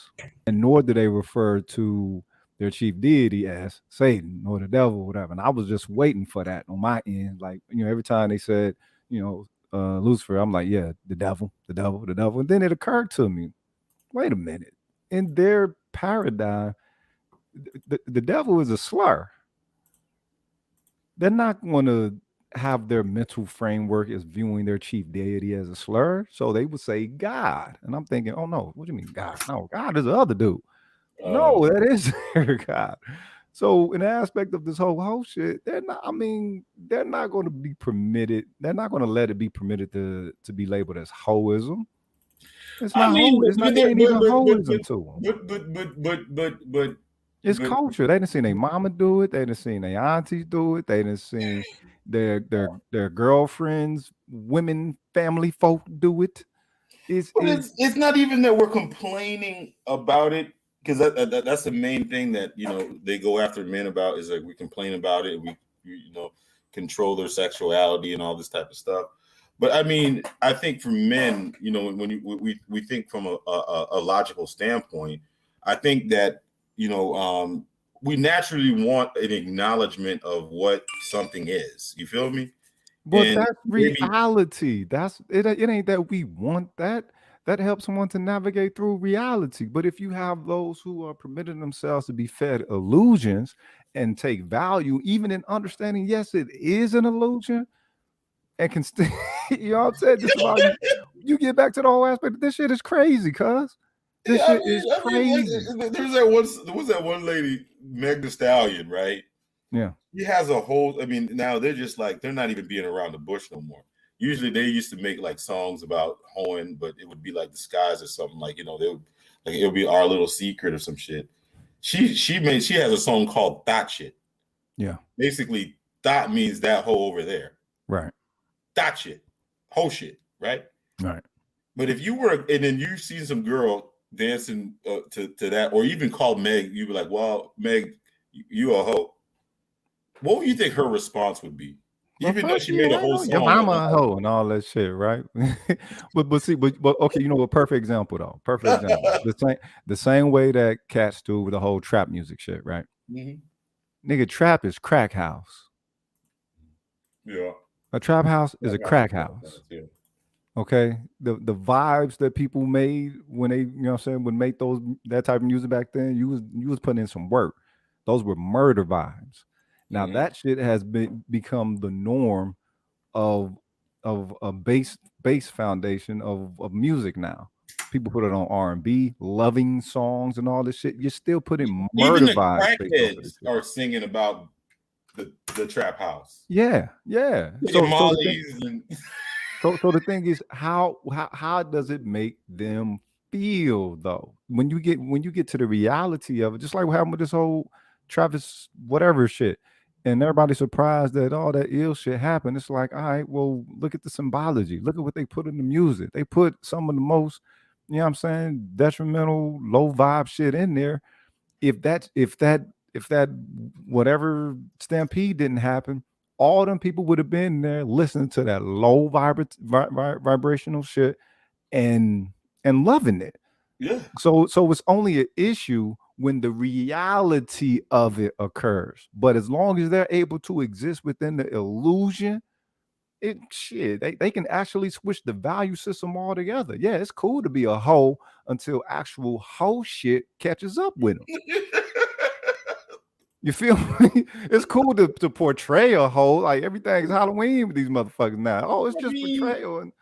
and nor did they refer to their chief deity as Satan or the devil, whatever. And I was just waiting for that on my end. Like, every time they said, Lucifer, I'm like, yeah, the devil. And then it occurred to me, wait a minute. In their paradigm, the devil is a slur. They're not going to have their mental framework as viewing their chief deity as a slur. So they would say God. And I'm thinking, oh no, what do you mean God? No, God is the other dude. No, that is their God. So in the aspect of this whole shit, they're not. I mean, they're not going to be permitted. They're not going to let it be permitted to be labeled as hoism. It's I not mean, ho. It's not. It ain't even hoism to them. but It's culture. They didn't seen their mama do it. They didn't seen their aunties do it. They didn't seen their girlfriends, women, family folk do it. It's not even that we're complaining about it, because that's the main thing that they go after men about, is like we complain about it, we control their sexuality and all this type of stuff. But I mean, I think for men, when we think from a logical standpoint, I think that we naturally want an acknowledgement of what something is. You feel me? But And that's reality. That's it. It ain't that we want that. That helps someone to navigate through reality. But if you have those who are permitting themselves to be fed illusions and take value, even in understanding, yes, it is an illusion, and can still, you know what I'm saying? This is why you get back to the whole aspect. This shit is crazy, cuz. This shit is crazy. There was that one lady, Meg Thee Stallion, right? Yeah. He has a whole, I mean, now they're just like, they're not even being around the bush no more. Usually they used to make like songs about hoeing, but it would be like Disguise or something, like, they would, like, it would be Our Little Secret or some shit. She has a song called Thot Shit. Yeah. Basically, thought means that hoe over there. Right. Thot shit. Hoe shit, right? Right. But if you were, and then you see some girl dancing to that, or even called Meg, you'd be like, well, Meg, you a hoe. What would you think her response would be? Even though she made a whole song, your mama a hoe and all that shit, right? but okay, a perfect example though. Perfect example. the same way that cats do with the whole trap music shit, right? Mm-hmm. Nigga, trap is crack house. Yeah. A trap house is a crack house. Yeah. Okay. The vibes that people made when they, would make that type of music back then, you was putting in some work. Those were murder vibes. Now that shit has become the norm of a base foundation of music now. People put it on R&B, loving songs and all this shit. You're still putting murder even the vibes. Crackheads are singing about the trap house. Yeah. So the thing is, how does it make them feel though? When you get to the reality of it, just like what happened with this whole Travis whatever shit, and everybody's surprised that all that ill shit happened. It's like, all right, well, look at the symbology. Look at what they put in the music. They put some of the most, detrimental, low vibe shit in there. If that whatever stampede didn't happen, all them people would have been there listening to that low vibrational shit and loving it. Yeah. So it's only an issue when the reality of it occurs. But as long as they're able to exist within the illusion, they can actually switch the value system altogether. Yeah, it's cool to be a hoe until actual hoe shit catches up with them. You feel me? It's cool to portray a hoe, like everything's Halloween with these motherfuckers now. Oh, it's just portrayal and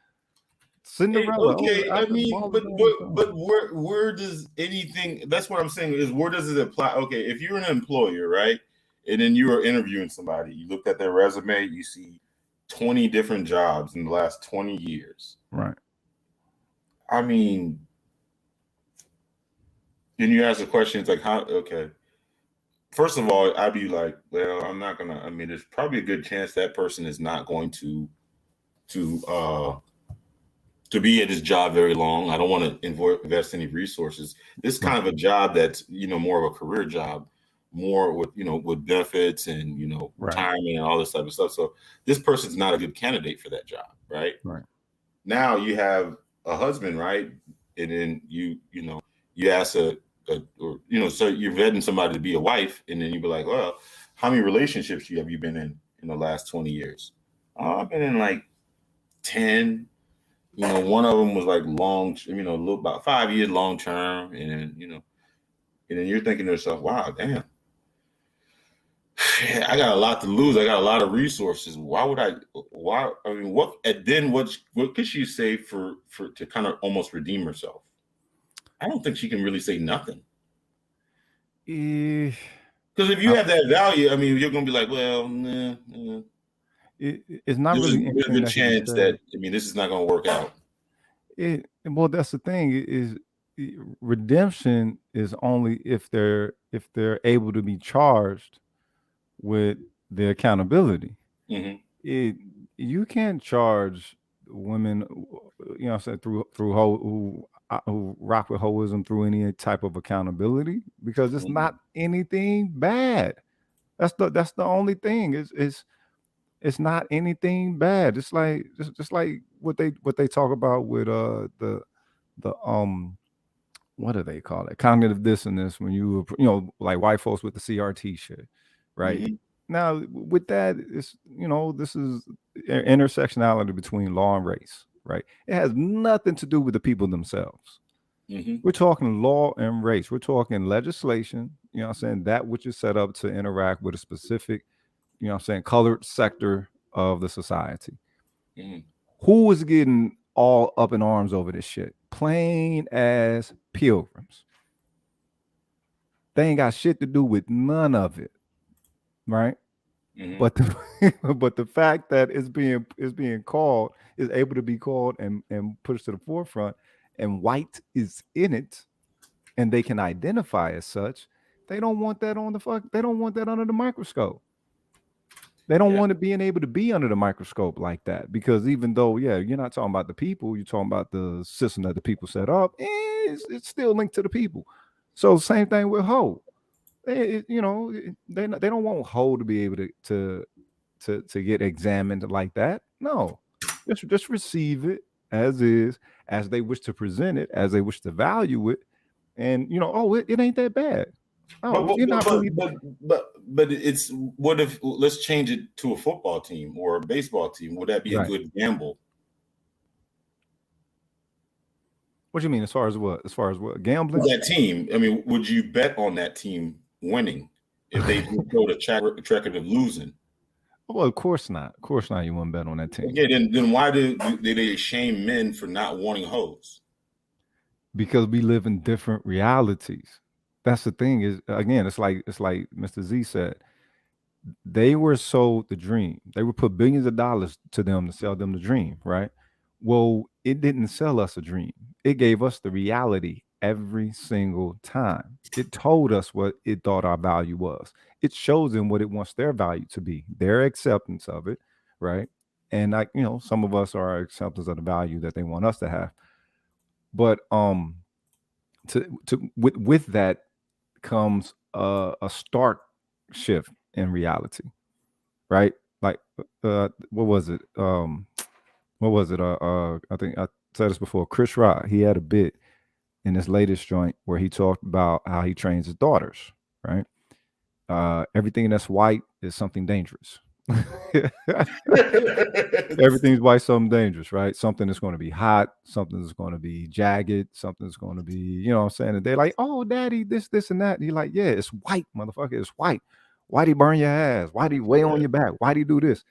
Cinderella. Okay, I mean, but where does anything? That's what I'm saying is, where does it apply? Okay, if you're an employer, right, and then you are interviewing somebody, you looked at their resume, you see 20 different jobs in the last 20 years, right? I mean, then you ask the question, it's like, how? Okay, first of all, I'd be like, well, I'm not gonna. I mean, there's probably a good chance that person is not going to be at this job very long. I don't want to invest any resources. This is kind of a job that's, more of a career job, more with, with benefits and, retirement and all this type of stuff. So this person's not a good candidate for that job. Right. Right. Now you have a husband, right? And then you ask so you're vetting somebody to be a wife, and then you be like, well, how many relationships have you been in the last 20 years? I've been in like 10. One of them was like long, about 5 years long term. And then, and then you're thinking to yourself, wow, damn, I got a lot to lose. I got a lot of resources. What could she say for to kind of almost redeem herself? I don't think she can really say nothing. Because if you have that value, I mean, you're gonna be like, well, nah. It's not There's really a anything good that can be chance said. that, I mean, this is not gonna work out. Well, that's the thing is redemption is only if they're able to be charged with the accountability. You can't charge women, you know, what I'm saying, through who rock with hoism through any type of accountability, because it's not anything bad. That's the only thing. It's not anything bad. It's like just like what they talk about with the what do they call it? Cognitive dissonance, when you know, like white folks with the CRT shit, right? Now with that, it's, you know, this is intersectionality between law and race, right? It has nothing to do with the people themselves. We're talking law and race. We're talking legislation, you know what I'm saying, that which is set up to interact with a specific, you know what I'm saying, colored sector of the society. Who is getting all up in arms over this shit? Plain as pilgrims. They ain't got shit to do with none of it, right? But the fact that it's being called, is able to be called and pushed to the forefront, and white is in it, and they can identify as such, they don't want that on they don't want that under the microscope. They don't want it being able to be under the microscope like that, because even though, you're not talking about the people, you're talking about the system that the people set up, it's still linked to the people. So same thing with Ho. They don't want Ho to be able to get examined like that. No, just receive it as is, as they wish to present it, as they wish to value it, and it ain't that bad. Oh, but it's, what if, let's change it to a football team or a baseball team? Would that be a good gamble? What do you mean, as far as what? As far as what? Gambling? That team. I mean, would you bet on that team winning if they showed a track record of losing? Well, of course not. Of course not. You wouldn't bet on that team. Okay, then why do they shame men for not wanting hoes? Because we live in different realities. That's the thing. Is, again, it's like Mr. Z said. They were sold the dream. They would put billions of dollars to them to sell them the dream, right? Well, it didn't sell us a dream. It gave us the reality every single time. It told us what it thought our value was. It shows them what it wants their value to be, their acceptance of it, right? And some of us are acceptance of the value that they want us to have. But with that comes a stark shift in reality, right? Like what was it? I think I said this before. Chris Rock, he had a bit in his latest joint where he talked about how he trains his daughters, right? Everything that's white is something dangerous. Everything's white, something dangerous, right? Something that's going to be hot, something that's going to be jagged, something that's going to be, you know what I'm saying? And they're like, oh, daddy, this, and that. And you're like, yeah, it's white, motherfucker. It's white. Why'd he burn your ass? Why'd he weigh on your back? Why'd he do this?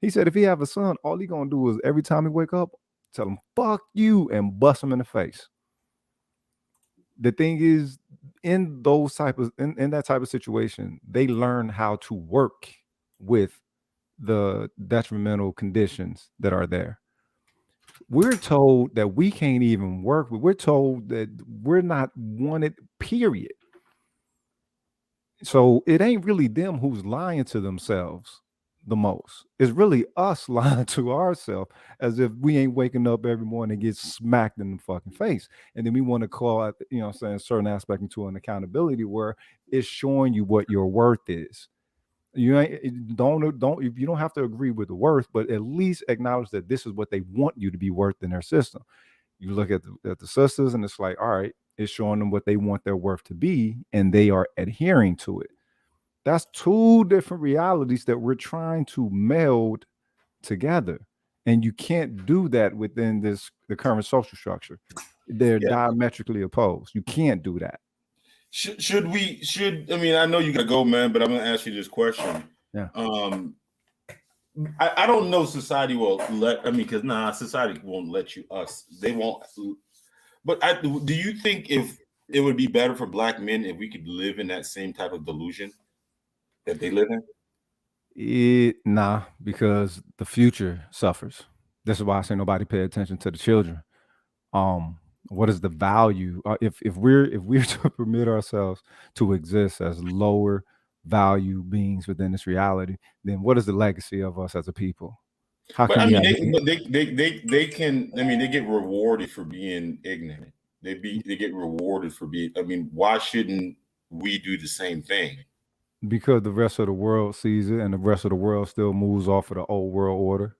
He said if he have a son, all he gonna do is every time he wake up, tell him, fuck you, and bust him in the face. The thing is, in that type of situation, they learn how to work with the detrimental conditions that are there. We're told that we can't even work with, we're told that we're not wanted, period. So it ain't really them who's lying to themselves the most. It's really us lying to ourselves, as if we ain't waking up every morning and get smacked in the fucking face. And then we want to call it, a certain aspect into an accountability where it's showing you what your worth is. You don't if you don't have to agree with the worth, but at least acknowledge that this is what they want you to be worth in their system. You look at the sisters, and it's like, all right, it's showing them what they want their worth to be, and they are adhering to it. That's two different realities that we're trying to meld together, and you can't do that within the current social structure. They're diametrically opposed. You can't do that. Should I mean, I know you gotta go, man, but I'm gonna ask you this question. Yeah. I don't know society will let, because society won't let you, they won't. But do you think if it would be better for Black men if we could live in that same type of delusion? that they live in? Nah, because the future suffers. This is why I say nobody pay attention to the children. What is the value if we're to permit ourselves to exist as lower value beings within this reality? Then what is the legacy of us as a people? How But can I we mean, have they can. I mean, they get rewarded for being ignorant. They get rewarded for being. I mean, why shouldn't we do the same thing? because the rest of the world sees it and the rest of the world still moves off of the old world order.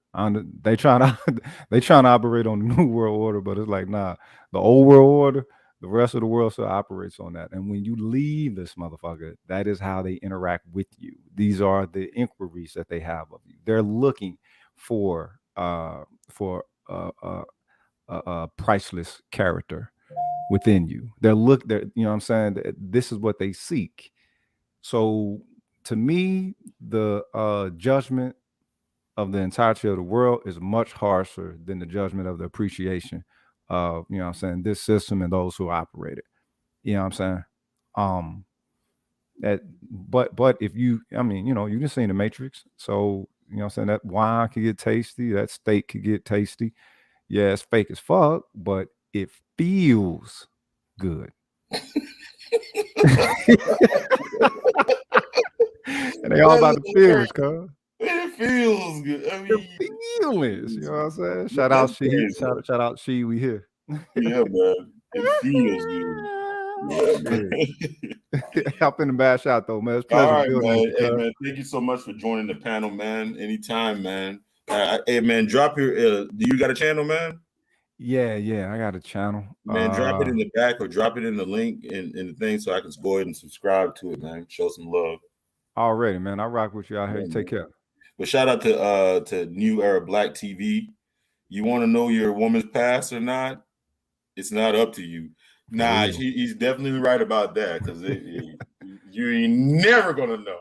They trying to they trying to operate on the new world order, but it's like, nah, the old world order, the rest of the world still operates on that. And when you leave this motherfucker, that is how they interact with you. These are the inquiries that they have of you. They're looking for a priceless character within you. They're you know what I'm saying? This is what they seek. So to me, the judgment of the entirety of the world is much harsher than the judgment of the appreciation of, you know what I'm saying, this system and those who operate it. You know what I'm saying? But if you, I mean, you know, you just seen the Matrix. So, you know what I'm saying, that wine could get tasty, that steak could get tasty. Yeah, it's fake as fuck, but it feels good. And they all about the feelings, cuz. It feels good. I mean, The feelings, you know what I'm saying? Shout out She, shout out She, we here. Yeah, man. It feels good. Yeah, man. Hop in the bash out though, man. It's All pleasure right, building man. with you, Hey, cuz. man. Thank you so much for joining the panel, man. Anytime, man. Hey, man. Drop your. Do you got a channel, man? Yeah, I got a channel. Man, drop it in the back or drop it in the link in the thing so I can go ahead and subscribe to it, man. Show some love. Already, man. I rock with you out here. Yeah, Take care. But shout out to New Era Black TV. You want to know your woman's past or not? It's not up to you. Nah, he's definitely right about that because you're never gonna know.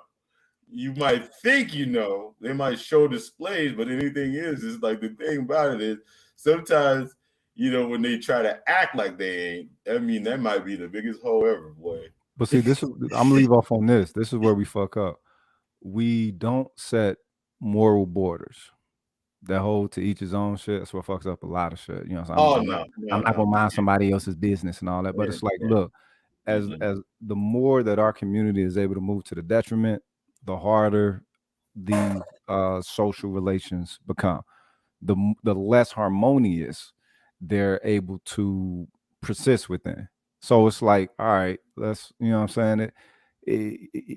You might think you know. They might show displays, but anything is like the thing about it is sometimes, you know, when they try to act like they ain't, I mean, that might be the biggest hoe ever, boy. But see, this is I'm gonna leave off on this. This is where we fuck up. We don't set moral borders. That whole to each his own shit. That's what fucks up a lot of shit. You know what I'm saying? I'm not gonna mind somebody else's business and all that. But it's like, look, as the more that our community is able to move to the detriment, the harder these social relations become. The less harmonious they're able to persist within. So it's like, all right, let's, you know what I'm saying?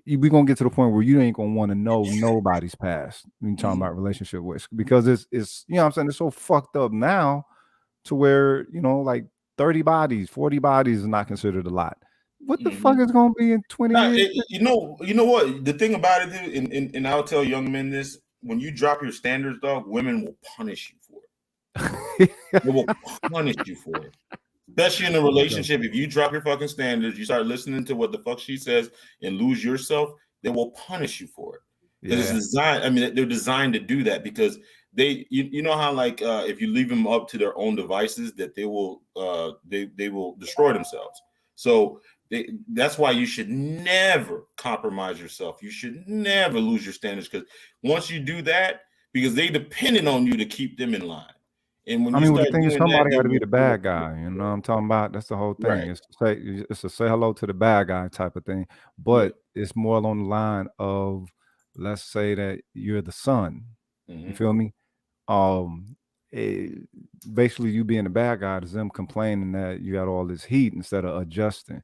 We're gonna get to the point where you ain't gonna want to know nobody's past when you're talking about relationship with, because it's you know what I'm saying, it's so fucked up now to where, you know, like 30 bodies, 40 bodies is not considered a lot. What the fuck is gonna be in 20 years? You know what? The thing about it is, and I'll tell young men this: when you drop your standards, dog, women will punish you for it. They will punish you for it. Especially in a relationship, if you drop your fucking standards, you start listening to what the fuck she says and lose yourself, they will punish you for it. Because it's designed, I mean, they're designed to do that because you know how like if you leave them up to their own devices, that they will destroy themselves. So that's why you should never compromise yourself. You should never lose your standards, because once you do that, because they depended on you to keep them in line. And when the thing is, somebody got to be the bad guy. You know what I'm talking about? That's the whole thing. Right. It's to say hello to the bad guy type of thing. But it's more along the line of, let's say that you're the son. You feel me? Basically, you being the bad guy is them complaining that you got all this heat instead of adjusting.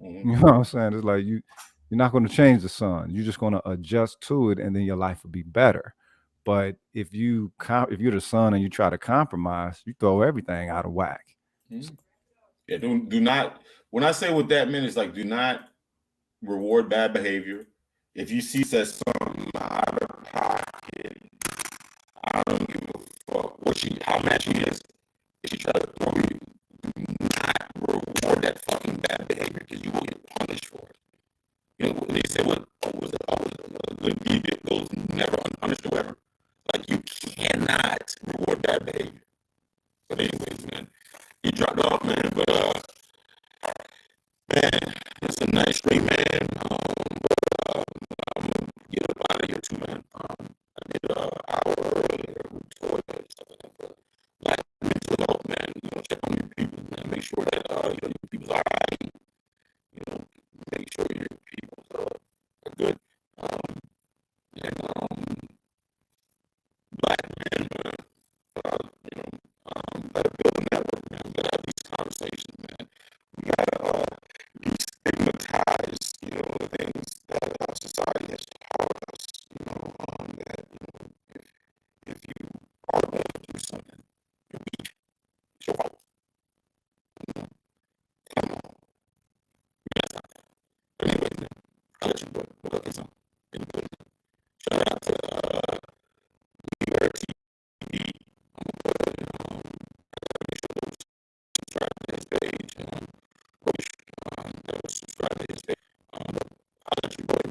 You know what I'm saying? It's like you're not going to change the sun. You're just going to adjust to it, and then your life will be better. But if you're the son and you try to compromise, you throw everything out of whack. Yeah, do not. When I say what that means, it's like, do not reward bad behavior. If you see that something out of pocket, I don't give a fuck how mad she is. If she try to throw you, do not reward that fucking bad behavior, because you will get punished for it. You know, they say what was it? Good goes never unpunished or ever. Like, you cannot reward bad behavior. But anyways, man, he dropped off, man. But man, it's a nice stream, man. I'm gonna let you go